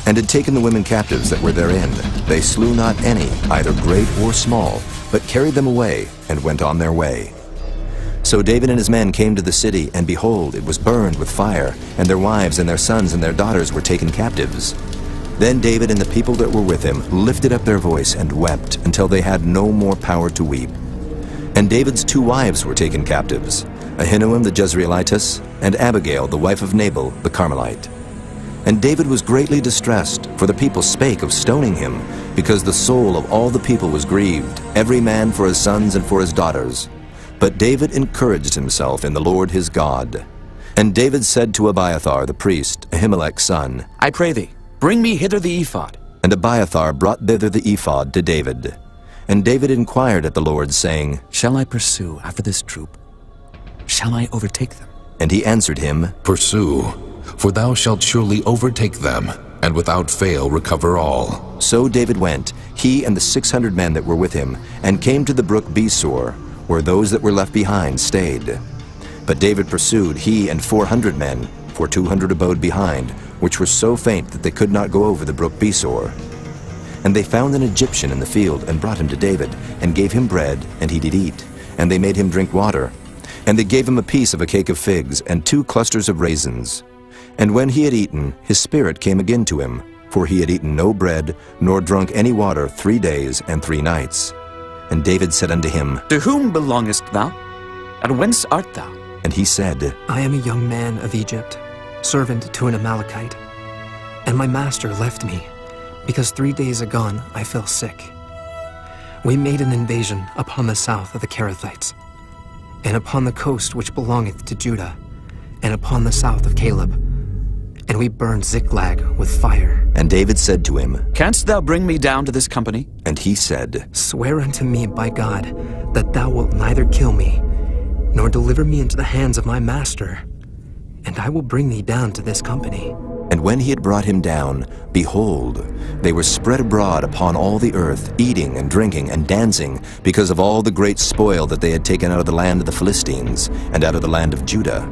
and had taken the women captives that were therein. They slew not any, either great or small, but carried them away, and went on their way. So David and his men came to the city, and behold, it was burned with fire, and their wives and their sons and their daughters were taken captives. Then David and the people that were with him lifted up their voice and wept, until they had no more power to weep. And David's 2 wives were taken captives, Ahinoam the Jezreelitess, and Abigail the wife of Nabal the Carmelite. And David was greatly distressed, for the people spake of stoning him, because the soul of all the people was grieved, every man for his sons and for his daughters. But David encouraged himself in the Lord his God. And David said to Abiathar the priest, Ahimelech's son, I pray thee, bring me hither the ephod. And Abiathar brought thither the ephod to David. And David inquired at the Lord, saying, Shall I pursue after this troop? Shall I overtake them? And he answered him, Pursue, for thou shalt surely overtake them, and without fail recover all. So David went, he and the 600 men that were with him, and came to the brook Besor, where those that were left behind stayed. But David pursued, he and 400 men, for 200 abode behind, which were so faint that they could not go over the brook Besor. And they found an Egyptian in the field, and brought him to David, and gave him bread, and he did eat. And they made him drink water. And they gave him a piece of a cake of figs, and 2 clusters of raisins. And when he had eaten, his spirit came again to him, for he had eaten no bread, nor drunk any water 3 days and 3 nights. And David said unto him, To whom belongest thou? And whence art thou? And he said, I am a young man of Egypt, servant to an Amalekite. And my master left me, because 3 days agone I fell sick. We made an invasion upon the south of the Kerethites, and upon the coast which belongeth to Judah, and upon the south of Caleb. and we burned Ziklag with fire. And David said to him, Canst thou bring me down to this company? And he said, Swear unto me by God that thou wilt neither kill me, nor deliver me into the hands of my master, and I will bring thee down to this company. And when he had brought him down, behold, they were spread abroad upon all the earth, eating and drinking and dancing, because of all the great spoil that they had taken out of the land of the Philistines, and out of the land of Judah.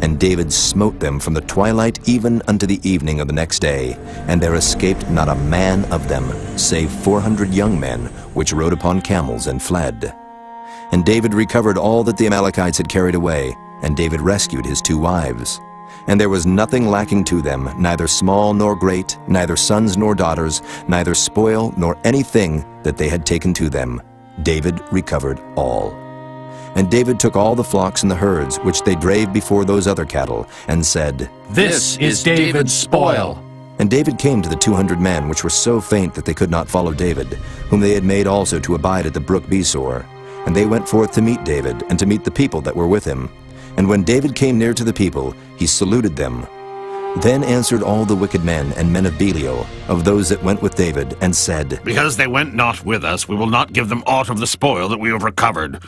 And David smote them from the twilight even unto the evening of the next day, and there escaped not a man of them, save 400 young men, which rode upon camels and fled. And David recovered all that the Amalekites had carried away, and David rescued his 2 wives. And there was nothing lacking to them, neither small nor great, neither sons nor daughters, neither spoil nor anything that they had taken to them. David recovered all. And David took all the flocks and the herds which they drave before those other cattle, and said, This is David's spoil. And David came to the 200 men which were so faint that they could not follow David, whom they had made also to abide at the brook Besor. And they went forth to meet David, and to meet the people that were with him. And when David came near to the people, he saluted them. Then answered all the wicked men and men of Belial, of those that went with David, and said, Because they went not with us, we will not give them aught of the spoil that we have recovered,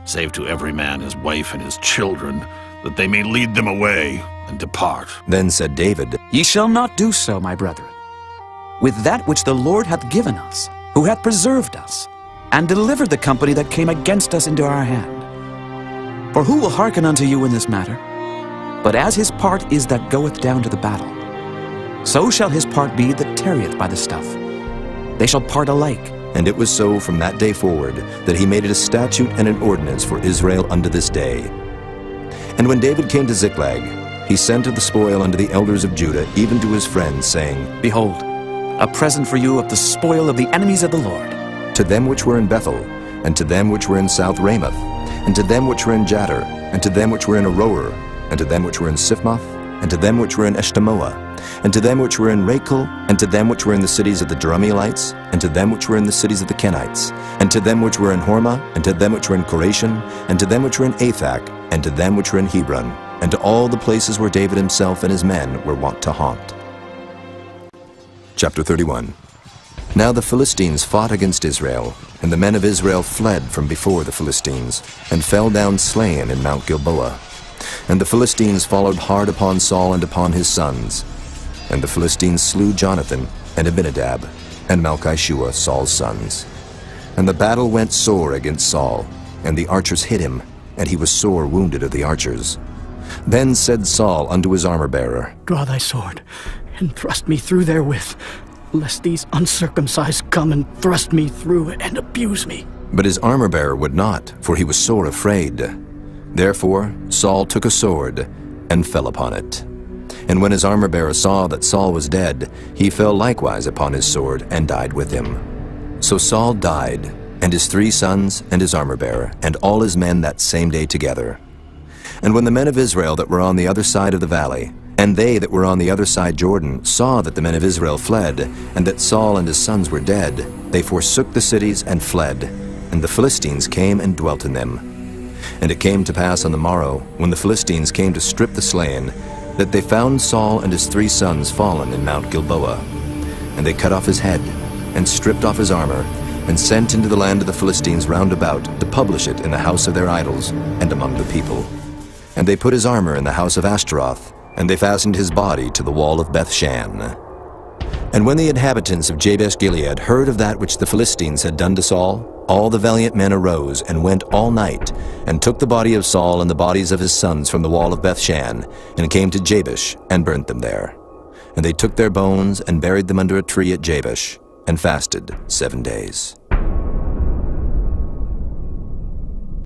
save to every man his wife and his children, that they may lead them away and depart. Then said David, Ye shall not do so, my brethren, with that which the Lord hath given us, who hath preserved us, and delivered the company that came against us into our hand. For who will hearken unto you in this matter? But as his part is that goeth down to the battle, so shall his part be that tarrieth by the stuff. They shall part alike. And it was so from that day forward, that he made it a statute and an ordinance for Israel unto this day. And when David came to Ziklag, he sent of the spoil unto the elders of Judah, even to his friends, saying, Behold, a present for you of the spoil of the enemies of the Lord. To them which were in Bethel, and to them which were in South Ramoth, and to them which were in Jattir, and to them which were in Aroer, and to them which were in Siphmoth, and to them which were in Eshtemoa, and to them which were in Rachel, and to them which were in the cities of the Jerahmeelites, and to them which were in the cities of the Kenites, and to them which were in Hormah, and to them which were in Koration, and to them which were in Athak, and to them which were in Hebron, and to all the places where David himself and his men were wont to haunt. Chapter 31. Now the Philistines fought against Israel, and the men of Israel fled from before the Philistines, and fell down slain in Mount Gilboa. And the Philistines followed hard upon Saul and upon his sons. And the Philistines slew Jonathan, and Abinadab, and Malchishua, Saul's sons. And the battle went sore against Saul, and the archers hit him, and he was sore wounded of the archers. Then said Saul unto his armor-bearer, Draw thy sword, and thrust me through therewith, lest these uncircumcised come and thrust me through and abuse me. But his armor-bearer would not, for he was sore afraid. Therefore Saul took a sword, and fell upon it. And when his armor-bearer saw that Saul was dead, he fell likewise upon his sword, and died with him. So Saul died, and his 3 sons, and his armor-bearer, and all his men that same day together. And when the men of Israel that were on the other side of the valley, and they that were on the other side Jordan, saw that the men of Israel fled, and that Saul and his sons were dead, they forsook the cities and fled, and the Philistines came and dwelt in them. And it came to pass on the morrow, when the Philistines came to strip the slain, that they found Saul and his 3 sons fallen in Mount Gilboa. And they cut off his head, and stripped off his armor, and sent into the land of the Philistines round about, to publish it in the house of their idols, and among the people. And they put his armor in the house of Ashtaroth, and they fastened his body to the wall of Bethshan. And when the inhabitants of Jabesh-Gilead heard of that which the Philistines had done to Saul, all the valiant men arose, and went all night, and took the body of Saul and the bodies of his sons from the wall of Bethshan, and came to Jabesh, and burnt them there. And they took their bones, and buried them under a tree at Jabesh, and fasted 7 days.